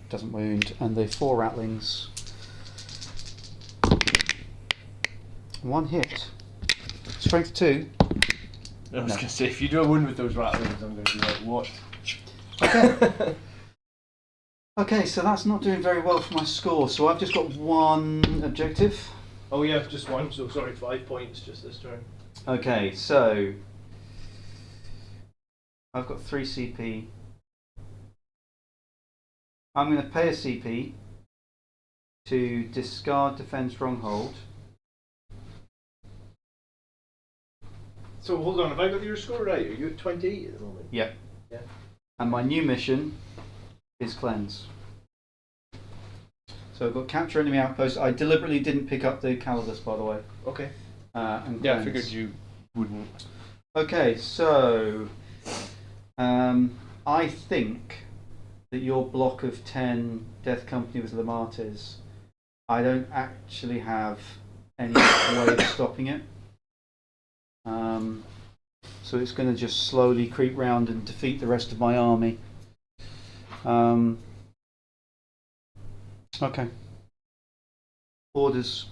doesn't wound, and the 4 rattlings. 1 hit. Strength 2. I was going to say, if you do a wound with those rattlings, I'm going to be like, what? Okay. Okay, so that's not doing very well for my score, so I've just got 1 objective. Oh yeah, just 1, so sorry, 5 points just this turn. Okay, so I've got 3 CP. I'm going to pay a CP to discard Defend Stronghold. So hold on, have I got your score right? Are you at 28 at the moment? Yep. Yeah. And my new mission is Cleanse. So I've got Capture Enemy Outpost. I deliberately didn't pick up the Calidus, by the way. Okay. And Yeah, I Cleanse. figured you wouldn't. Okay, so I think that your block of 10 Death Company with Lamartes, I don't actually have any way of stopping it. So it's going to just slowly creep round and defeat the rest of my army. Okay. Orders.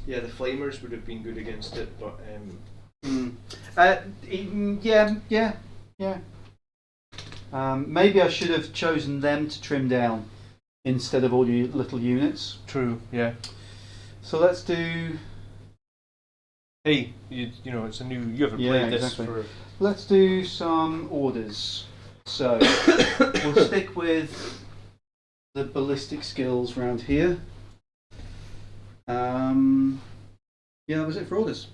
Yeah, the Flamers would have been good against it, but Yeah. Maybe I should have chosen them to trim down instead of all your little units. true, yeah. So let's do. Hey, you know, it's a new. You haven't played this exactly. for. Let's do some orders. So we'll stick with the ballistic skills round here. Yeah, that was it for orders.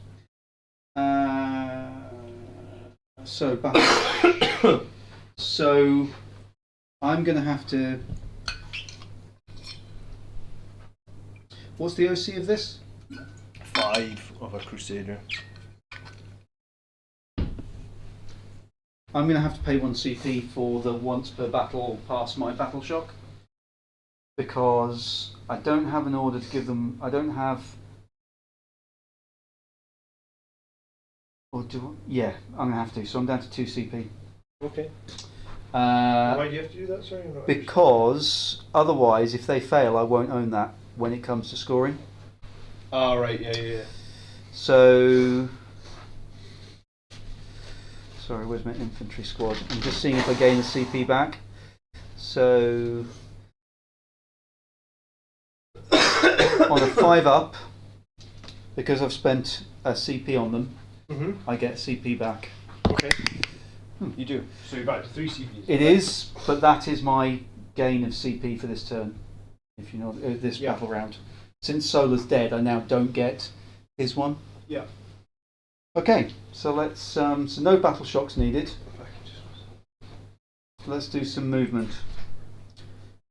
So battle. So I'm going to have to. What's the OC of this? 5 of a Crusader. I'm going to have to pay 1 CP for the once per battle pass my battle shock, because I don't have an order to give them. I don't have. Or do yeah, I'm going to have to. So I'm down to 2 CP. Okay. Why do you have to do that? Sorry, I'm not Because otherwise, if they fail, I won't own that when it comes to scoring. Oh, right, yeah. So, sorry, where's my infantry squad? I'm just seeing if I gain the CP back. So, on a 5 up, because I've spent a CP on them, I get CP back. Okay. You do. So you're back to 3 CPs. It is, but that is my gain of CP for this turn. If you know this battle round. Since Solar's dead, I now don't get his one. Yeah. Okay, so let's so no battle shocks needed. Let's do some movement.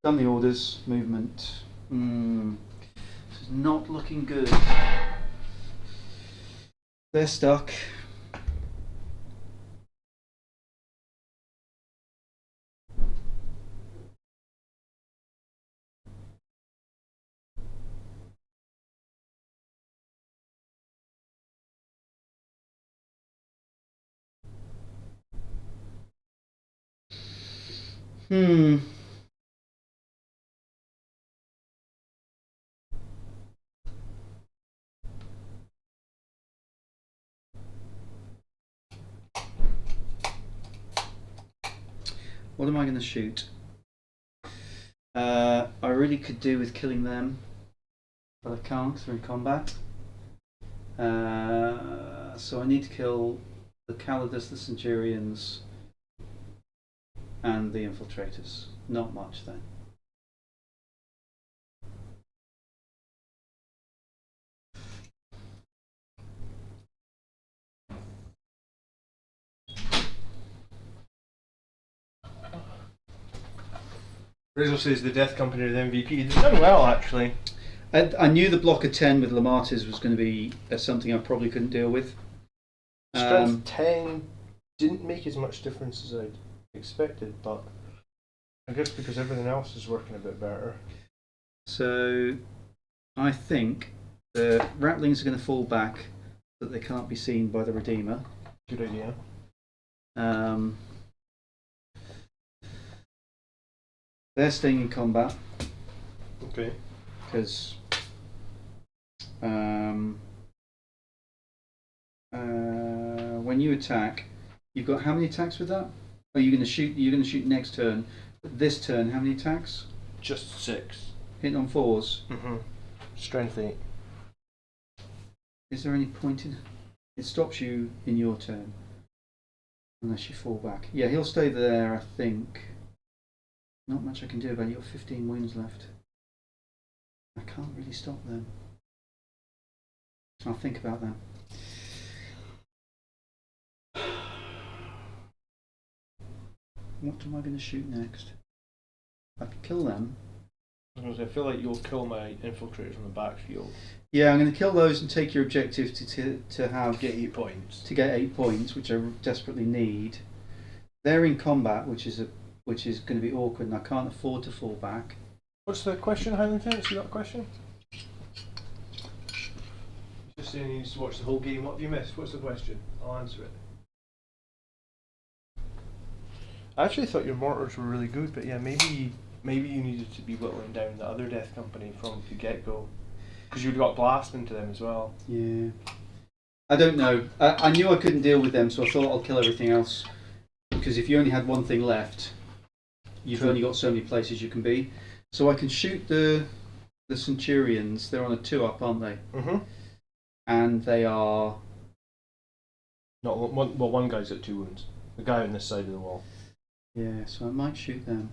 Done the orders, movement. This is not looking good. They're stuck. What am I going to shoot? I really could do with killing them, but I can't because they're in combat. So I need to kill the Calidus, the Centurions, and the Infiltrators. Not much then. Rizzo says the Death Company are the MVP. They've done well, actually. I knew the block of 10 with Lamatis was going to be something I probably couldn't deal with. Strength 10 didn't make as much difference as I'd expected, but I guess because everything else is working a bit better. So I think the Ratlings are going to fall back so that they can't be seen by the Redeemer. Good idea. They're staying in combat. Okay. Because when you attack, you've got how many attacks with that? Oh, you're going to shoot. You're going to shoot next turn. But this turn, how many attacks? Just 6. Hitting on 4s. Strength 8. Is there any point in? It stops you in your turn, unless you fall back. Yeah, he'll stay there. I think. Not much I can do about it. You've got 15 wounds left. I can't really stop them. I'll think about that. What am I going to shoot next? I could kill them. I feel like you'll kill my infiltrators on the backfield. Yeah, I'm going to kill those and take your objective to have Get 8 points. To get 8 points, which I desperately need. They're in combat, which is going to be awkward, and I can't afford to fall back. What's the question, Highland Tennis? You got a question? Just saying he needs to watch the whole game. What have you missed? What's the question? I'll answer it. I actually thought your mortars were really good, but yeah, maybe you needed to be whittling down the other Death Company from the get-go. Because you'd got blast into them as well. Yeah. I don't know. I knew I couldn't deal with them, so I thought I'll kill everything else. Because if you only had one thing left, you've only got so many places you can be. So I can shoot the Centurions. They're on a 2-up, aren't they? And they are... Not one. Well, one guy's got 2 wounds. The guy on this side of the wall. Yeah, so I might shoot them.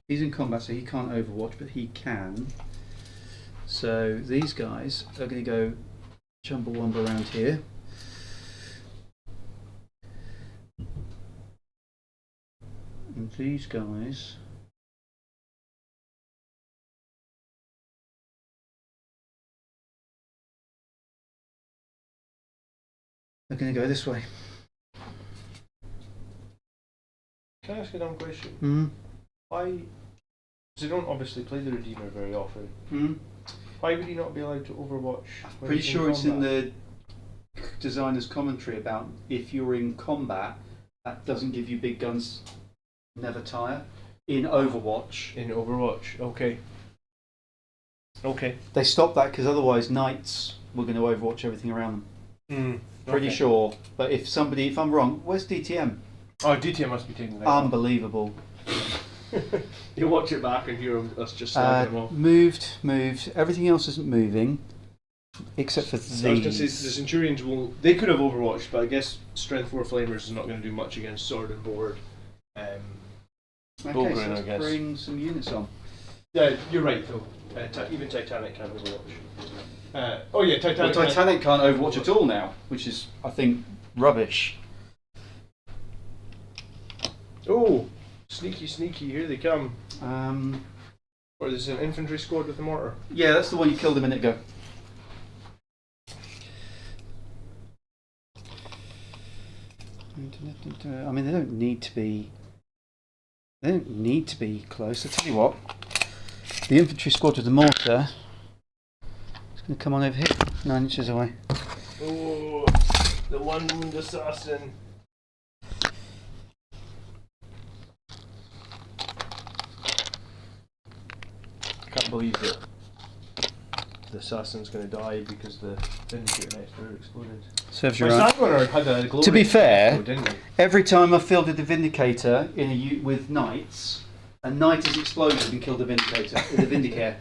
He's in combat, so he can't overwatch, but he can. So these guys are going to go jumble-wumble around here. And these guys... are going to go this way. Can I ask a dumb question? Why? Because they don't obviously play the Redeemer very often. Why would he not be allowed to overwatch? I'm pretty sure it's in the designer's commentary about if you're in combat, that doesn't give you big guns never tire. In Overwatch. In Overwatch, okay. Okay. They stopped that because otherwise knights were going to overwatch everything around them. Pretty sure. But if I'm wrong, where's DTM? Oh, DTM must be taking that. Unbelievable. You watch it back and hear us just slagging them off. Moved. Everything else isn't moving, except for these. I was going to say, the Centurions they could have overwatched, but I guess Strength 4 Flamers is not going to do much against Sword and Board. Okay, Bulgrin, so let's I guess. bring some units on. Yeah, you're right though. Even Titanic can't overwatch. Titanic. Well, Titanic can't overwatch at all now, which is, I think, rubbish. Oh, sneaky, here they come. Or there's an infantry squad with a mortar. Yeah, that's the one you killed a minute ago. I mean, they don't need to be. They don't need to be close. I'll tell you what. The infantry squad with the mortar is going to come on over here, 9 inches away. Oh, the one wound assassin. I can't believe that the assassin's going to die because the Vindicator next door exploded. Serves you My right. Sanguinius had a glory. To be fair, didn't he? every time I've fielded the Vindicator with knights, a knight has exploded and killed the Vindicator with the Vindicare.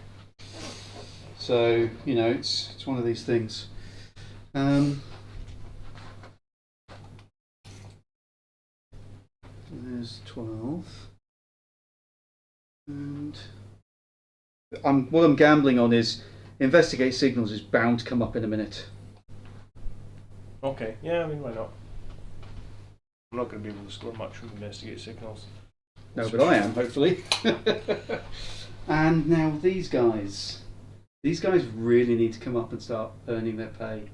So, you know, it's one of these things. There's 12. And what I'm gambling on is investigate signals is bound to come up in a minute. Okay, yeah, I mean, why not? I'm not going to be able to score much from investigate signals. No, but I am, hopefully. And now these guys really need to come up and start earning their pay.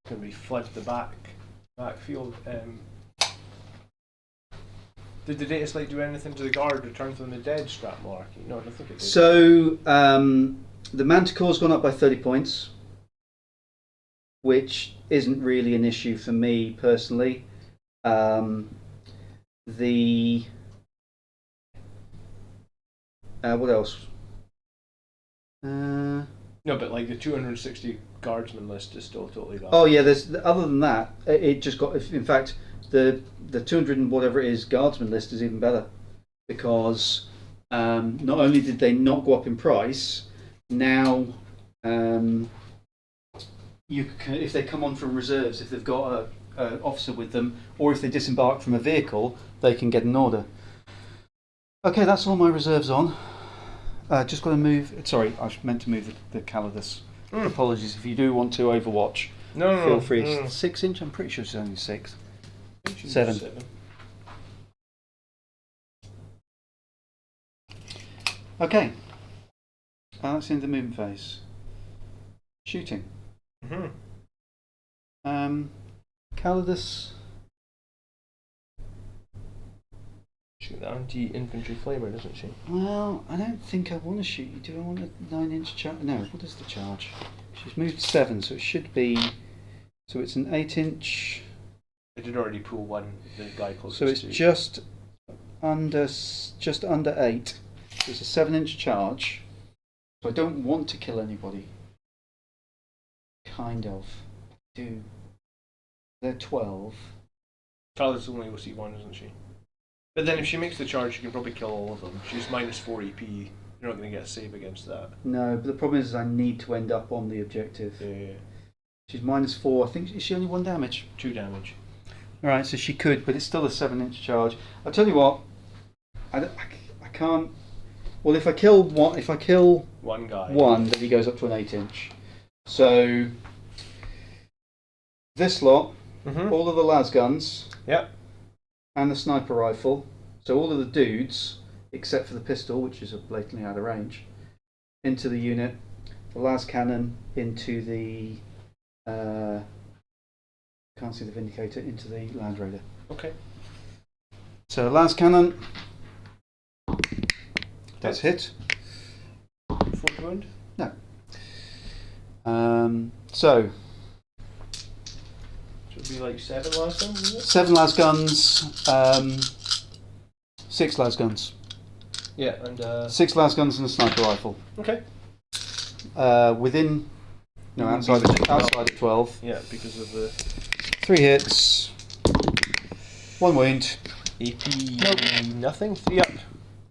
Going to be flood the backfield. Did the data slate do anything to the guard? Return from the dead strat malarkey? No, I don't think it did. So the Manticore's gone up by 30 points, which isn't really an issue for me personally. What else? No, but like the 260 guardsman list is still totally valid. Oh yeah, there's other than that, it just got. In fact, the 200 and whatever it is guardsman list is even better because not only did they not go up in price, now you can, if they come on from reserves, if they've got an officer with them, or if they disembark from a vehicle, they can get an order. Okay, that's all my reserves on. Just got to move. Sorry, I meant to move the Calidus. Apologies if you do want to overwatch. No, feel free. No. 6 inch. I'm pretty sure it's only 6. 7. Okay. That's in the movement phase. Shooting. Calidus. She's the anti-infantry flamer, doesn't she? Well, I don't think I want to shoot you. Do I want a 9-inch charge? No, what is the charge? She's moved 7, so it should be. So it's an 8-inch. I did already pull one, the guy closest So it's to just under 8. So it's a 7-inch charge. So I don't want to kill anybody. Kind of. Do. They're 12. Carla's only OC1, isn't she? But then if she makes the charge, she can probably kill all of them. She's minus 4 EP. You're not going to get a save against that. No, but the problem is I need to end up on the objective. Yeah. She's minus 4. I think, is she only 1 damage? 2 damage. Alright, so she could, but it's still a 7-inch charge. I'll tell you what, I can't. Well, if I kill one guy, then he goes up to an 8-inch. So this lot, all of the las guns, and the sniper rifle. So all of the dudes, except for the pistol, which is blatantly out of range, into the unit. The las cannon into the. Can't see the Vindicator, into the Land Raider. Okay. So last cannon. That's hit. 4 wound? No. So Should be like 7 last guns, is it? 7 las guns, 6 las guns. Yeah, and 6 las guns and a sniper rifle. okay. Outside of 12. Yeah, because of the 3 hits, 1 wound. AP. Nothing. 3 up.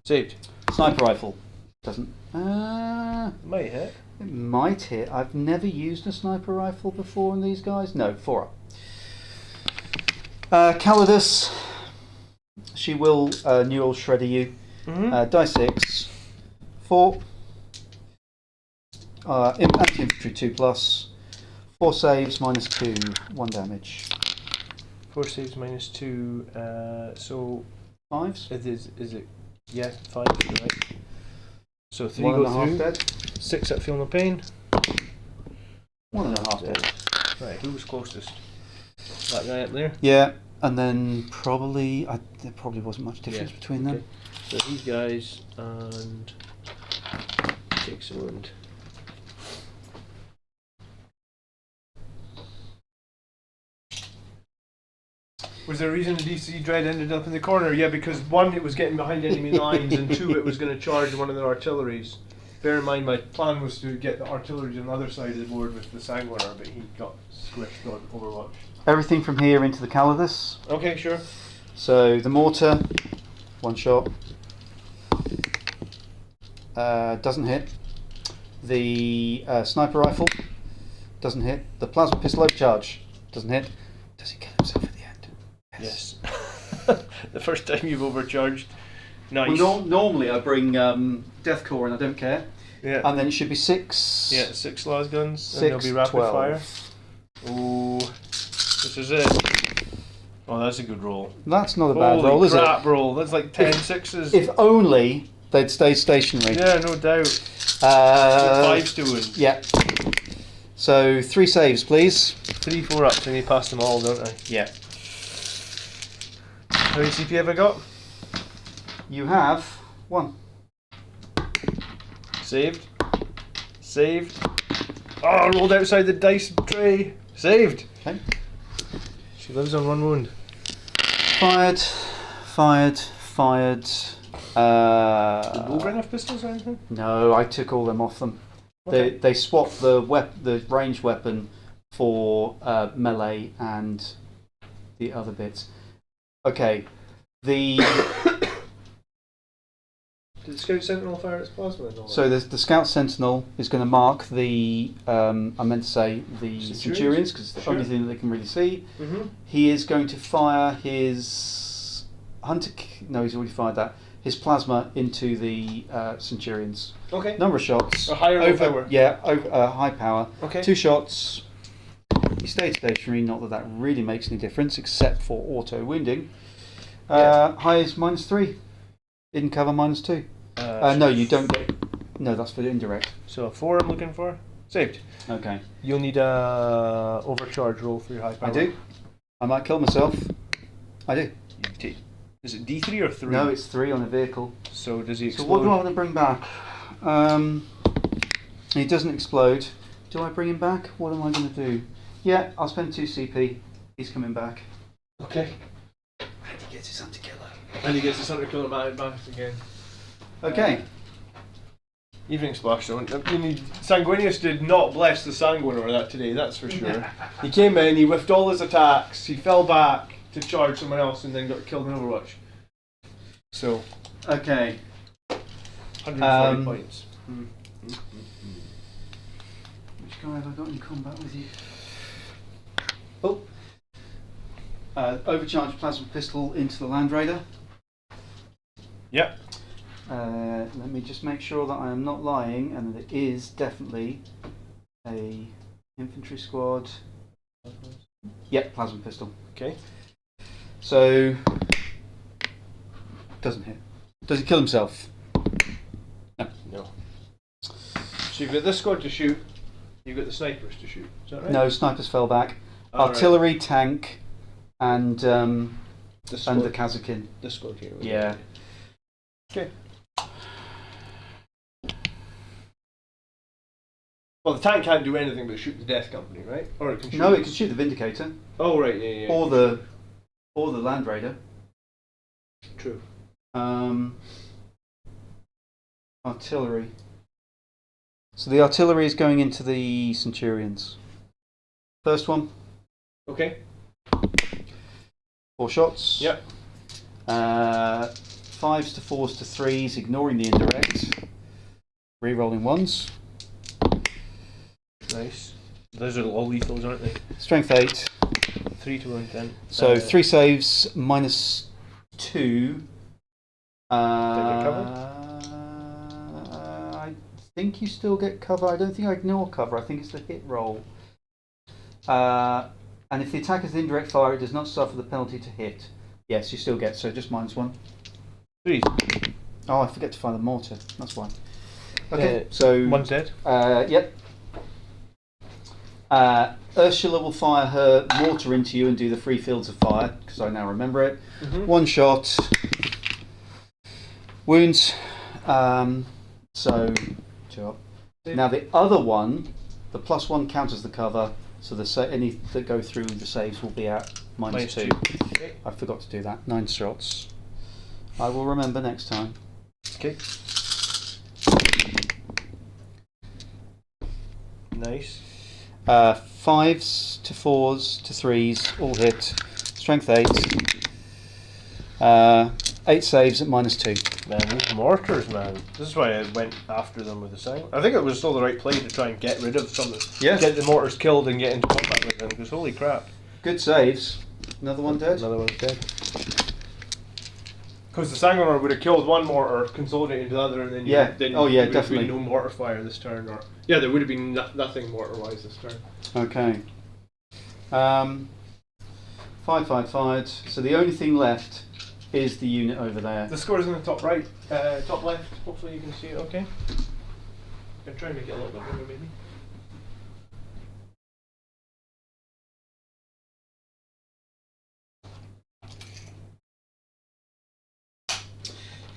Saved. Sniper rifle doesn't. Might hit. It might hit. I've never used a sniper rifle before in these guys. No, 4 up. Calidus, she will neural shredder you. Die 6, 4. Anti-infantry 2+, 4 saves -2, 1 damage. 4 saves -2. So 5s. Is it? Yeah, 5. Right. So 3 1 and go a half through. dead. 6 up, feel no pain. 1 and a half dead. Right. Who was closest? That guy up there. Yeah, and then probably there probably wasn't much difference Yeah, between them. So these guys and takes a wound. Was there a reason DC Dread ended up in the corner? Yeah, because 1, it was getting behind enemy lines, and 2, it was going to charge one of their artilleries. Bear in mind, my plan was to get the artillery on the other side of the board with the Sanguinius, but he got squished on Overwatch. Everything from here into the Calidus. Okay, sure. So the mortar, 1 shot. Doesn't hit. The sniper rifle doesn't hit. The plasma pistol overcharge doesn't hit. Does he kill himself at the end? Yes. The first time you've overcharged. Nice. Well, normally I bring Deathcore and I don't care. Yeah. And then it should be 6. Yeah, 6 las guns. 6, and they'll be rapid 12. fire. Ooh, this is it. Oh, that's a good roll. That's not a bad Holy roll, is it? crap roll. That's like 10 6s. If only they'd stayed stationary. Yeah, no doubt. 5s to wound. Yeah. So 3 saves, please. 3 4 ups, and you pass them all, don't I? Yeah. How many CP have I got? You have 1. Saved. Saved. Oh, rolled outside the dice tray. Saved. Okay. She lives on 1 wound. Fired. Did Wolverine have pistols or anything? No, I took all them off them. Okay. They swapped the ranged weapon for melee and the other bits. Okay. Did the Scout Sentinel fire its plasma and all So the Scout Sentinel is going to mark the, I meant to say the Centurions, because it's the only thing that they can really see. Mm-hmm. He is going to fire his no, he's already fired that. His plasma into the Centurions. Okay. Number of shots. A higher low power. Yeah, high power. Okay. 2 shots. He stayed stationary, not that really makes any difference, except for auto wounding. High is -3. Hidden cover -2. No, you don't get. No, that's for the indirect. So a 4 I'm looking for. Saved. Okay. You'll need a overcharge roll for your high power. I do. I might kill myself. I do. Is it D3 or 3? No, it's 3 on a vehicle. So does he explode? So what do I want to bring back? He doesn't explode. Do I bring him back? What am I going to do? Yeah, I'll spend 2 CP. He's coming back. Okay. And he gets his hunter killer. And he gets his 100 killer back again. Okay. Evening splash zone. Sanguinius did not bless the Sanguinius that today, that's for sure. He came in, he whiffed all his attacks, he fell back to charge someone else and then got killed in Overwatch. So, Okay. 140 points. Which guy have I got in combat with you? Oh. Overcharged plasma pistol into the Land Raider. Yep. Let me just make sure that I am not lying and that it is definitely a infantry squad. Yep, plasma pistol. Okay. So, doesn't hit. Does he kill himself? No. No. So you've got this squad to shoot, you've got the snipers to shoot, is that right? No, snipers fell back. Oh, Artillery, right. tank, and the squad, Kazakin. this squad here. Yeah. Okay. Well, the tank can't do anything but shoot the Death Company, right? Or it can shoot. No, it can shoot the Vindicator. Oh right, yeah. Or the Land Raider. True. Artillery. So the artillery is going into the Centurions. First one. Okay. 4 shots. Yep. 5s to 4s to 3s, ignoring the indirect. Re-rolling 1s. Nice. Those are all lethals, aren't they? Strength 8. 3 to 1 10. So 3 saves, minus 2. I think you still get cover. I don't think I ignore cover. I think it's the hit roll. And if the attack is indirect fire, it does not suffer the penalty to hit. Yes, you still get, so just -1. 3. Oh, I forget to find the mortar. That's why. Okay, so... One's dead. Yep. Ursula will fire her mortar into you and do the 3 fields of fire, because I now remember it. 1 shot. Wounds. So, 2 up. Now the other one, the +1 counters the cover, so any that go through the saves will be at -2. Okay. I forgot to do that. 9 shots. I will remember next time. Okay. Nice. 5s to 4s to 3s, all hit. Strength 8. 8 saves at -2. Man, these mortars, man. This is why I went after them with the sign. I think it was still the right play to try and get rid of some of them. Yeah. Get the mortars killed and get into combat with them, because holy crap. Good saves. Another one dead. Another one's dead. Because the Sanguinius would have killed one mortar, consolidated the other, and then Yeah. then Oh, yeah, there would have definitely. been no mortar fire this turn, or yeah, there would have been nothing mortar-wise this turn. Okay. 5. So the only thing left is the unit over there. The score is in the top right, top left. Hopefully you can see it. Okay. I'm gonna try and make it a little bit bigger, maybe.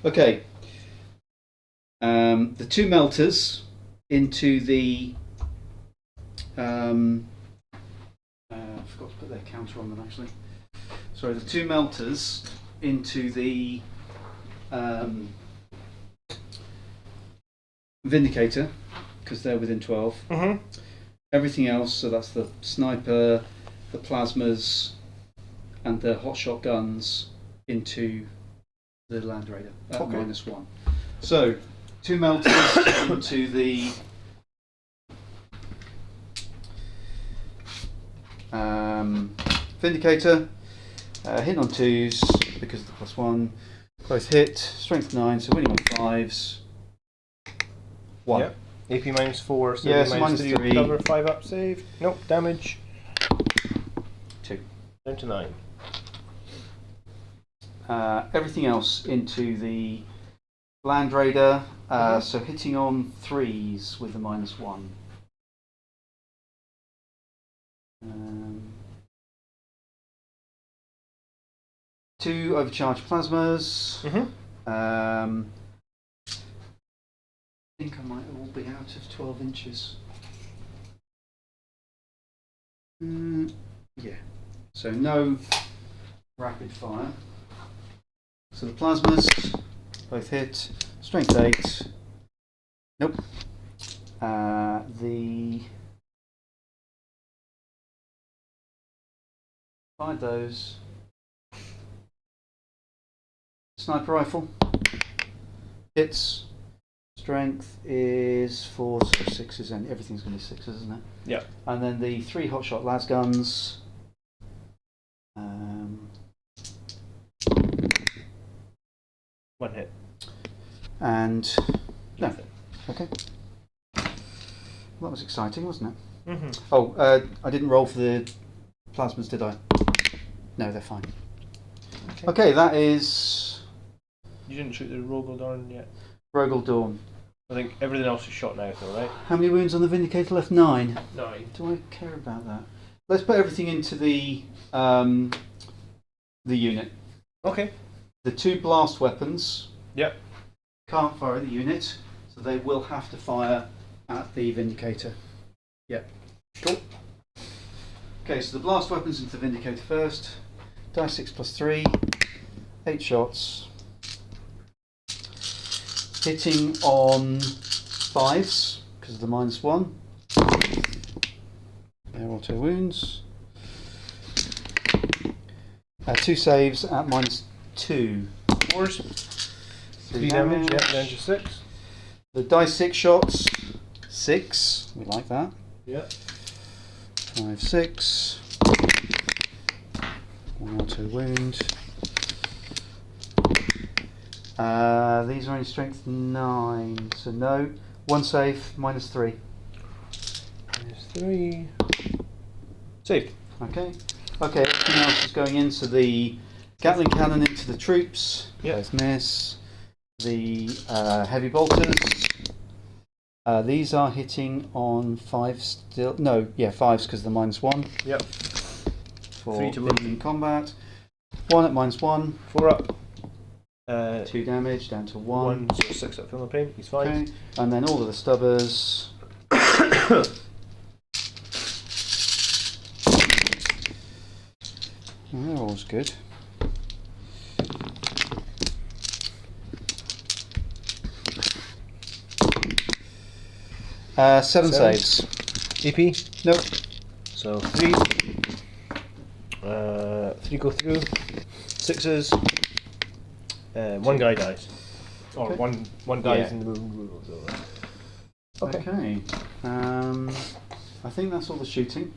Okay. The 2 melters into the. I forgot to put their counter on them actually. Sorry, the 2 melters into the Vindicator, because they're within 12. Everything else, so that's the sniper, the plasmas, and the hot shotguns into the Land Raider at -1. So 2 melters into the Vindicator, hitting on 2s because of the +1. Both hit, strength 9, so winning on 5s. 1. Yep. AP -4, so Yeah, so -3 -3. cover, 5 up save. Nope, damage. 2. Down to 9. Everything else into the Land Raider, so hitting on 3s with the -1. 2 overcharged plasmas. I think I might all be out of 12 inches. Yeah, so no rapid fire. So the plasmas both hit. Strength 8. Nope. The 5 those. Sniper rifle hits. Strength is 4, so 6s, and everything's going to be 6s, isn't it? Yeah. And then the 3 hotshot las guns. 1 hit. And no. Nothing. Okay. Well, that was exciting, wasn't it? Mm-hmm. Oh, I didn't roll for the plasmas, did I? No, they're fine. Okay, that is You didn't shoot the Rogel Darn yet. Rogel Dawn. I think everything else is shot now, though, right? How many wounds on the Vindicator left? 9. 9. Do I care about that? Let's put everything into the unit. Okay. The 2 blast weapons. Yep. Can't fire the unit, so they will have to fire at the Vindicator. Yeah. Cool. Okay, so the blast weapons into the Vindicator first. Die 6 plus 3. 8 shots. Hitting on 5s because of the -1. They're auto wounds. 2 saves at -2. 4s. 3 damage, yeah, then just 6. The die 6 shots. 6. We like that. Yeah. 5, 6. 1 auto wound. These are only strength 9, so no. 1 save, -3. -3. Saved. Okay. Okay, everything else is going in. So the Gatling cannon into the troops. Yep. Both miss. The heavy bolters. These are hitting on 5 still. No, yeah, 5s because of the -1. Yep. For 3 to in combat. 1 at -1. 4 up. 2 damage down to 1. 1, so 6 up, feeling pain. He's fine. Okay. And then all of the stubbers. They're always good. Seven saves. EP? Nope. So 3. 3 go through. 6s. 1 guy dies. Or Okay. one dies Yeah. in the movement rule. So, Okay. I think that's all the shooting.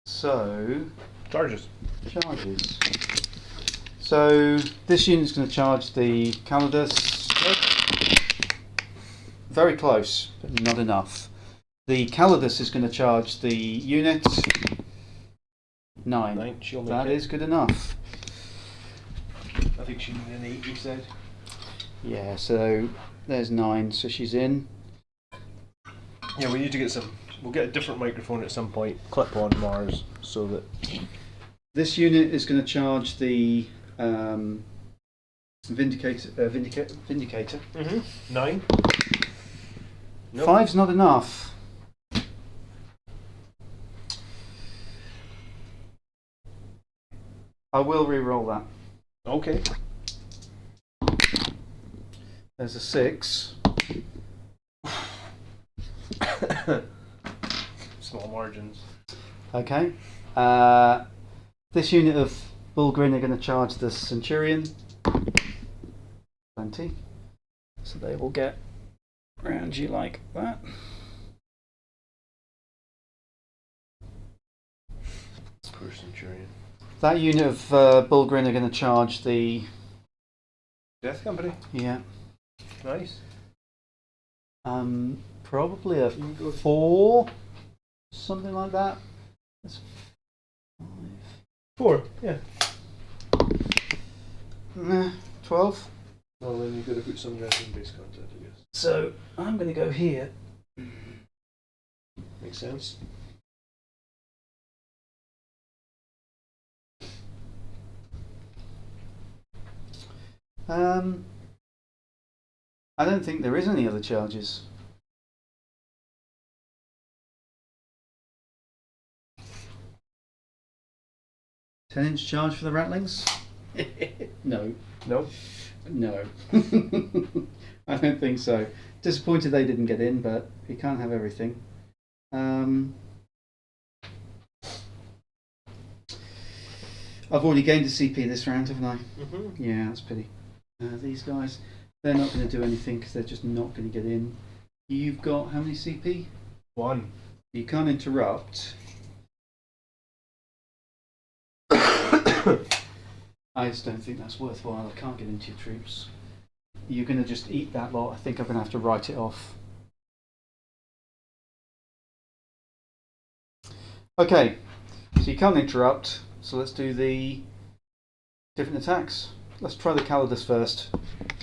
So, Charges. charges. So, this unit's going to charge the Calidus. Very close, but not enough. The Calidus is going to charge the unit. 9. 9. She'll make That it. is good enough. I think she's an 8, you said. Yeah, so there's 9, so she's in. Yeah, we need to get some. We'll get a different microphone at some point. Clip on Mars so that. This unit is going to charge the Vindicator. Mm-hmm. 9. Nope. 5's not enough. I will re-roll that. Okay. There's a 6. Small margins. Okay. This unit of Bulgrin are going to charge the Centurion. 20. So they will get round you like that. Poor Centurion. That unit of Bulgrin are going to charge the... Death Company. Yeah. Nice. Probably a 4. Something like that. That's 5. 4. Yeah. 12. Well, then you've got to put some rest in base contact, I guess. So I'm going to go here. Makes sense. I don't think there is any other charges. 10-inch charge for the Ratlings? No. No. No. I don't think so. Disappointed they didn't get in, but you can't have everything. I've already gained a CP this round, haven't I? Mm-hmm. Yeah, that's a pity. These guys, they're not going to do anything because they're just not going to get in. You've got how many CP? 1. You can't interrupt. I just don't think that's worthwhile. I can't get into your troops. You're going to just eat that lot. I think I'm going to have to write it off. Okay, so you can't interrupt. So let's do the different attacks. Let's try the Calidus first.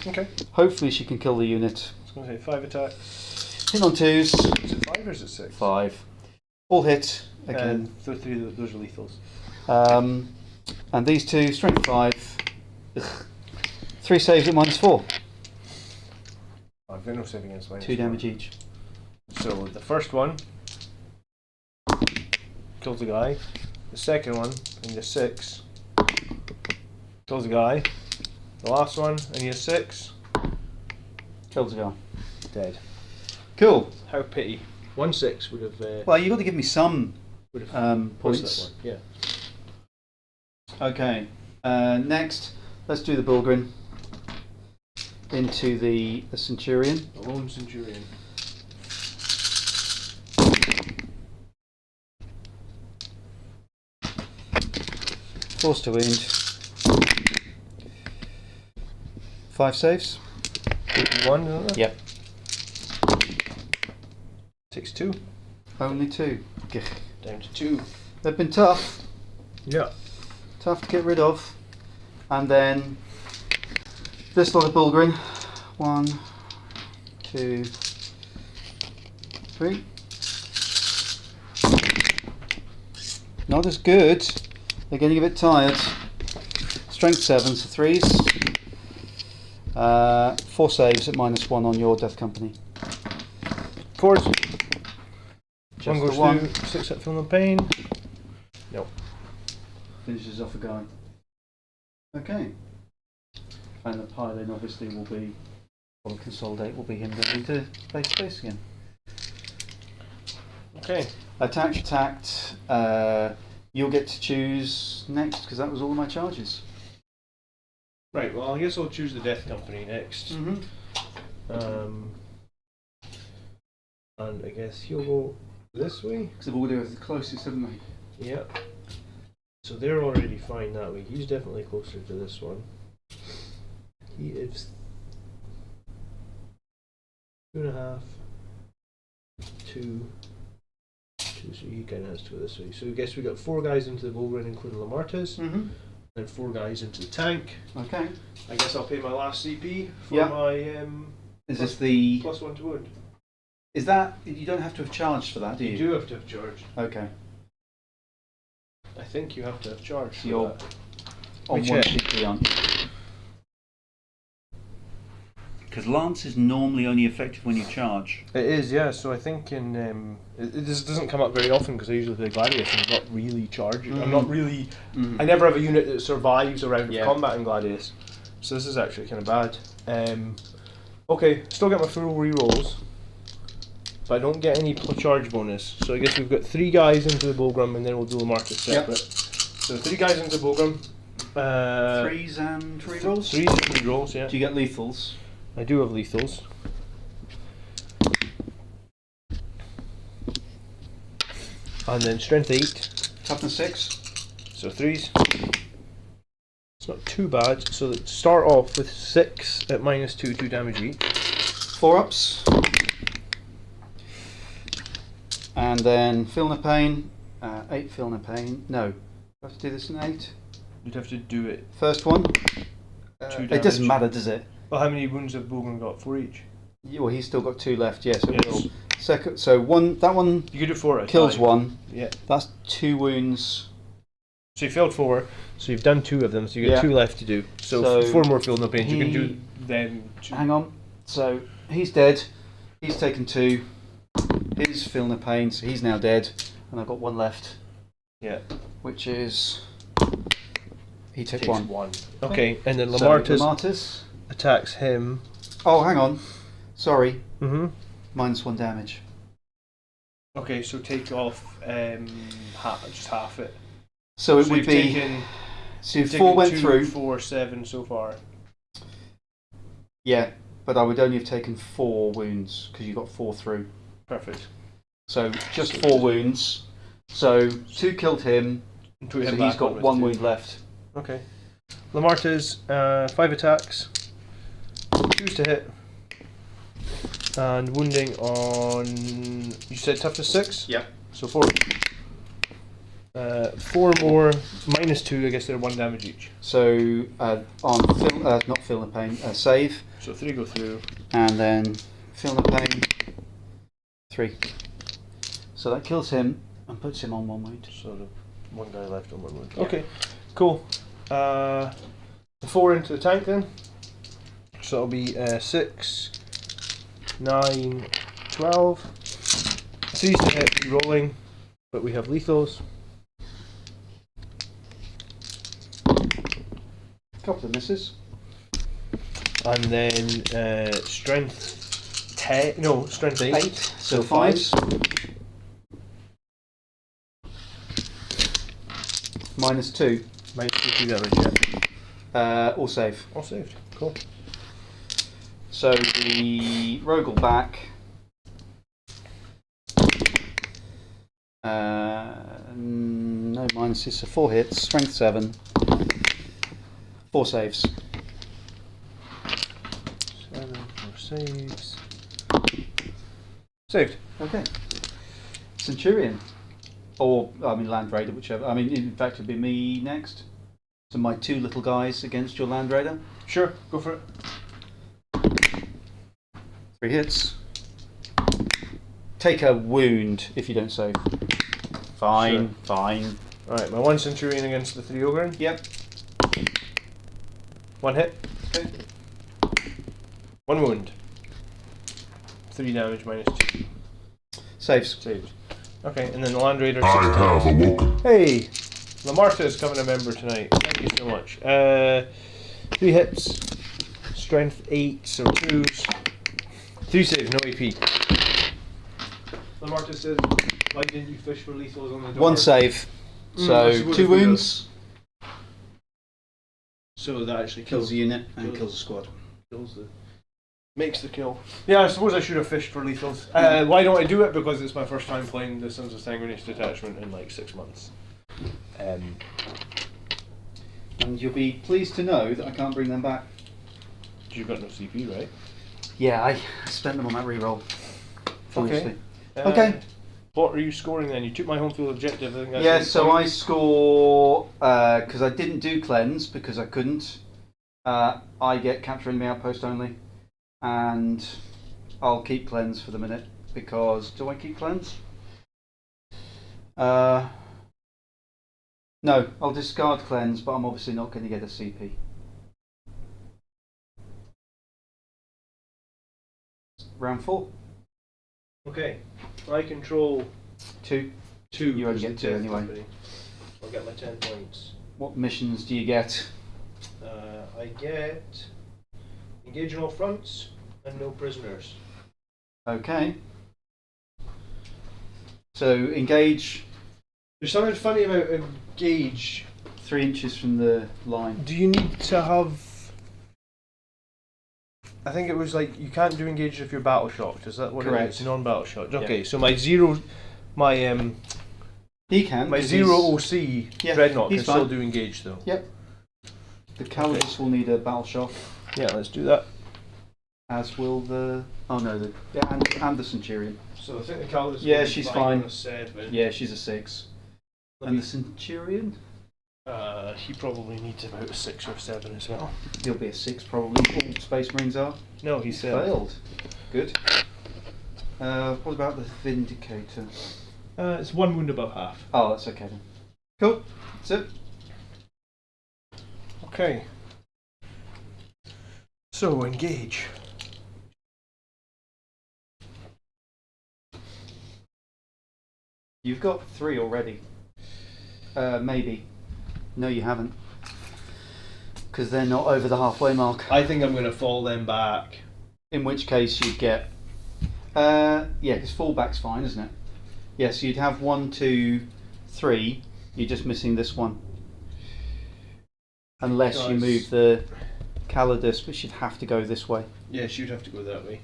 Okay. Hopefully she can kill the unit. I was going to say 5 attacks. Hit on 2s. Is it 5 or is it 6? 5. All hit again. And 3 those are lethals. And these 2, strength 5. Ugh. 3 saves at -4. I've got no saving against mine. 2 damage each. So the first one kills the guy. The second one, I need a 6. Kills the guy. The last one, I need a 6. Kills the guy. Dead. Cool. How pity. 1 6 would have. Well, you've got to give me some would have points. that one. Yeah. Okay. Next, let's do the Bulgrin into the Centurion. A lone Centurion. Force to wound. 5 saves. 51, isn't it? Yep. Takes 2. Only 2. Down to 2. They've been tough. Yeah. Tough to get rid of. And then this lot of Bulgrin. 1, 2, 3. Not as good. They're getting a bit tired. Strength 7, so 3s. 4 saves at -1 on your Death Company. 4s. Just One the goes one. through, 6 at film and pain. No. Finishes off a guy. Okay. And the pile-in obviously will be, or the consolidate will be him going to base space again. Okay. Attacked. You'll get to choose next because that was all of my charges. Right, well, I guess I'll choose the Death Company next. And I guess he'll go this way. Because they've all got the closest, haven't they? Yep. So they're already fine that way. He's definitely closer to this one. He is 2.5, 2, 2, so he kind of has to go this way. So I guess we got 4 guys into the Bulgrin, including Lamartis, and 4 guys into the tank. Okay. I guess I'll pay my last CP for Yep. my Is this the? +1 to wound. Is that you don't have to have charged for that, do you? You do have to have charged. Okay. I think you have to have charged. So you're that. on We 1 check. CP, aren't you? Because Lance is normally only effective when you charge. It is, yeah. So I think in this doesn't come up very often because I usually play Gladius and I'm not really charging. I'm not really. I never have a unit that survives a round of combat in Gladius, so this is actually kind of bad. Okay, still get my full rerolls, but I don't get any charge bonus. So I guess we've got 3 guys into the Bulgrim and then we'll do Lamartis separate. So 3 guys into the Bulgrim. 3s and rerolls? 3 rerolls, yeah. Do you get lethals? I do have lethals. And then strength 8. Toughness 6. So 3s. It's not too bad. So let's start off with 6 at -2, 2 damage each. 4 ups. And then feel no pain. 8 feel no pain. No. Do I have to do this in 8? You'd have to do it. First one. 2 It doesn't damage. matter, does it? Well, how many wounds have Bulgrin got? 4 each. Yeah, well, he's still got 2 left. Yes, it Yes. will. Second. So one. That one You could do 4 at a kills time. 1. Yeah. That's 2 wounds. So you failed 4. So you've done 2 of them. So you got Yeah. 2 left to do. So, So 4 more field no pains. You can he- do them. 2. Hang on. So he's dead. He's taken 2. He's feeling the pain, so he's now dead. And I've got 1 left, Yeah. which is he took Takes 1. 1. Okay, and then So Lamartis Lamartis. attacks him. Oh, hang on. Sorry. Mm-hmm. -1 damage. Okay, so take off just half it. So it So would you've be. taken, So you've 4 taken went 2, through. 4, 7 so far. Yeah, but I would only have taken 4 wounds because you got 4 through. Perfect. So just 4 wounds. So 2 killed him. Until we So hit he's back got with 1 2. wound left. Okay. Lamartis, 5 attacks, 2s to hit, and wounding on. You said toughness 6? Yep. So 4. 4 more, -2, I guess they're 1 damage each. So on not feeling the pain, save, So 3 go through. and then feeling the pain, 3. So that kills him and puts him on 1 wound. So the 1 guy left on 1 wound. Yeah. Okay, cool. The 4 into the tank then. So it'll be 6, 9, 12. 3's to hit, rolling, but we have lethals. Couple of misses. And then strength 10. No, strength 8. 8. So 5s. -2. Minus 2 damage, yeah. All save. All saved. Cool. So the rogue will back. No minuses, so 4 hits, strength 7, 4 saves. 7, 4 saves. Saved. Okay. Centurion. Or, I mean, Land Raider, whichever. I mean, in fact, it'd be me next. So my 2 little guys against your Land Raider. Sure, go for it. 3 hits. Take a wound if you don't save. Fine, Sure. fine. Alright, my 1 Centurion against the 3 Ogre. Yep. 1 hit. Okay. 1 wound. 3 damage minus 2. Saves. Saved. Okay, and then the Land Raider. I have awoken. Hey! Lamarta is coming a member tonight. Thank you so much. 3 hits. Strength 8, so 2s. 3 saves, no AP. Lamarta says, why didn't you fish for lethals on the door? 1 save. I So suppose 2 if we wounds. So that actually Kills kills the unit and kills- kills the squad. makes the kill. Yeah, I suppose I should have fished for lethals. Why don't I do it? Because it's my first time playing the Sons of Sangiunius detachment in like 6 months. And you'll be pleased to know that I can't bring them back. You've got no CP, right? Yeah, I spent them on that reroll. Foolishly. Okay. Okay. What are you scoring then? You took my home field objective. I think that's Yeah, 8 so I points. score, because I didn't do cleanse because I couldn't. I get capture enemy outpost only. And I'll keep cleanse for the minute because, do I keep cleanse? No, I'll discard cleanse, but I'm obviously not going to get a CP. Round 4. Okay. I control 2. 2. You only because get the 2 death anyway. company. I'll get my 10 points. What missions do you get? I get engage on all fronts and no prisoners. Okay. So engage There's something funny about engage. 3 inches from the line. Do you need to have? I think it was like you can't do engage if you're battle shocked. Is that what Correct. it is? Non-battle shocked. Okay, Yeah. so my 0, my He can. my 'cause 0 he's- OC Yeah, dreadnought can he's still fine. do engage though. Yep. The Calidus will need a battle shock, Yeah, let's do that. as will the. Oh no, and the Centurion. So I think the Calidus. Yeah, will be she's on fine. a 7. Yeah, she's a 6. Let And me- the Centurion? he probably needs about a 6 or 7 as well. He'll be a 6 probably. All Space Marines are. No, he's failed. Failed. Good. What about the Vindicator? It's 1 wound above half. Oh, that's okay then. Cool. That's it. Okay. So engage. You've got 3 already. Maybe. No, you haven't. Because they're not over the halfway mark. I think I'm going to fall them back. In which case you'd get. Yeah, because fallback's fine, isn't it? Yes, you'd have 1, 2, 3. You're just missing this one. Unless you Guys. move the Calidus, which you'd have to go this way. Yes, you'd have to go that way.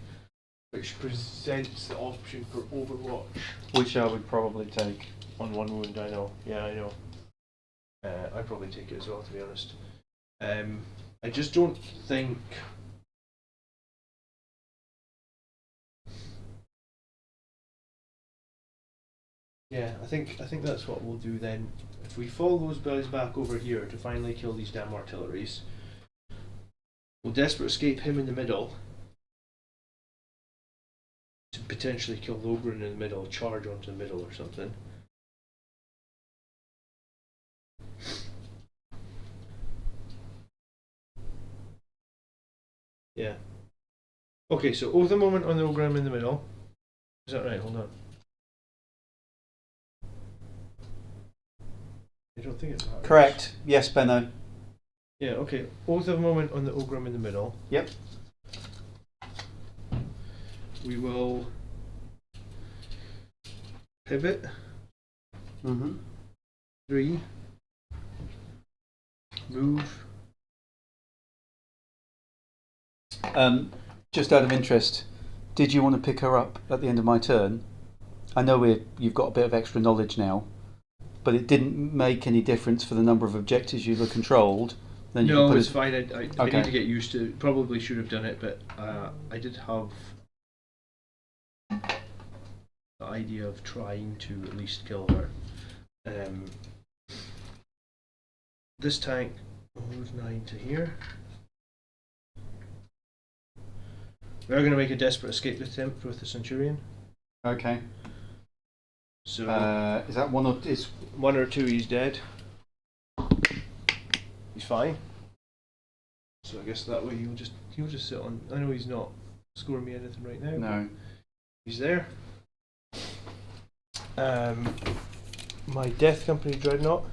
Which presents the option for Overwatch. Which I would probably take. On 1 wound, I know. Yeah, I know. I'd probably take it as well, to be honest. I just don't think. Yeah, I think that's what we'll do then. If we follow those guys back over here to finally kill these damn artilleries, we'll desperate escape him in the middle to potentially kill Logren in the middle, charge onto the middle or something. Yeah. Okay, so Oath a moment on the Ogrim in the middle. Is that right? Hold on. I don't think it's that. Correct. Yes, Benno. Yeah, okay. Both of a moment on the Ogrim in the middle. Yep. We will pivot. Mm-hmm. 3. Move. Just out of interest, did you want to pick her up at the end of my turn? I know you've got a bit of extra knowledge now, but it didn't make any difference for the number of objectives you controlled. Then you No, can put it's fine. I Okay. need to get used to it. Probably should have done it, but I did have the idea of trying to at least kill her. This tank moves 9 to here. We are going to make a desperate escape attempt with the Centurion. Okay. So Is that one or is 1 or 2, he's dead. He's fine. So I guess that way he'll just sit on. I know he's not scoring me anything right now. no? He's there. My Death Company Dreadnought.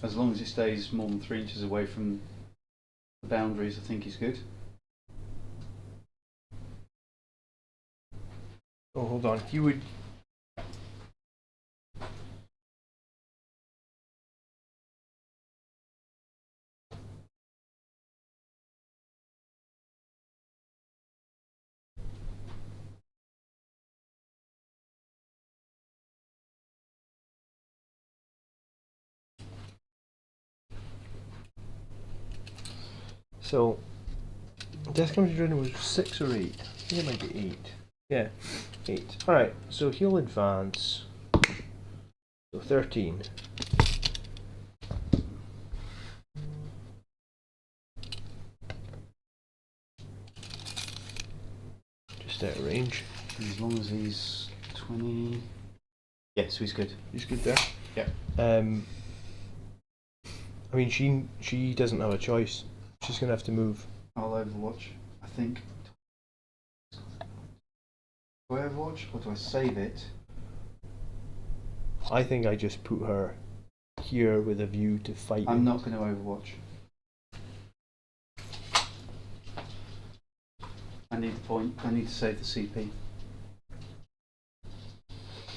As long as it stays more than 3 inches away from the boundaries, I think he's good. Oh, hold on. He would. So, Death Company Dreadnought was 6 or 8. I think it might be 8. Yeah, 8. Alright, so he'll advance. So 13. Just out of range. As long as he's 20. Yeah, so he's good. He's good there. Yeah. I mean, she doesn't have a choice. She's gonna have to move. I'll Overwatch, I think. Do I Overwatch or do I save it? I think I just put her here with a view to fight. I'm not going to Overwatch. I need the point. I need to save the CP.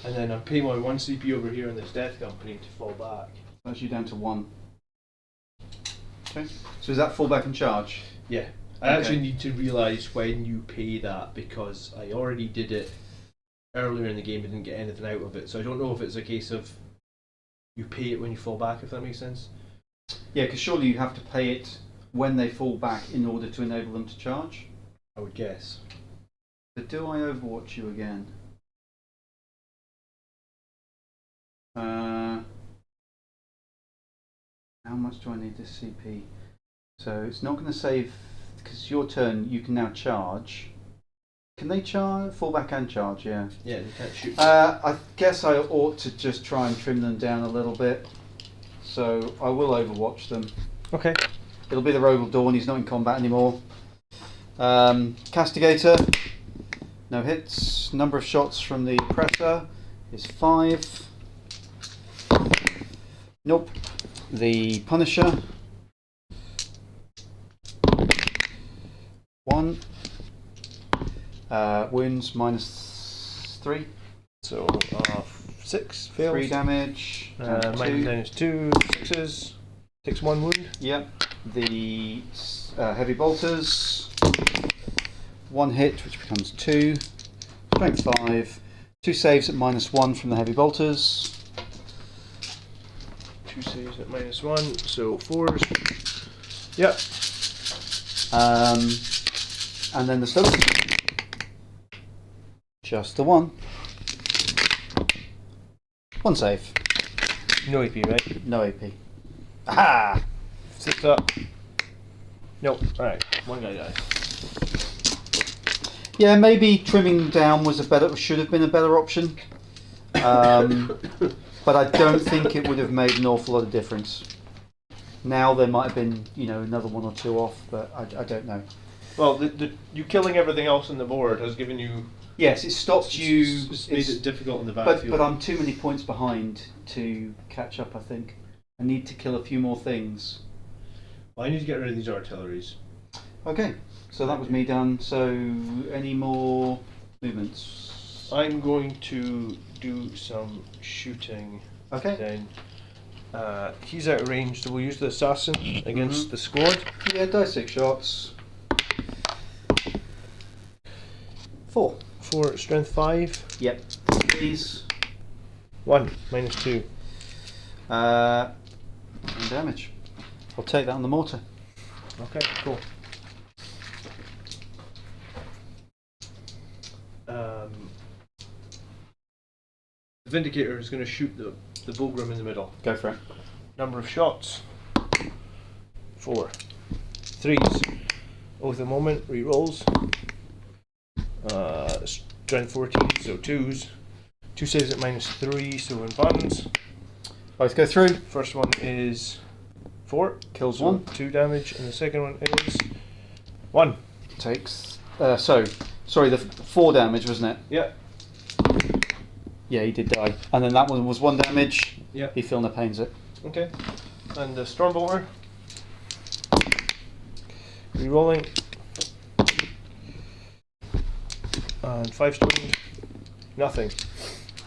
And then I'm paying my 1 CP over here in this Death Company to fall back. That's you down to 1. Okay. So is that fallback and charge? Yeah. I actually need to realise when you pay that because I already did it earlier in the game and didn't get anything out of it. So I don't know if it's a case of you pay it when you fall back, if that makes sense. Yeah, because surely you have to pay it when they fall back in order to enable them to charge. I would guess. So do I Overwatch you again? How much do I need this CP? So it's not going to save, because your turn you can now charge. Can they charge? Fall back and charge, yeah. Yeah, they can't shoot. I guess I ought to just try and trim them down a little bit. So I will Overwatch them. Okay. It'll be the Rogal Dawn, he's not in combat anymore. Castigator, no hits. Number of shots from the Oppressor is 5. Nope. The Punisher, 1. Wounds -3. So 6 fails. 3 damage. Down to 2. Minus 2 6s. Takes 1 wound. Yep. The Heavy Bolters, 1 hit, which becomes 2. Strength 5. 2 saves at -1 from the Heavy Bolters. 2 saves at -1, so 4s. Yep. And then the stuff. Just the 1. 1 save. No AP, right? No AP. Aha! 6 up. Nope. Alright, 1 guy dies. Yeah, maybe trimming down should have been a better option. But I don't think it would have made an awful lot of difference. Now there might have been, another 1 or 2 off, but I don't know. Well, you killing everything else on the board has given you. Yes, it stopped you. It's made it difficult in the battlefield. But I'm too many points behind to catch up. I think I need to kill a few more things. I need to get rid of these artilleries. Okay, so that was me done. So any more movements? I'm going to do some shooting. Okay. Then he's out of range, so we'll use the assassin against the squad. Yeah, dice 6 shots. 4. 4 strength 5. Yep. Please. 1 minus 2. And damage. I'll take that on the mortar. Okay, cool. The Vindicator is going to shoot the Fulgrim in the middle. Go for it. Number of shots 4. 3s. Oh, at the moment, rerolls. Strength 14, so 2s. 2 saves at minus 3, so in buns. Both go through. First one is 4. Kills So 1. 2 damage, and the second one is 1. Takes. Sorry, the 4 damage, wasn't it? Yeah. Yeah, he did die. And then that one was 1 damage. Yeah. He feel no pains it. Okay. And the Stormbolter. Rerolling. And 5 stones. Nothing.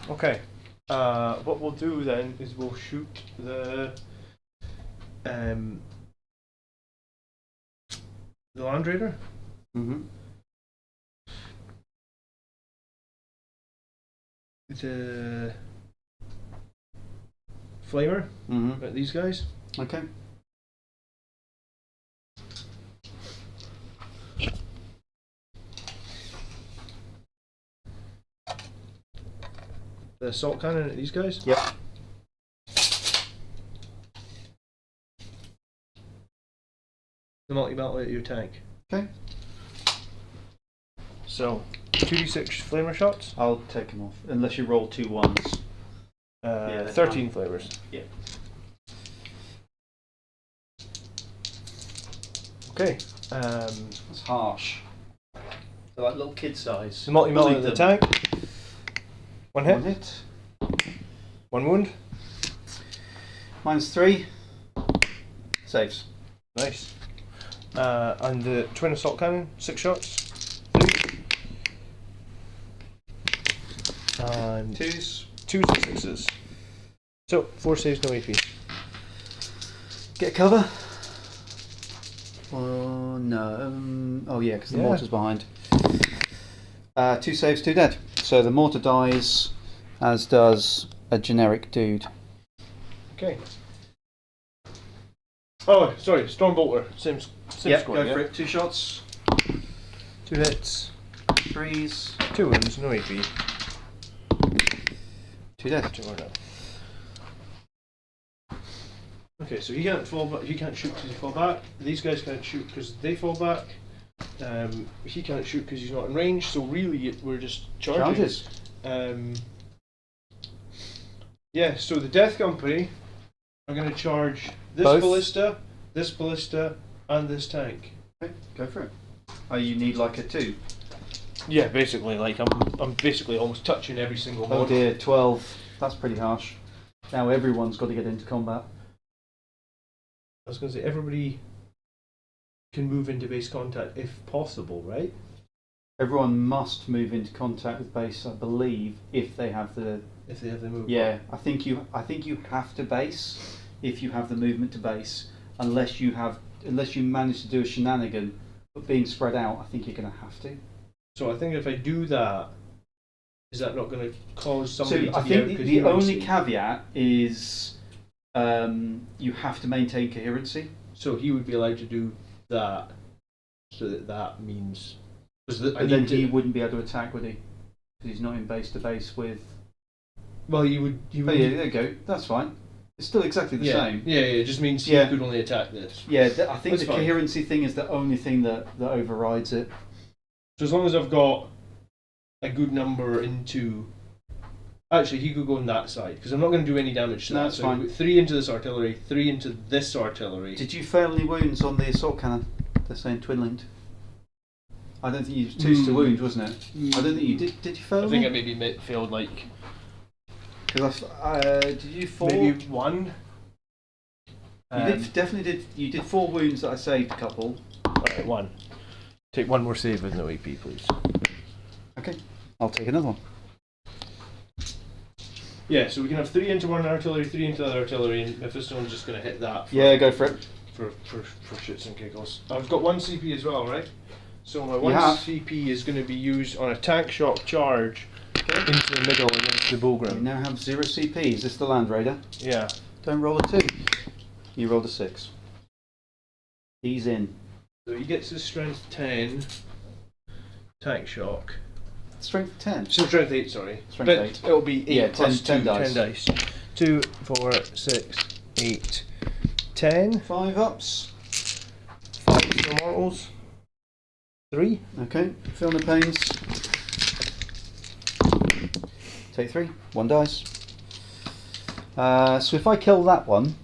Okay. What we'll do then is we'll shoot the Land Raider. Mm-hmm. The Flamer. Mm-hmm. These guys. Okay. The Assault Cannon at these guys. Yep. The multi-battle at your tank. Okay. So 2d6 Flamer shots. I'll take him off. Unless you roll 2 1s. 13 flavors. Yeah. Okay. That's harsh. They're like little kid size. The multi-battle at the tank. 1 hit. 1 hit. 1 wound. -3. Saves. Nice. And the twin assault cannon, 6 shots. 3. And 2s. 2s and 6s. So 4 saves, no AP. Get cover. Oh no. Oh yeah, because the mortar's behind. 2 saves, 2 dead. So the mortar dies, as does a generic dude. Okay. Oh, sorry, Stormbolter. Same Yep, score. go Yeah? for it. 2 shots. 2 hits. 3s. 2 wounds, no AP. 2 dead. 2 more down. Okay, so he can't fall back. He can't shoot because he fall back. These guys can't shoot because they fall back. He can't shoot because he's not in range. So really, we're just charging. Charges. Yeah. So the Death Company are going to charge this Both? ballista, and this tank. Okay, go for it. Oh, you need like a 2. Yeah, basically, like I'm basically almost touching every single one. Oh dear, 12. That's pretty harsh. Now everyone's got to get into combat. I was going to say everybody can move into base contact if possible, right? Everyone must move into contact with base, I believe, if they have the. If they have the move. Yeah, I think you have to base if you have the movement to base, unless you manage to do a shenanigan. But being spread out, I think you're going to have to. So I think if I do that, is that not going to cause somebody So to I be think out the coherency? only caveat is you have to maintain coherency. So he would be allowed to do that, so that means. But then he wouldn't be able to attack, would he? Because he's not in base to base with. Well, you would. Oh yeah, there you go. That's fine. It's still exactly the same. Yeah, it just means Yeah. he could only attack this. Yeah, I think That's the fine. coherency thing is the only thing that overrides it. So as long as I've got a good number into. Actually, he could go on that side because I'm not going to do any damage to No, that. that's So fine. 3 into this artillery, 3 into this artillery. Did you fail any wounds on the assault cannon? They're saying twin linked. I don't think you used 2s to wound, wasn't it? I don't think you did. Did you fail? I think I maybe failed like Because did you fall? maybe 1. You did 4 wounds that I saved a couple. Alright, 1. Take 1 more save with no AP, please. Okay, I'll take another one. Yeah, so we can have 3 into one artillery, 3 into the other artillery, and Mephistone's just going to hit that. Yeah, go for it. For shits and giggles. I've got 1 CP as well, right? So my 1 CP is going to be used on a tank shock charge into the middle against the You Bullgrim. now have 0 CP. Is this the Land Raider? Yeah. Don't roll a 2. You rolled a 6. He's in. So he gets his strength 10, tank shock. Strength 10. So strength 8, sorry. Strength but 8. It'll be 8 Yeah, plus 10 10 dice. 2, 4, 6, 8, 10. 5 ups. 5 immortals. 3. Okay, feel the pains. Take 3. 1 dice. So if I kill that one,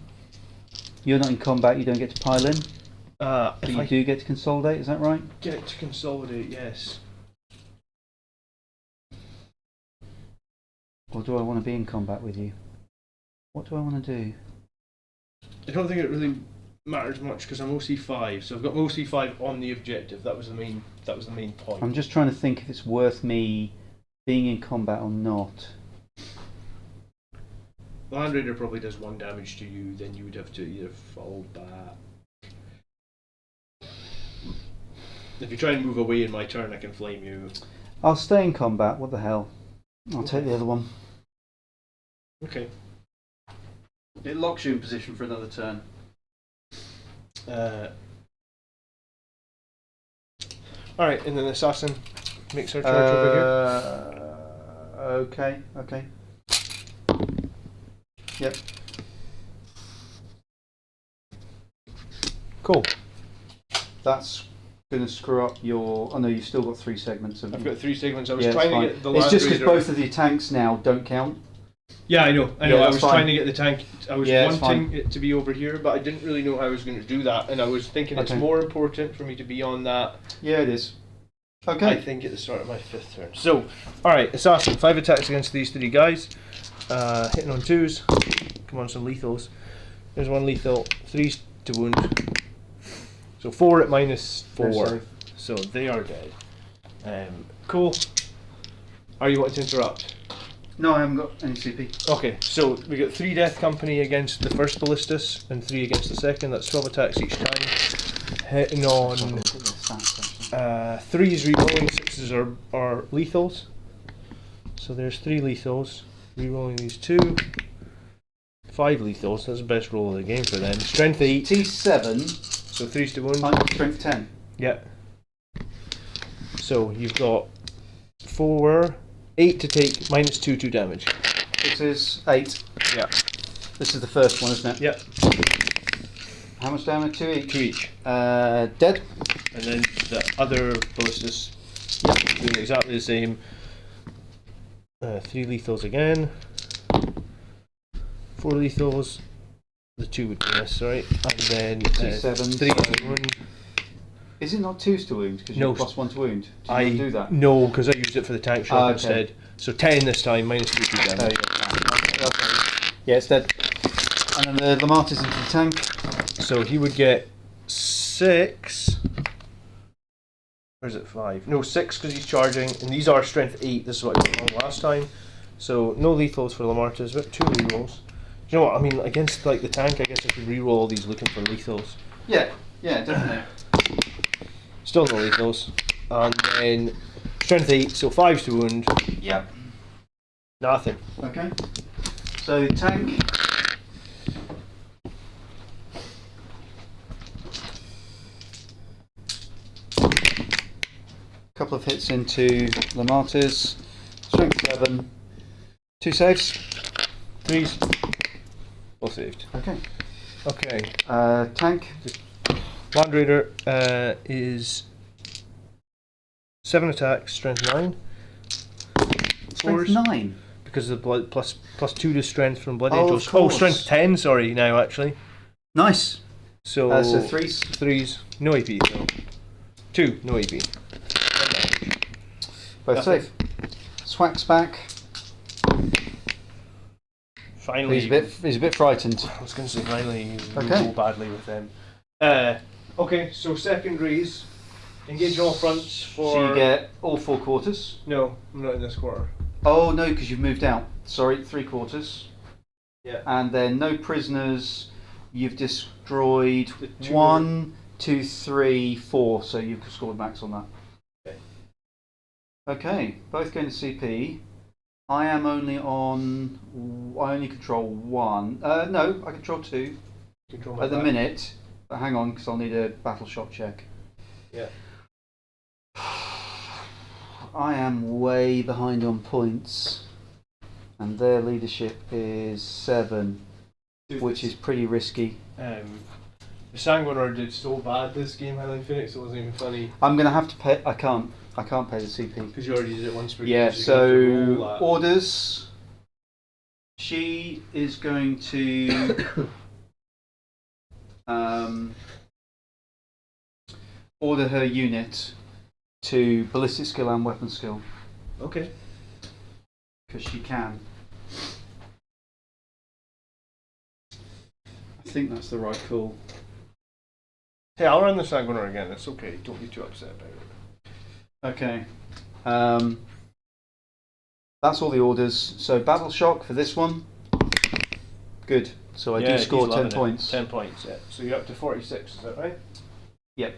you're not in combat, you don't get to pile in. But If you I do get to consolidate, is that right? get to consolidate, yes. Or do I want to be in combat with you? What do I want to do? I don't think it really matters much because I'm OC 5, so I've got OC 5 on the objective. That was the main point. I'm just trying to think if it's worth me being in combat or not. The Land Raider probably does 1 damage to you, then you would have to either fall back. If you try and move away in my turn, I can flame you. I'll stay in combat, what the hell. I'll take the other one. Okay. It locks you in position for another turn. Alright, and then the assassin makes her charge over Okay, okay. Yep. here. Cool. That's going to screw up your... Oh no, you've still got 3 segments. I've got 3 segments. I was Yeah, trying it's to fine. get the It's Land just because Raider. both of your tanks now don't count. Yeah, I know. Yeah, I that's was fine. trying to get the tank. I was Yeah, it's wanting fine. it to be over here, but I didn't really know how I was going to do that, and I was thinking it's Okay. more important for me to be on that. Yeah, it is. I Okay. think at the start of my 5th turn. So, alright, assassin, 5 attacks against these 3 guys. Hitting on 2s. Come on, some lethals. There's 1 lethal, 3 to wound. So 4 at minus 4. No, so they are dead. Cool. Are you wanting to interrupt? No, I haven't got any CP. Okay, so we got 3 death company against the first ballistas and 3 against the second. That's 12 attacks each time. Hitting on 3s rerolling, 6s are lethals. So there's 3 lethals. Rerolling these 2. 5 lethals. That's the best roll of the game for them. Strength 8. T7. So 3s to wound. I'm got strength 10. Yeah. So you've got 8 to take, minus 2 damage. This is 8. Yeah. This is the first one, isn't it? Yeah. How much damage? 2 each? 2 each. Dead. And then the other ballistas doing exactly the same. 3 lethals again. 4 lethals. The 2 would be this, right? And then T7. 3 to wound. Is it not 2s to wound? Because No. you're plus 1 to wound. Did I you not do that? No, because I used it for the tank shot Okay. instead. So 10 this time, minus 2 There damage. you go. Okay. Yeah, it's dead. And then the Lamartis into the tank. So he would get 6. Or is it 5? No, 6 because he's charging. And these are strength 8. This is what I got wrong last time. So no lethals for Lamartis, but 2 rerolls. You know what? I mean, against like the tank, I guess I could reroll all these looking for lethals. Yeah, definitely. Still no lethals. And then strength 8, so 5s to wound. Yep. Nothing. Okay. So tank. Couple of hits into Lamartis. Strength 7. 2 saves. 3s. All saved. Okay. Okay. Tank. Land Raider is 7 attacks, strength 9. Strength Fours. 9. Because of the blood plus 2 to strength from Blood Oh, Angels. of course. Strength 10, sorry, now actually. Nice. So, So 3s. 3s, no AP though. 2, no AP. Both Nothing. safe. Swacks back. Finally, He's a bit frightened. I was going to say finally you Okay. roll badly with them. Okay, so secondaries, engage all fronts for. So you get all 4 quarters. No, I'm not in this quarter. Oh no, because you've moved out. Sorry, 3 quarters. Yeah. And then no prisoners. You've destroyed The 2 1, 2, 3, 4. So you've scored max on that. Okay. Okay, both going to CP. I am only on. I only control 1. No, I control 2 Control my at the back. minute. But hang on, because I'll need a battle shock check. Yeah. I am way behind on points, and their leadership is 7, which is pretty risky. The Sanguinius did so bad this game, Highland Phoenix, it wasn't even funny. I'm going to have to pay. I can't pay the CP. Because you already did it once. Yeah. So you have to roll So that. orders. She is going to order her unit to ballistic skill and weapon skill Okay. because she can. I think that's the right call. Hey, I'll run the Sanguinius again. It's okay. Don't be too upset about it. Okay. That's all the orders. So battle shock for this one. Good. So I do score 10 points. 10 points, yeah. So you're up to 46, is that right? Yep.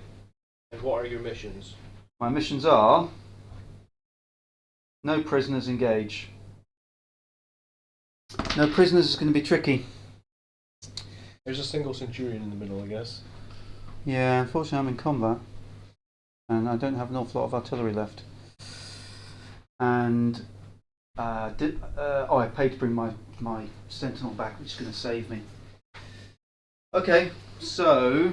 And what are your missions? My missions are no prisoners engage. No prisoners is going to be tricky. There's a single centurion in the middle, I guess. Yeah, unfortunately I'm in combat and I don't have an awful lot of artillery left. And I paid to bring my sentinel back, which is going to save me. Okay, so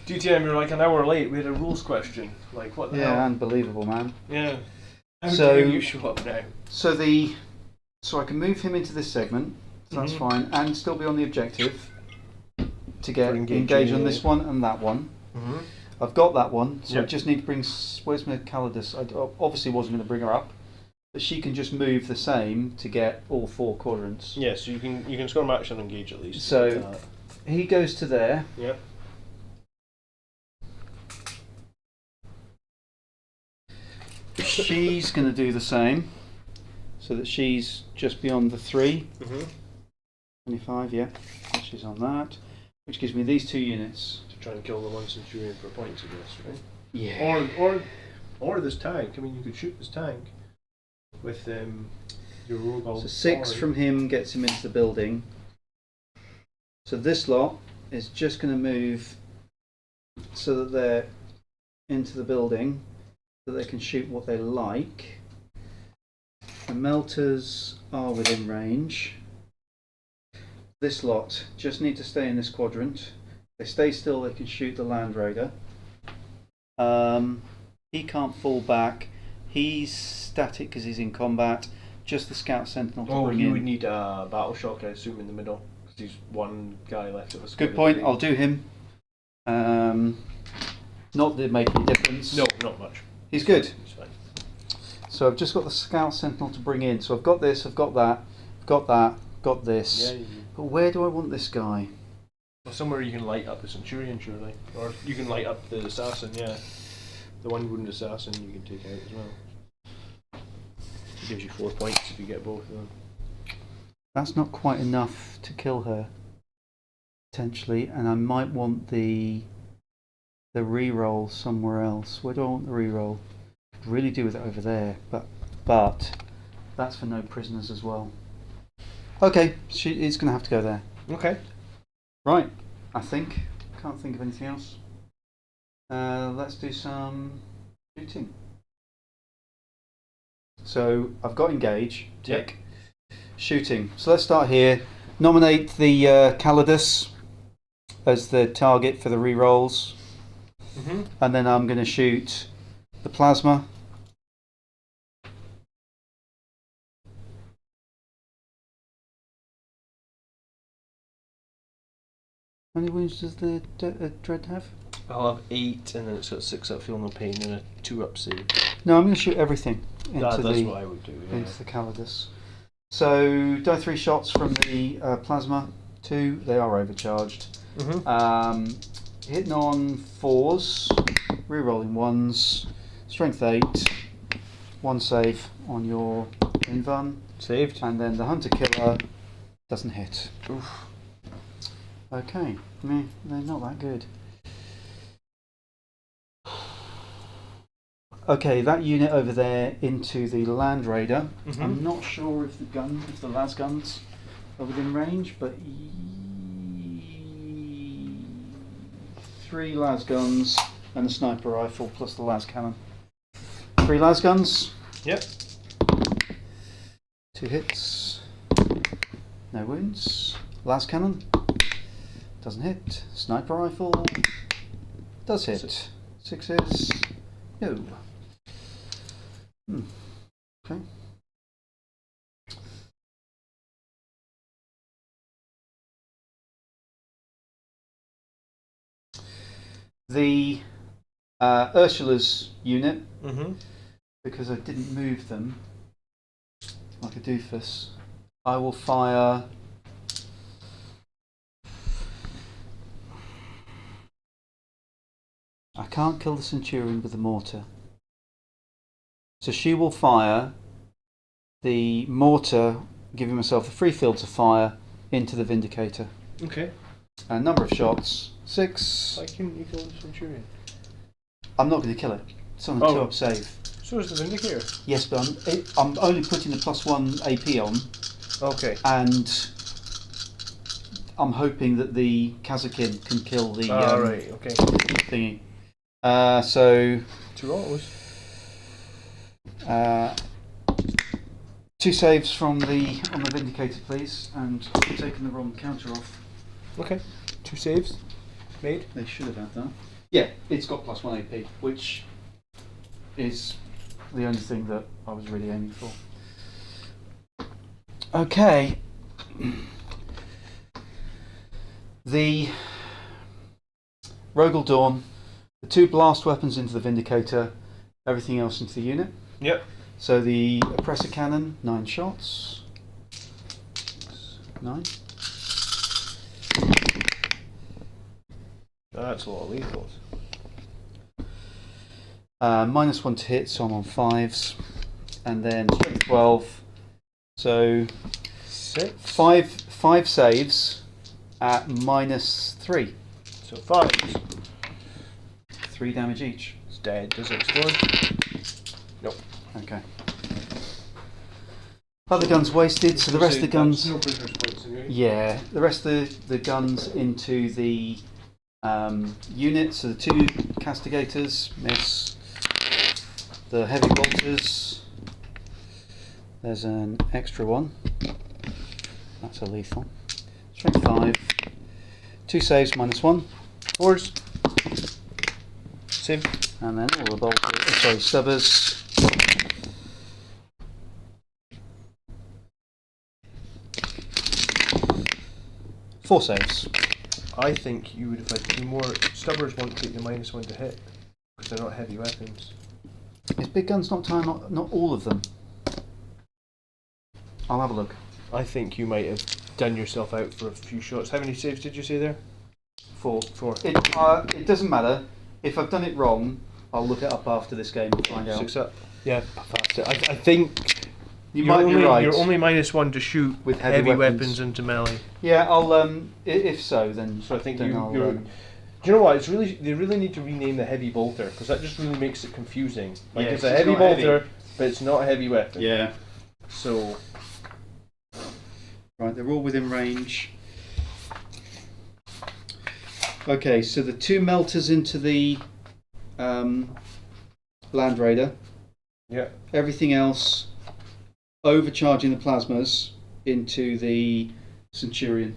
DTM, you're like an hour late. We had a rules question. Like, what the yeah, hell? unbelievable, man. Yeah. How So- dare you show up now? So I can move him into this segment, so that's Mhm. fine, and still be on the objective to get For engaging, engage on yeah. this one and that one. Mm-hmm. I've got that one, so I Yep. just need to bring. Where's my Calidus? I obviously wasn't going to bring her up, but she can just move the same to get all 4 quadrants. Yeah, so you can score max and engage at least. So he goes to there. Yep. She's going to do the same, so that she's just beyond the 3. Mm-hmm. 25, yeah. She's on that, which gives me these 2 units. To try and kill the 1 centurion for points, I guess, right? Yeah. Or this tank. I mean, you could shoot this tank with your rogue. So 6 from him gets him into the building. So this lot is just going to move so that they're into the building, so they can shoot what they like. The melters are within range. This lot just need to stay in this quadrant. They stay still, they can shoot the Land Raider. He can't fall back. He's static because he's in combat. Just the Scout Sentinel to bring you in. would need a battle shock, I assume, in the middle. Because there's one guy left of us. Good point. I'll do him. Not that it make any difference. No, not much. He's good. It's fine. So I've just got the Scout Sentinel to bring in. So I've got this, I've got that, I've got that, got this. Yeah. But where do I want this guy? Well, somewhere you can light up the centurion, surely, or you can light up the assassin. Yeah, the one wounded assassin you can take out as well. It gives you 4 points if you get both of them. That's not quite enough to kill her, potentially, and I might want the re-roll somewhere else. Where do I want the re-roll? Could really do with it over there, but that's for no prisoners as well. Okay, she is going to have to go there. Okay. Right, I think. Can't think of anything else. Let's do some shooting. So I've got engage, tick. Shooting. So let's start here. Nominate the Calidus as the target for the re-rolls. Mm-hmm. And then I'm going to shoot the plasma. How many wounds does the Dread have? I'll have 8, and then it's got 6 up, feel no pain, and a 2 up save. No, I'm going to shoot everything into That's what I would do. Yeah. into the Calidus. So die 3 shots from the plasma. 2, they are overcharged. Hitting on 4s, re-rolling 1s, strength 8, 1 save on your invuln. Saved. And then the hunter killer doesn't hit. Oof. Okay, they're not that good. Okay, that unit over there into the Land Raider. I'm not sure if the las guns are within range, but 3 las guns and a sniper rifle plus the las cannon. 3 las guns. Yep. 2 hits. No wounds. Las cannon. Doesn't hit. Sniper rifle. Does hit. 6s. No. Okay. The Ursula's unit, because I didn't move them like a doofus, I will fire I can't kill the Centurion with the mortar. So she will fire the mortar, giving myself the free field to fire into the Vindicator. Okay. A number of shots. 6. Why couldn't you kill the Centurion? I'm not going to kill it. It's on a 2-up save. So is the Vindicator. Yes, but I'm only putting the +1 AP on. Okay. And I'm hoping that the Kazakin can kill the right, okay. thingy. So 2 autos. 2 saves from on the Vindicator, please, and I've taken the wrong counter off. Okay. 2 saves made. They should have had that. Yeah, it's got +1 AP, which is the only thing that I was really aiming for. Okay. The Rogel Dawn, the 2 blast weapons into the Vindicator, everything else into the unit. Yep. So the Oppressor Cannon, 9 shots. 9. That's a lot of lethals. -1 to hit, so I'm on 5s. And then strength 12. So 6. 5 saves at -3. So 5. 3 damage each. It's dead. Does it explode? Nope. Okay. Other guns wasted, so the rest of the guns. No prisoners points in here. Yeah, the rest of the guns into the unit. So the 2 castigators miss. The heavy bolters. There's an extra one. That's a lethal. Strength 5. 2 saves -1. 4s. Save. And then all the bolters. Stubbers. 4 saves. I think you would have had 2 more. Stubbers won't take the -1 to hit because they're not heavy weapons. Is big guns not time? Not all of them. I'll have a look. I think you might have done yourself out for a few shots. How many saves did you say there? 4. 4. It doesn't matter. If I've done it wrong, I'll look it up after this game and find out. 6 up. Yeah, that's it. I think You might be right. You're only -1 to shoot With heavy heavy weapons. weapons into melee. Yeah, I'll if so, then. So I think then I'll, you're. Do you know what? They really need to rename the heavy bolter because that just really makes it confusing. Like Yeah, it's a it's heavy not bolter, heavy. but it's not a heavy weapon. Yeah. So Right, they're all within range. Okay, so the 2 melters into the Land Raider. yeah. Everything else overcharging the plasmas into the Centurion.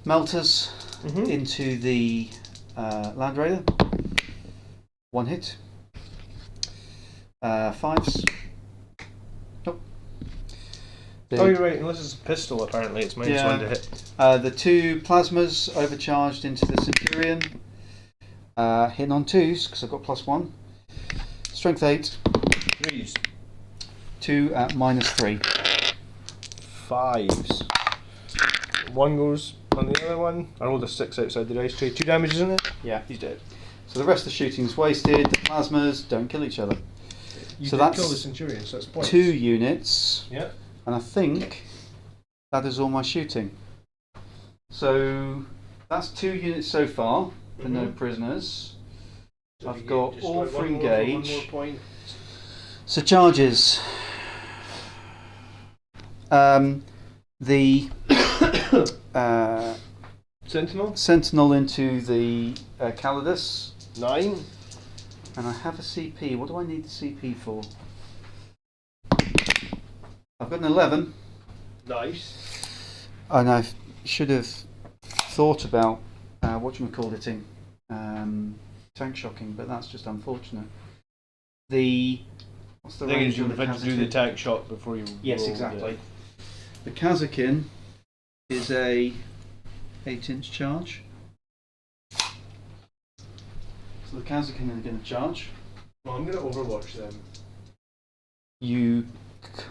Melters into the Land Raider. 1 hit. 5s. Nope. Oh, you're right. Unless it's a pistol, apparently it's minus one to hit. The 2 plasmas overcharged into the Centurion. Hitting on 2s because I've got +1. Strength 8. 3s. 2 at -3. 5s. 1 goes on the other one. I rolled a 6 outside the dice tray. 2 damage, isn't it? Yeah. He's dead. So the rest of the shooting's wasted. The plasmas don't kill each other. You So did that's kill the Centurion, so that's points. 2 units. Yeah. And I think that is all my shooting. So that's 2 units so far for no prisoners. So I've you got destroy all one 3 more for 1 more gauge. point. So charges. The Sentinel. Sentinel into the Calidus. 9. And I have a CP. What do I need the CP for? I've got an 11. Nice. And I should have thought about whatchamacalliting, tank shocking, but that's just unfortunate. What's the The thing range is, you on would the have had to do the Kazakin? tank shot before you. Yes, rolled exactly. The Kazakin is a 8-inch charge. So the Kazakin is going to charge. Well, I'm going to overwatch them. You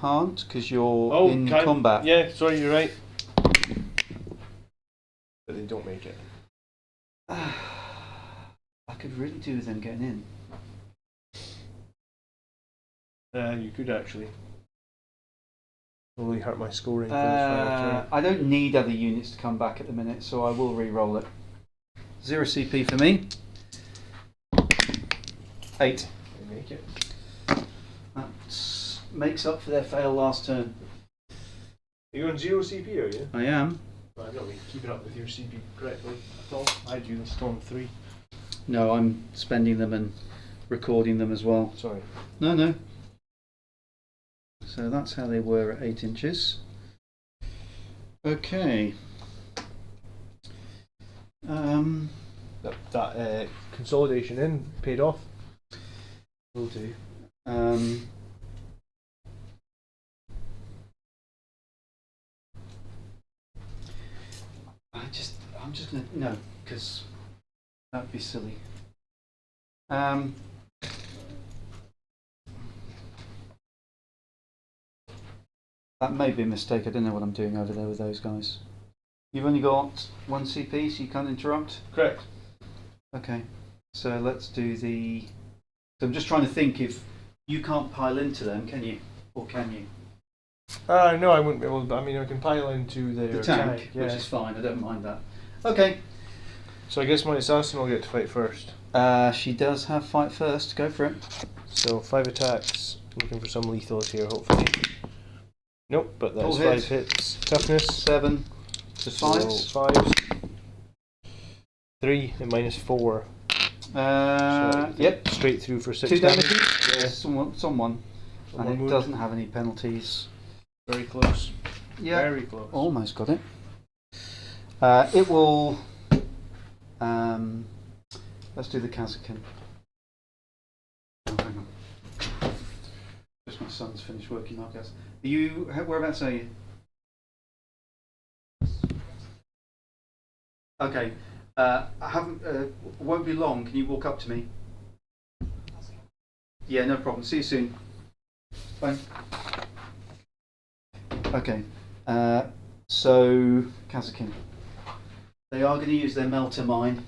can't because you're in combat. Yeah, sorry, you're right. But they don't make it. I could really do with them getting in. You could actually. Really hurt my scoring for this final turn. I don't need other units to come back at the minute, so I will re-roll it. 0 CP for me. 8. They make it. That makes up for their fail last turn. You're on 0 CP, are you? I am. Well, I've not been keeping up with your CP correctly at all. I do this on 3. No, I'm spending them and recording them as well. Sorry. No. So that's how they were at 8 inches. Okay. That consolidation in paid off. Will do. I'm just gonna no, because that would be silly. That may be a mistake. I don't know what I'm doing over there with those guys. You've only got 1 CP, so you can't interrupt? Correct. Okay, so let's do the... So I'm just trying to think if you can't pile into them, can you? Or can you? No, I wouldn't be able to. I mean, I can pile into The tank, yeah. which is fine, I don't mind that. Okay. So I guess my assassin will get to fight first. She does have fight first, go for it. So 5 attacks, looking for some lethals here, hopefully. Nope, but that's All 5 hits. hits. Toughness. 7 to 5. So 5s. 3 and -4. So Yep. Straight through for 6 2 damage. damages. Yeah. Someone. One And it wound. doesn't have any penalties. Very close. Yeah. Very close. Almost got it. It will. Let's do the Kazakin. Oh, hang on. Just my son's finished working up, guys. Are you? Whereabouts are you? Okay. I haven't. Won't be long. Can you walk up to me? Yeah, no problem. See you soon. Bye. Okay. So Kazakin. They are going to use their melter mine.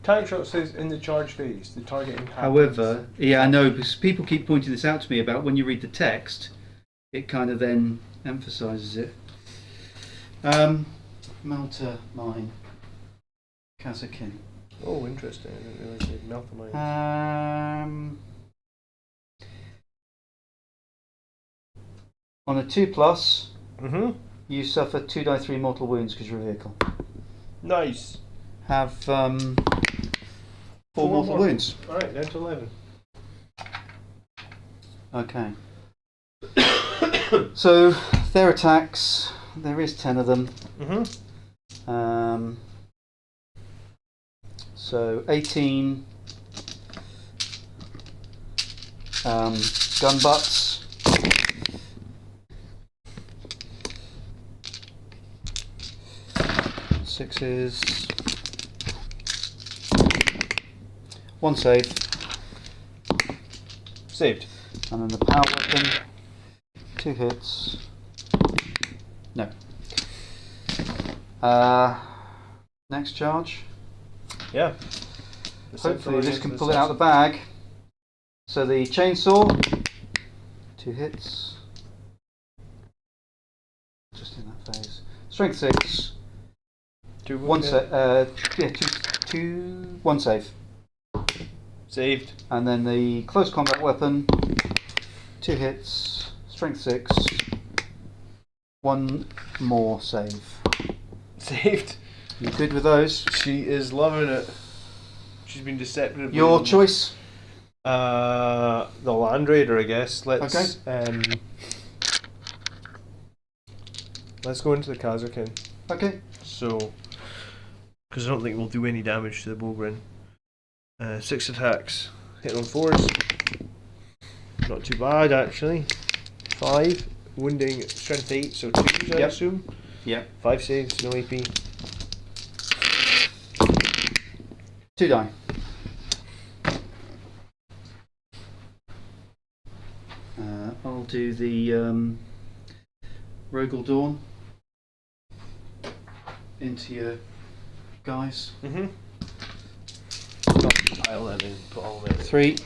Tank shot says in the charge phase, the targeting happens. However, yeah, I know, because people keep pointing this out to me about when you read the text, it kind of then emphasises it. Melter mine. Kazakin. Oh, interesting. I didn't realise they'd melt the mines. On a 2+, Mm-hmm. you suffer 2d3 mortal wounds because you're a vehicle. Nice. Have 4 mortal wounds. Alright, down to 11. Okay. So their attacks, there is 10 of them. Mm-hmm. So 18 gun butts. Sixes. One save. Saved. And then the power weapon. 2 hits. No. Next charge. Yeah. Hopefully this can pull it out of the bag. So the chainsaw. 2 hits. Just in that phase. Strength 6. One save. Yeah, two. One save. Saved. And then the close combat weapon. 2 hits. Strength 6. One more save. Saved. You good with those? She is loving it. She's been deceptive. Your choice. The Land Raider, I guess. Let's let's go into the Kazakhin. Okay. So, because I don't think we'll do any damage to the Bogrin. 6 attacks, hit on 4s. Not too bad actually. 5 wounding, strength 8, so 2s I assume. Yep. 5 saves, no AP. 2 die. I'll do the Rogel Dawn into your guys. Mm-hmm. I'll let him put all of it. 3.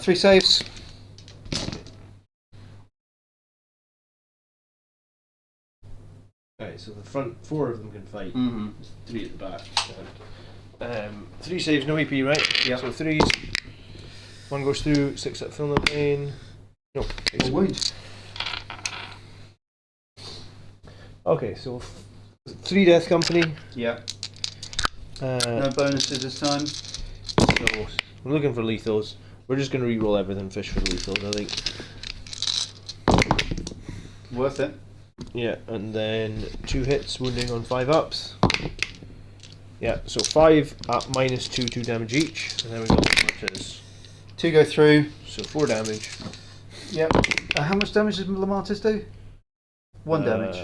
3 saves. Right, so the front 4 of them can fight. Mm-hmm. There's 3 at the back. 3 saves, no AP, right? Yep. So 3s. 1 goes through, 6 at film pain. No, A wound. Okay, so 3 death company. Yep. No No bonuses this time. So we're looking for lethals. We're just going to re-roll everything, fish for lethals, I think. Worth it. Yeah, and then 2 hits, wounding on 5 ups. Yeah, so 5 at -2, 2 damage each, and then we got Lamartis. 2 go through. So 4 damage. Yep. How much damage does Lamartis do? 1 damage.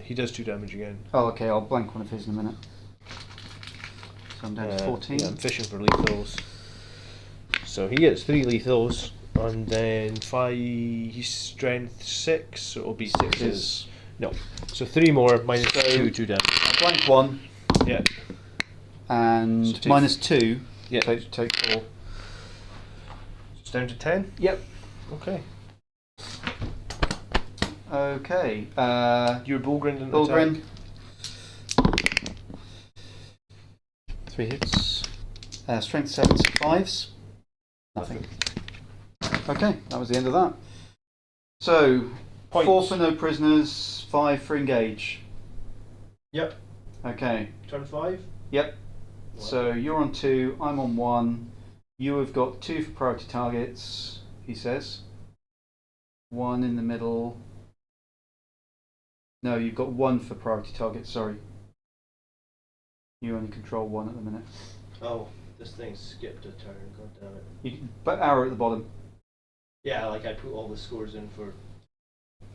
He does 2 damage again. Oh, okay. I'll blank one of his in a minute. So I'm down to 14. Yeah, I'm fishing for lethals. So he gets 3 lethals, and then 5. He's strength 6, so it'll be 6s. No, so 3 more -2, 2 damage. I'll blank 1. Yeah. And So 2. -2. Yeah. Take 4. It's down to 10. Yep. Okay. Okay. Your Bullgrin didn't Bullgrin. attack. 3 hits. Strength 7, 5s. Nothing. Okay, that was the end of that. So, Points. 4 for no prisoners, 5 for engage. Yep. Okay. Turn 5. Yep. So you're on 2, I'm on 1. You have got 2 for priority targets, he says. 1 in the middle. No, you've got 1 for priority targets, sorry. You only control 1 at the minute. Oh, this thing skipped a turn, god damn it. But arrow at the bottom. Yeah, like I put all the scores in for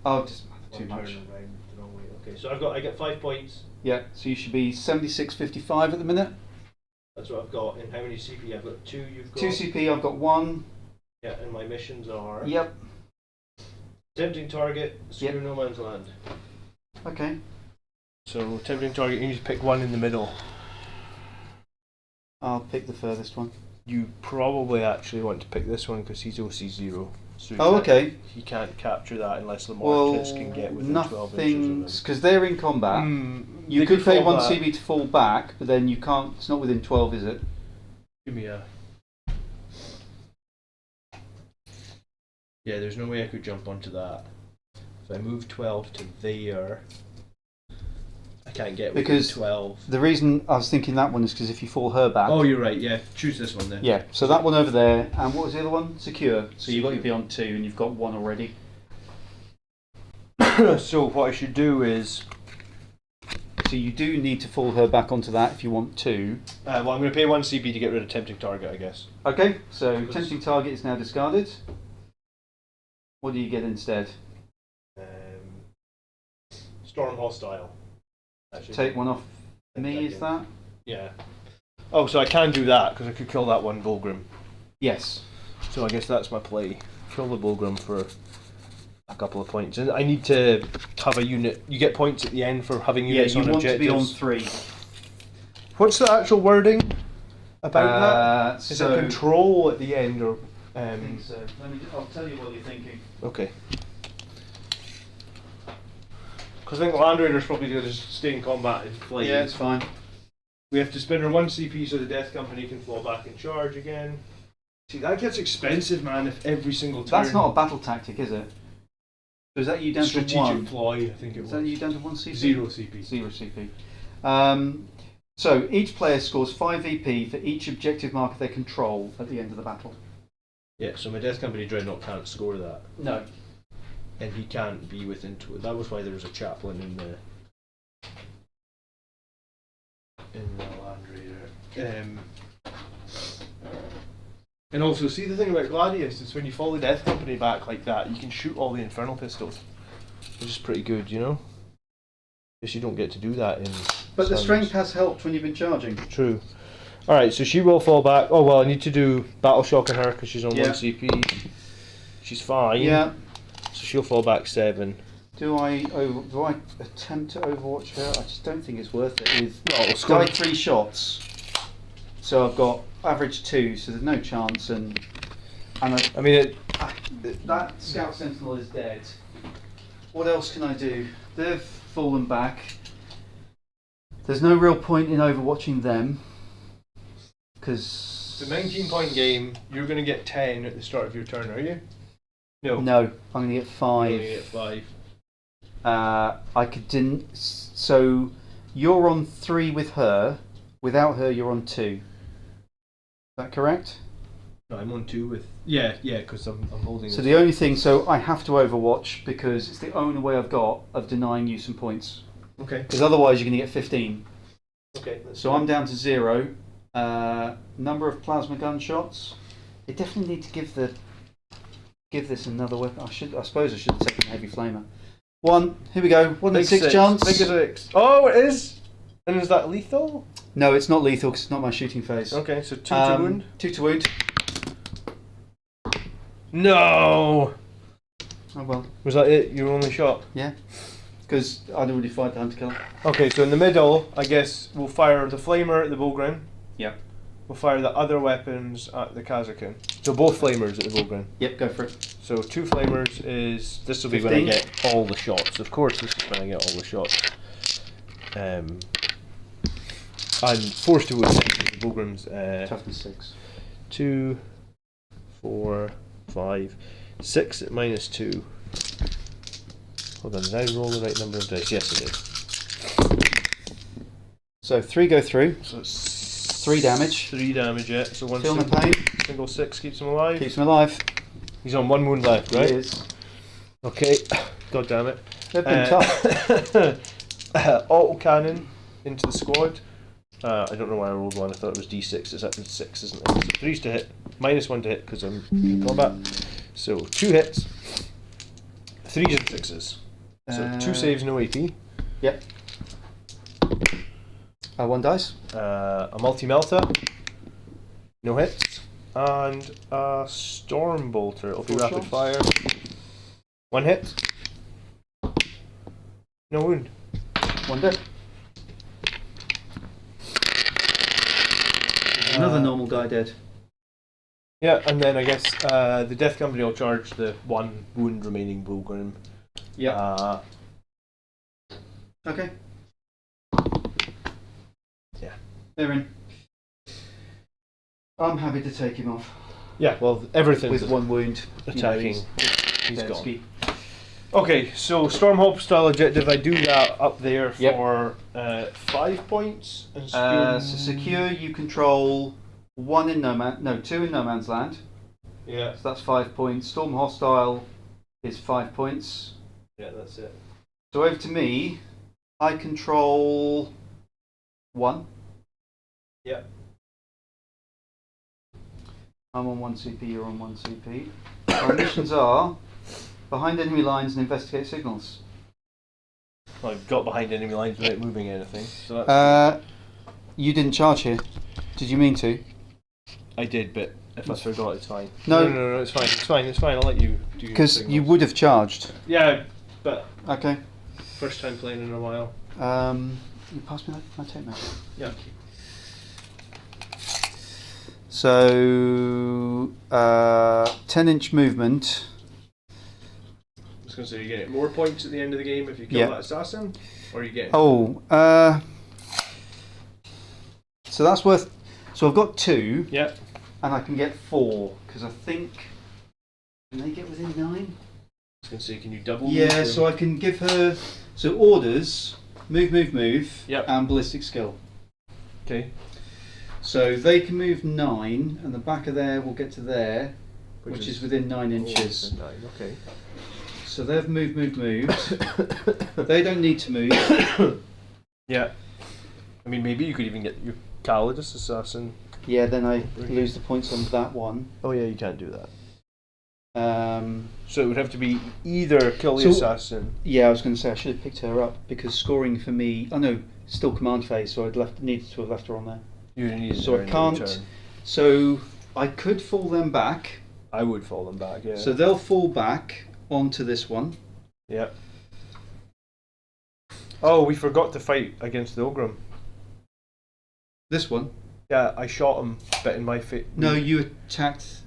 Oh, just too one much. turn around the wrong way. Okay, so I get 5 points. Yeah, so you should be 76.55 at the minute. That's what I've got. And how many CP? I've got 2. You've got 2 CP, I've got 1. Yeah, and my missions are Yep. tempting target, screw Yep. no man's land. Okay. So tempting target, you need to pick one in the middle. I'll pick the furthest one. You probably actually want to pick this one because he's OC 0. So you Oh, can't- okay. He can't capture that unless Well, Lamartis can get within 12 inches of him. because they're in combat. You They could pay fall 1 back. CB to fall back, but then you can't. It's not within 12, is it? Give me a. Yeah, there's no way I could jump onto that. If I move 12 to there, I can't get within Because 12. The reason I was thinking that one is because if you fall her back. Oh, you're right. Yeah, choose this one then. Yeah. So that one over there, and what was the other one? Secure. So you've got your beyond 2, and you've got 1 already. So what I should do is So you do need to fall her back onto that if you want to. Well, I'm going to pay 1 CP to get rid of tempting target, I guess. Okay, so tempting target is now discarded. What do you get instead? Storm hostile. Actually. Take one off me, is that? Yeah. Oh, so I can do that because I could kill that one Volgrim. Yes. So I guess that's my play. Kill the Volgrim for a couple of points. And I need to have a unit. You get points at the end for having units on objectives. Yeah, you want to be on 3. What's the actual wording about that? Is so it control at the end or? I think so. I'll tell you what you're thinking. Okay. Because I think Land Raider's probably going to stay in combat and fly. Yeah, it's fine. We have to spend our 1 CP so the Death Company can fall back and charge again. See, that gets expensive, man, if every single turn... That's not a battle tactic, is it? So is that you down to 1? Strategic ploy, I think it was. Is that you down to 1 CP? 0 CP. 0 CP. So each player scores 5 VP for each objective marker they control at the end of the battle. Yeah, so my Death Company Dreadnought can't score that. No. And he can't be within... That was why there was a chaplain in the Land Raider. And also, see the thing about Gladius is when you follow the Death Company back like that, you can shoot all the Infernal Pistols. Which is pretty good, you know? Guess you don't get to do that in... But the Sons. strength has helped when you've been charging. True. Alright, so she will fall back. Oh well, I need to do Battle Shock on her because she's on 1 CP. She's fine. Yeah. So she'll fall back 7. Do I attempt to overwatch her? I just don't think it's worth it. With No, die 3 shots, so I've got average 2, so there's no chance. And I mean, that Scout Sentinel is dead. What else can I do? They've fallen back. There's no real point in overwatching them because it's a 19-point game. You're going to get 10 at the start of your turn, are you? No. No, I'm going to get 5. You're going to get 5. I could didn't. So you're on 3 with her. Without her, you're on 2. Is that correct? No, I'm on 2 with... Yeah, because I'm holding... So the only thing... So I have to overwatch because it's the only way I've got of denying you some points. Okay. Because otherwise you're going to get 15. Okay. So I'm down to 0. Number of plasma gunshots. They definitely need to give this another weapon. I suppose I should have taken a heavy flamer. 1. Here we go. 1 in 6 chance. Big 6. Oh, it is. And is that lethal? No, it's not lethal because it's not my shooting phase. Okay, so 2 to wound. 2 to wound. No. Oh well. Was that it? Your only shot? Yeah. Because I'd already fired the hunter killer. Okay, so in the middle, I guess we'll fire the flamer at the Volgrim. Yep. We'll fire the other weapons at the Kazakin. So both flamers at the Volgrim. Yep, go for it. So 2 flamers is... This will be 15. when I get all the shots. Of course, this is when I get all the shots. I'm forced to wound the Volgrim's... Toughness 6. 2, 4, 5, 6 at -2. Hold on, did I roll the right number of dice? Yes, I did. So 3 go through. So it's 3 damage. 3 damage, yeah. So one Feel the single, pain. single 6 keeps him alive. Keeps him alive. He's on 1 wound left, right? He is. Okay. God damn it. They've been tough. Auto cannon into the squad. I don't know why I rolled 1. I thought it was D6. It's actually 6, isn't it? So 3's to hit. -1 to hit because I'm in combat. So 2 hits. 3s and 6s. So 2 saves, no AP. Yep. 1 dice. A multi-melta. No hits. And a storm bolter. It'll be 4 rapid shots. fire. 1 hit. No wound. 1 dead. Another normal guy dead. Yeah, and then I guess the Death Company will charge the 1 wound remaining Volgrim. Yeah. Okay. Yeah. They're in. I'm happy to take him off. Yeah, well, everything's With 1 wound. attacking. He's dead gone. ski. Okay, so Stormhawk style objective, I do that up there Yep. for 5 points. And So secure, you control 2 in no man's land. Yeah, So that's 5 points. Storm hostile is 5 points. yeah, that's it. So over to me. I control 1. Yeah. I'm on 1 CP, you're on 1 CP. Our missions are behind enemy lines and investigate signals. Well, I've got behind enemy lines without moving anything. So that's You didn't charge here. Did you mean to? I did, but if I forgot, it's fine. No. No, it's fine. It's fine. It's fine. I'll let you do your Because you signals. would have charged. Yeah, but Okay. first time playing in a while. You pass me my tape measure. Yeah. So, 10-inch movement. I was going to say, you get more points at the end of the game if you kill Yeah. that assassin, or you get. Oh, so that's worth. So I've got 2, Yeah. and I can get 4 because I think. Can they get within 9? I was going to say, can you double? Yeah, move so I can give her. So orders, move, Yep. and ballistic skill. Okay. So they can move 9, and the back of there will get to there, which is within 9 inches. 9. Okay. So they've moved. They don't need to move. Yeah. I mean, maybe you could even get your Calidus assassin. Yeah, then I lose the points on that one. Oh yeah, you can't do that. Um, So it would have to be either kill the So- assassin. yeah, I was going to say I should have picked her up because scoring for me. Oh no, still command phase, so needed to have left her on there. You need So I can't. So I could fall them back. I would fall them back. Yeah. So they'll fall back onto this one. Yeah. Oh, we forgot to fight against the Ogrim. This one. Yeah, I shot him, but in my face. No, you attacked.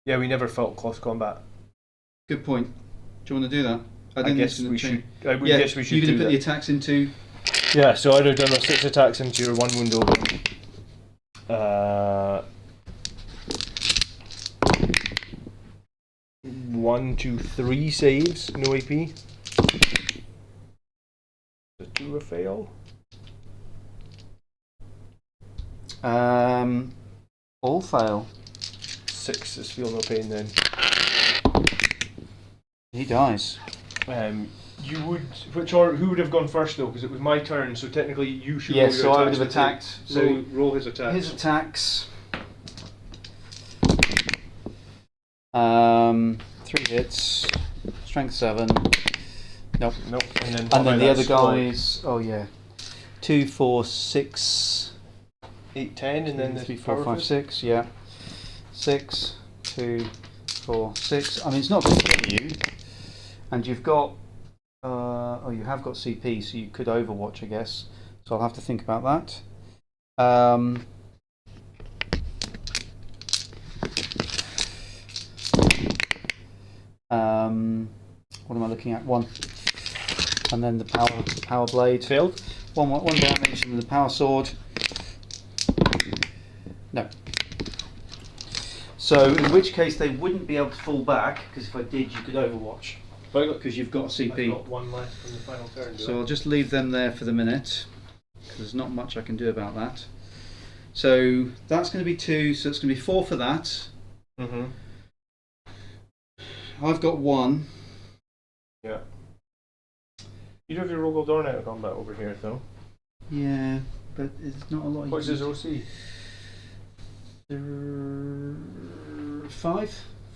Yeah, we never fought close combat. Good point. Do you want to do that? I guess it's gonna we change. should. I would Yeah, guess we should you're do going to put that. the attacks into. Yeah, so I'd have done a 6 attacks into your 1 wound Ogrim. 1, 2, 3 saves, no AP. The 2 a fail. All fail. 6 is feel no pain then. He dies. You would, who would have gone first though? Because it was my turn, so technically you should. Yes, roll your so I would attacks have with attacked. it. So roll his attacks. his attacks. 3 hits. Strength 7. Nope. Nope. And then, And then the other guys. Oh yeah. 2, 4, 6. 8, 10, and then the 3, 4, 5, power 6. Yeah. 6, 2, 4, 6. I mean, it's not going to get you. And you've got. You have got CP, so you could Overwatch, I guess. So I'll have to think about that. What am I looking at? 1. And then the power blade. failed. One damage, and the power sword. No. So in which case they wouldn't be able to fall back, because if I did, you could Overwatch, because you've got I've CP. got 1 left from the final turn. So I'll just leave them there for the minute, because there's not much I can do about that. So that's going to be 2, so it's going to be 4 for that. Mm-hmm. I've got 1. Yeah. You do have your Rogel Dorn out of combat over here though. Yeah, but it's not a lot. What's his OC? 5?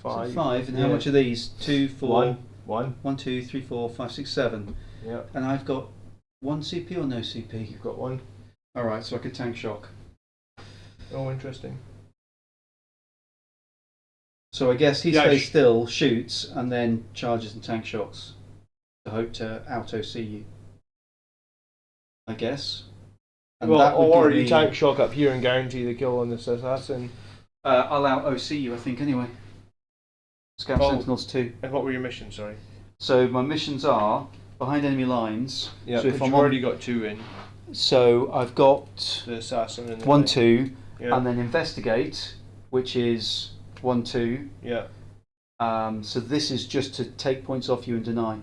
5. 5, and Yeah. how much are these? 2, 4, 1. 1, 2, 3, 4, 5, 6, 7. Yeah. And I've got 1 CP or no CP? You've got 1. Alright, so I could tank shock. Oh, interesting. So I guess he Yeah, stays still, shoots, and then charges and tank shocks to hope to auto-see you. I guess. And Well, that would or give you me- tank shock up here and guarantee the kill on this assassin. I'll out-OC you, I think, anyway. Scout Oh. Sentinels 2. And what were your missions, sorry? So my missions are behind enemy lines. Yeah, so if you've I'm already got 2 in. So I've got The assassin and the 1, knight. 2, Yeah. and then investigate, which is 1, 2. Yeah. So this is just to take points off you and deny.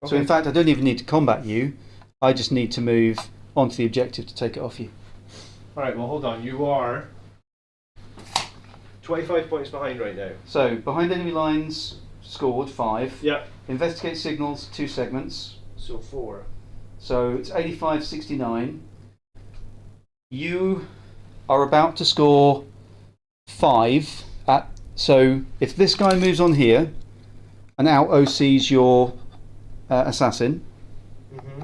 So Okay. in fact, I don't even need to combat you. I just need to move onto the objective to take it off you. Alright, well hold on. You are 25 points behind right now. So behind enemy lines, scored 5. Yeah. Investigate signals, 2 segments. So 4. So it's 85-69. You are about to score 5 at. So if this guy moves on here and out OCs your assassin. Mm-hmm.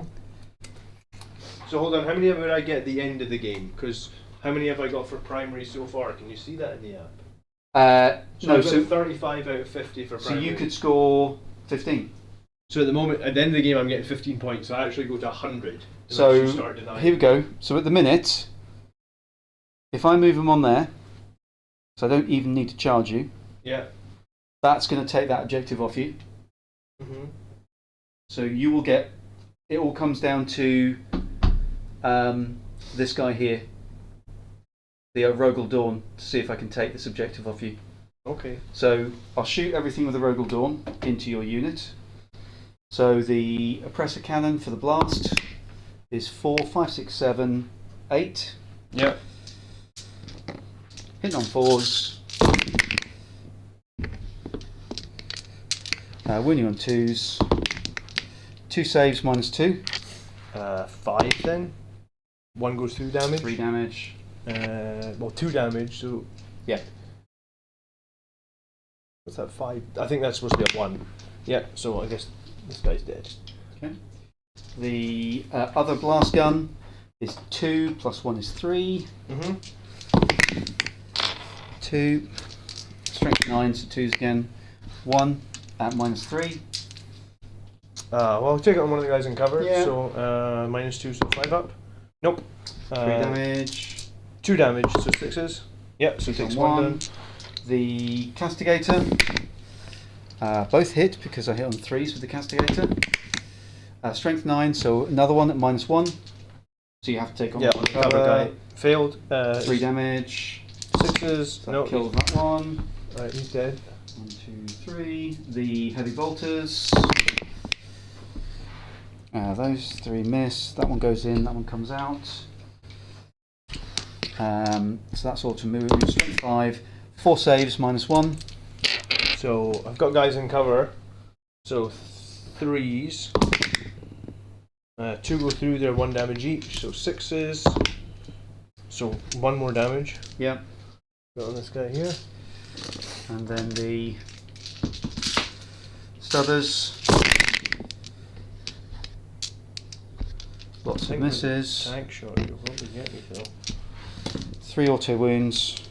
So hold on, how many would I get at the end of the game? Because how many have I got for primary so far? Can you see that in the app? No, I've got so 35 out of 50 for primary. So you could score 15. So at the moment, at the end of the game, I'm getting 15 points. So I actually go to 100. So here we go. So at the minute, if I move them on there, so I don't even need to charge you. Yeah. That's going to take that objective off you. Mm-hmm. So you will get. It all comes down to this guy here, the Rogel Dawn, to see if I can take this objective off you. Okay. So I'll shoot everything with the Rogel Dawn into your unit. So the oppressor cannon for the blast is 4, 5, 6, 7, 8. Yep. Hitting on 4s. Winning on 2s. 2 saves minus 2. 5 then. 1 goes through damage. 3 damage. Well, 2 damage. So Yeah. what's that? 5. I think that's supposed to be a 1. Yeah. So I guess this guy's dead. Okay. The other blast gun is 2 plus 1 is 3. Mm-hmm. 2. Strength 9, so 2s again. 1 at minus 3. Well, I'll take it on one of the guys in cover. Yeah. So minus 2, so 5 up. Nope. 3 damage. 2 damage, so 6s. Yep. So it takes 1 down. The castigator. Both hit because I hit on 3s with the castigator. Strength 9, so another one at minus 1. So you have to take on Yeah. one Cover guy failed. 3 damage. 6s. So No. that kills that one. Right, he's dead. 1, 2, 3. The heavy bolters. Those 3 miss. That one goes in. That one comes out. So that's all to move. Strength 5. 4 saves minus 1. So I've got guys in cover. So 3s. 2 go through, they're 1 damage each. So 6s. So 1 more damage. Yep. Got on this guy here. And then the stubbers. Lots of misses. Tank shot, you'll probably get me, Phil. 3 auto wounds.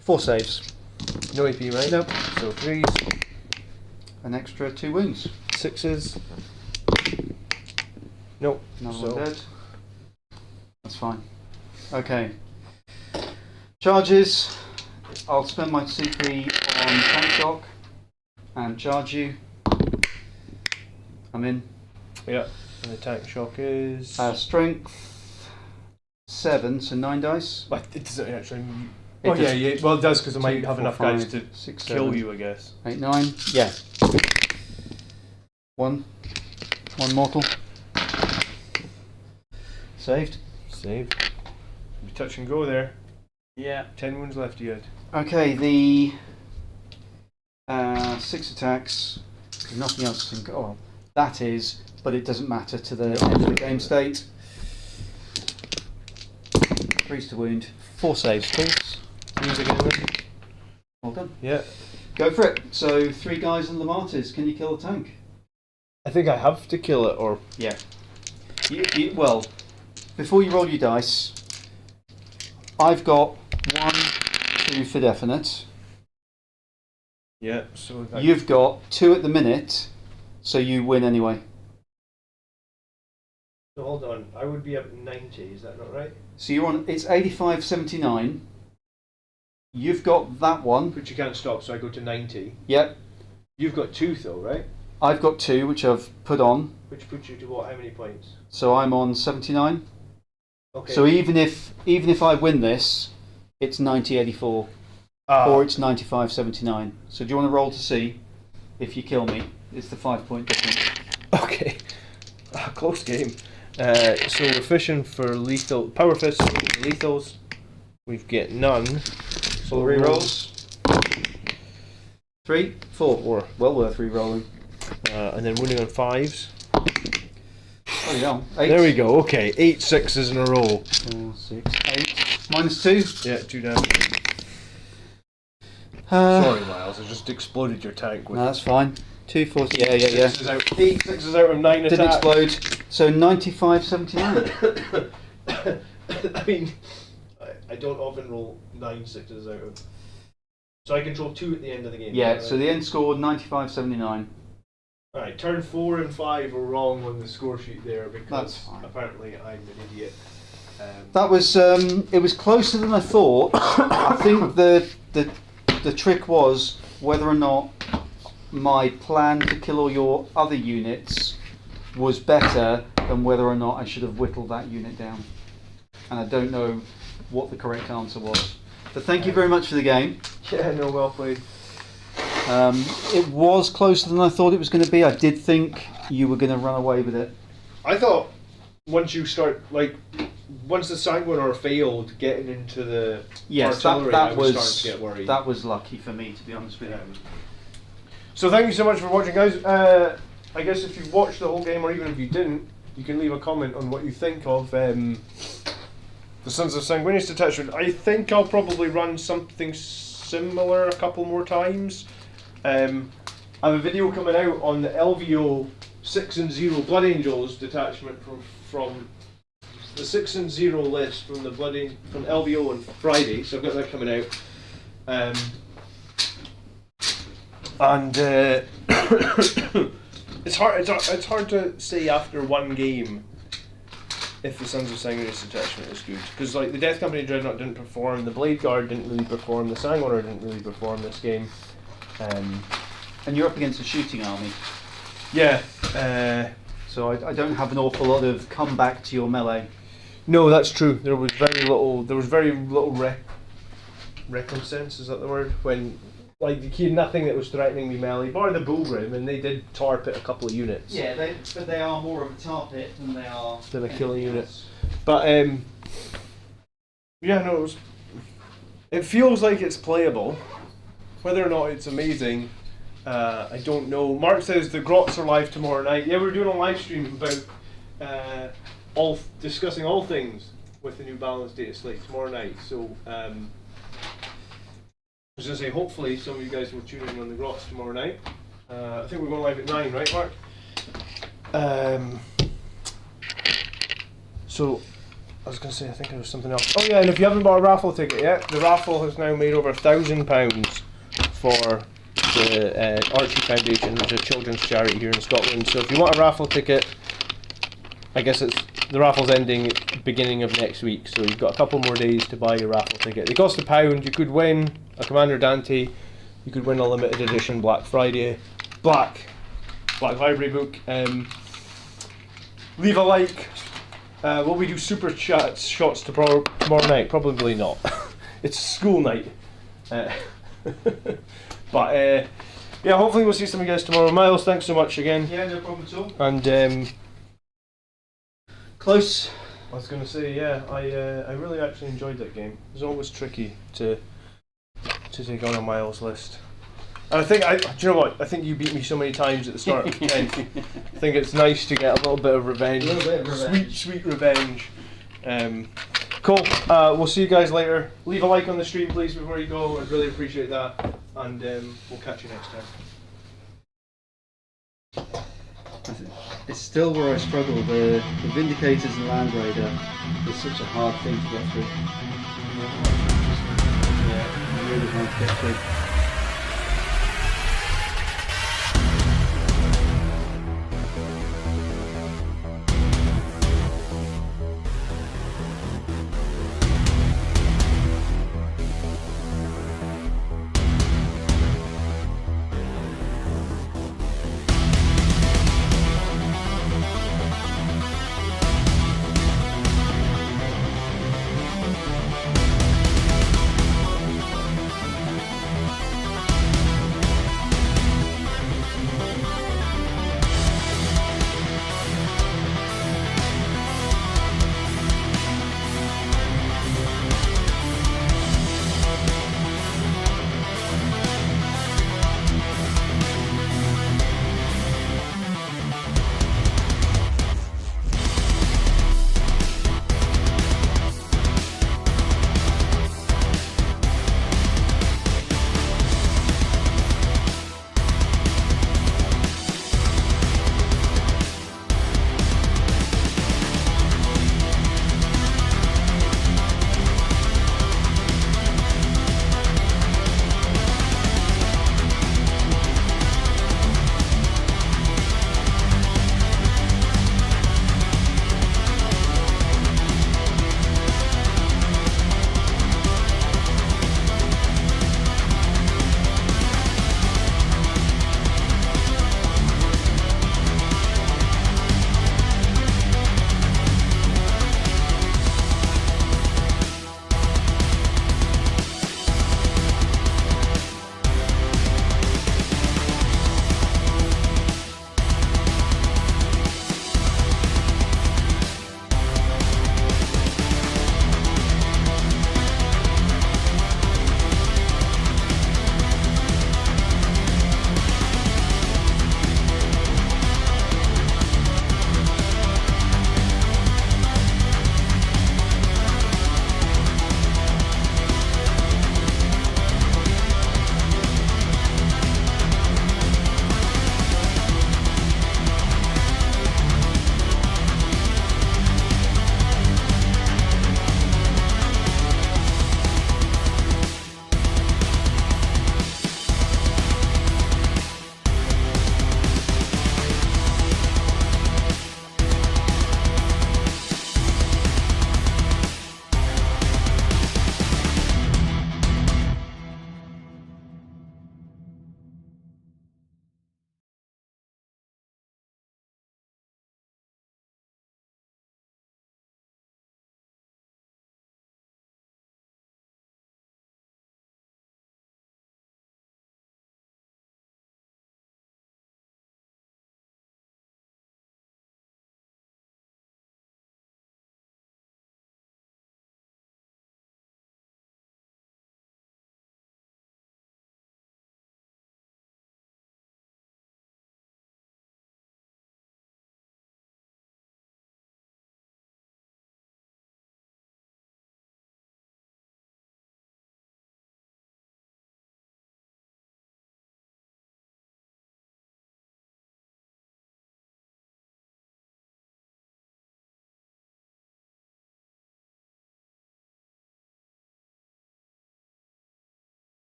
4 saves. No AP, right? Nope. So 3s, An extra 2 wounds. 6s. Nope. Another So one dead. That's fine. Okay. Charges. I'll spend my CP on tank shock and charge you. I'm in. yeah. And the tank shock is. Strength 7, so 9 dice. But it doesn't actually. It Oh does- yeah. Well, it does because I might 2, have 4, enough guys 5, to 6, kill 7, you, I guess. 8, 9. Yeah. 1 mortal. Saved. Save. Touch and go there. Yeah. 10 wounds left yet. Okay, the 6 attacks. There's nothing else to think. Oh, that is, but it doesn't matter to the end of the game state. 3s to wound. 4 saves, please. Wounds again then. Well done. Yeah. Go for it. So 3 guys on the martyrs. Can you kill a tank? I think I have to kill it, or. Yeah. Well, before you roll your dice, I've got 1, 2 for definite. Yeah, so. You've got 2 at the minute, so you win anyway. So hold on, I would be up 90, is that not right? So you're on. It's 85-79. You've got that one. But you can't stop, so I go to 90. Yep. You've got 2 though, right? I've got 2, which I've put on. Which puts you to what? How many points? So I'm on 79. Okay. So even if I win this, it's 90-84, or it's 95-79. So do you want to roll to see if you kill me? It's the 5-point difference. Okay. Close game. So we're fishing for lethal power fists, lethals. We've got none. So rerolls. 3, 4. Well worth rerolling. And then winning on 5s. There you go. 8. There we go. Okay, 8 6s in a row. 4, 6, 8. Minus 2. Yeah, 2 damage. Uh, Sorry, Miles. I just exploded your tank with No, that's fine. 2, 4, yeah. 8 6s out of 9 Didn't attacks. explode. So 95, 79. I mean, I don't often roll 9 6s out of. So I control 2 at the end of the game. Yeah, right? so the end score 95, 79. Alright, turn 4 and 5 were wrong on the score sheet there That's because fine. apparently I'm an idiot. That was it was closer than I thought. I think the trick was whether or not my plan to kill all your other units was better than whether or not I should have whittled that unit down. And I don't know what the correct answer was. But thank you very much for the game. Yeah, no, well played. It was closer than I thought it was going to be. I did think you were going to run away with it. I thought once you start, like, once the Sanguinius failed getting into the artillery, I was starting to get worried. that was lucky for me, to be honest with you. So thank you so much for watching, guys. I guess if you've watched the whole game, or even if you didn't, you can leave a comment on what you think of the Sons of Sanguinius detachment. I think I'll probably run something similar a couple more times. I have a video coming out on the LVO 6 and 0 Blood Angels detachment from the 6 and 0 list from the from LVO on Friday, so I've got that coming out. And it's hard to say after one game if the Sons of Sanguinius detachment is good, because like the Death Company Dreadnought didn't perform, the Blade Guard didn't really perform, the Sanguinius didn't really perform this game. And you're up against a shooting army. Yeah. So I don't have an awful lot of comeback to your melee. No, that's true. There was very little recompense, is that the word? When like he had nothing that was threatening me melee, bar the Bullgrim, and they did tar pit a couple of units. Yeah, but they are more of a tar pit than they are Than a killing unit. else. But yeah, no, it feels like it's playable. Whether or not it's amazing, I don't know. Mark says the Grots are live tomorrow night. Yeah, we're doing a live stream about discussing all things with the new balanced data slate tomorrow night. So I was going to say, hopefully some of you guys will tune in on the Grots tomorrow night. I think we're going live at 9, right, Mark? So I was going to say, I think there was something else. Oh yeah, and if you haven't bought a raffle ticket yet, the raffle has now made over £1,000 for the Archie Foundation, which is a children's charity here in Scotland. So if you want a raffle ticket, I guess the raffle's ending at the beginning of next week, so you've got a couple more days to buy your raffle ticket. They cost £1. You could win a Commander Dante, you could win a limited edition Black Library book. Leave a like. Will we do super shots tomorrow night? Probably not. It's school night. But yeah, hopefully we'll see some of you guys tomorrow. Miles, thanks so much again. Yeah, no problem at all. And Close. I was going to say, yeah, I really actually enjoyed that game. It was always tricky to take on a Miles list. And I think, do you know what? I think you beat me so many times at the start of the 10th. I think it's nice to get a little bit of revenge. Sweet revenge. Cool. We'll see you guys later. Leave a like on the stream, please, before you go. I'd really appreciate that. And we'll catch you next time. It's still where I struggle. The Vindicators and Land Raider is such a hard thing to get through. Yeah, really hard to get through.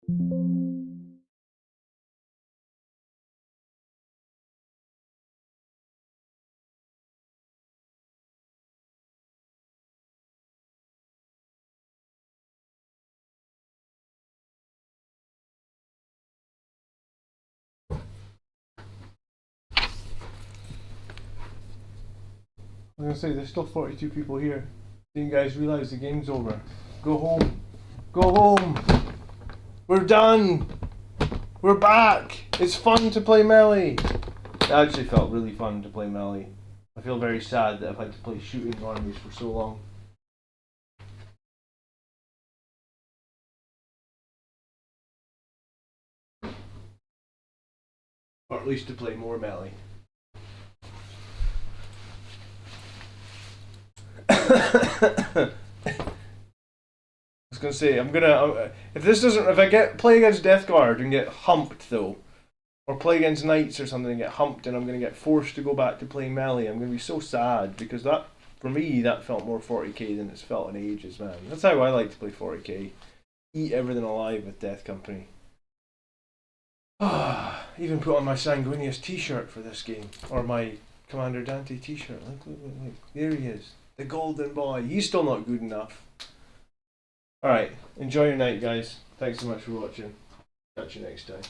I'm gonna say there's still 42 people here. So you guys realise the game's over. Go home. Go home. We're done. We're back. It's fun to play melee. It actually felt really fun to play melee. I feel very sad that I've had to play shooting armies for so long. Or at least to play more melee. I was gonna say if I get play against Death Guard and get humped though, or play against Knights or something and get humped and I'm gonna get forced to go back to playing melee, I'm gonna be so sad because that for me that felt more 40k than it's felt in ages, man. That's how I like to play 40k. Eat everything alive with Death Company. Even put on my Sanguinius t-shirt for this game, or my Commander Dante t-shirt. Look, there he is. The golden boy. He's still not good enough. Alright, enjoy your night, guys. Thanks so much for watching. Catch you next time.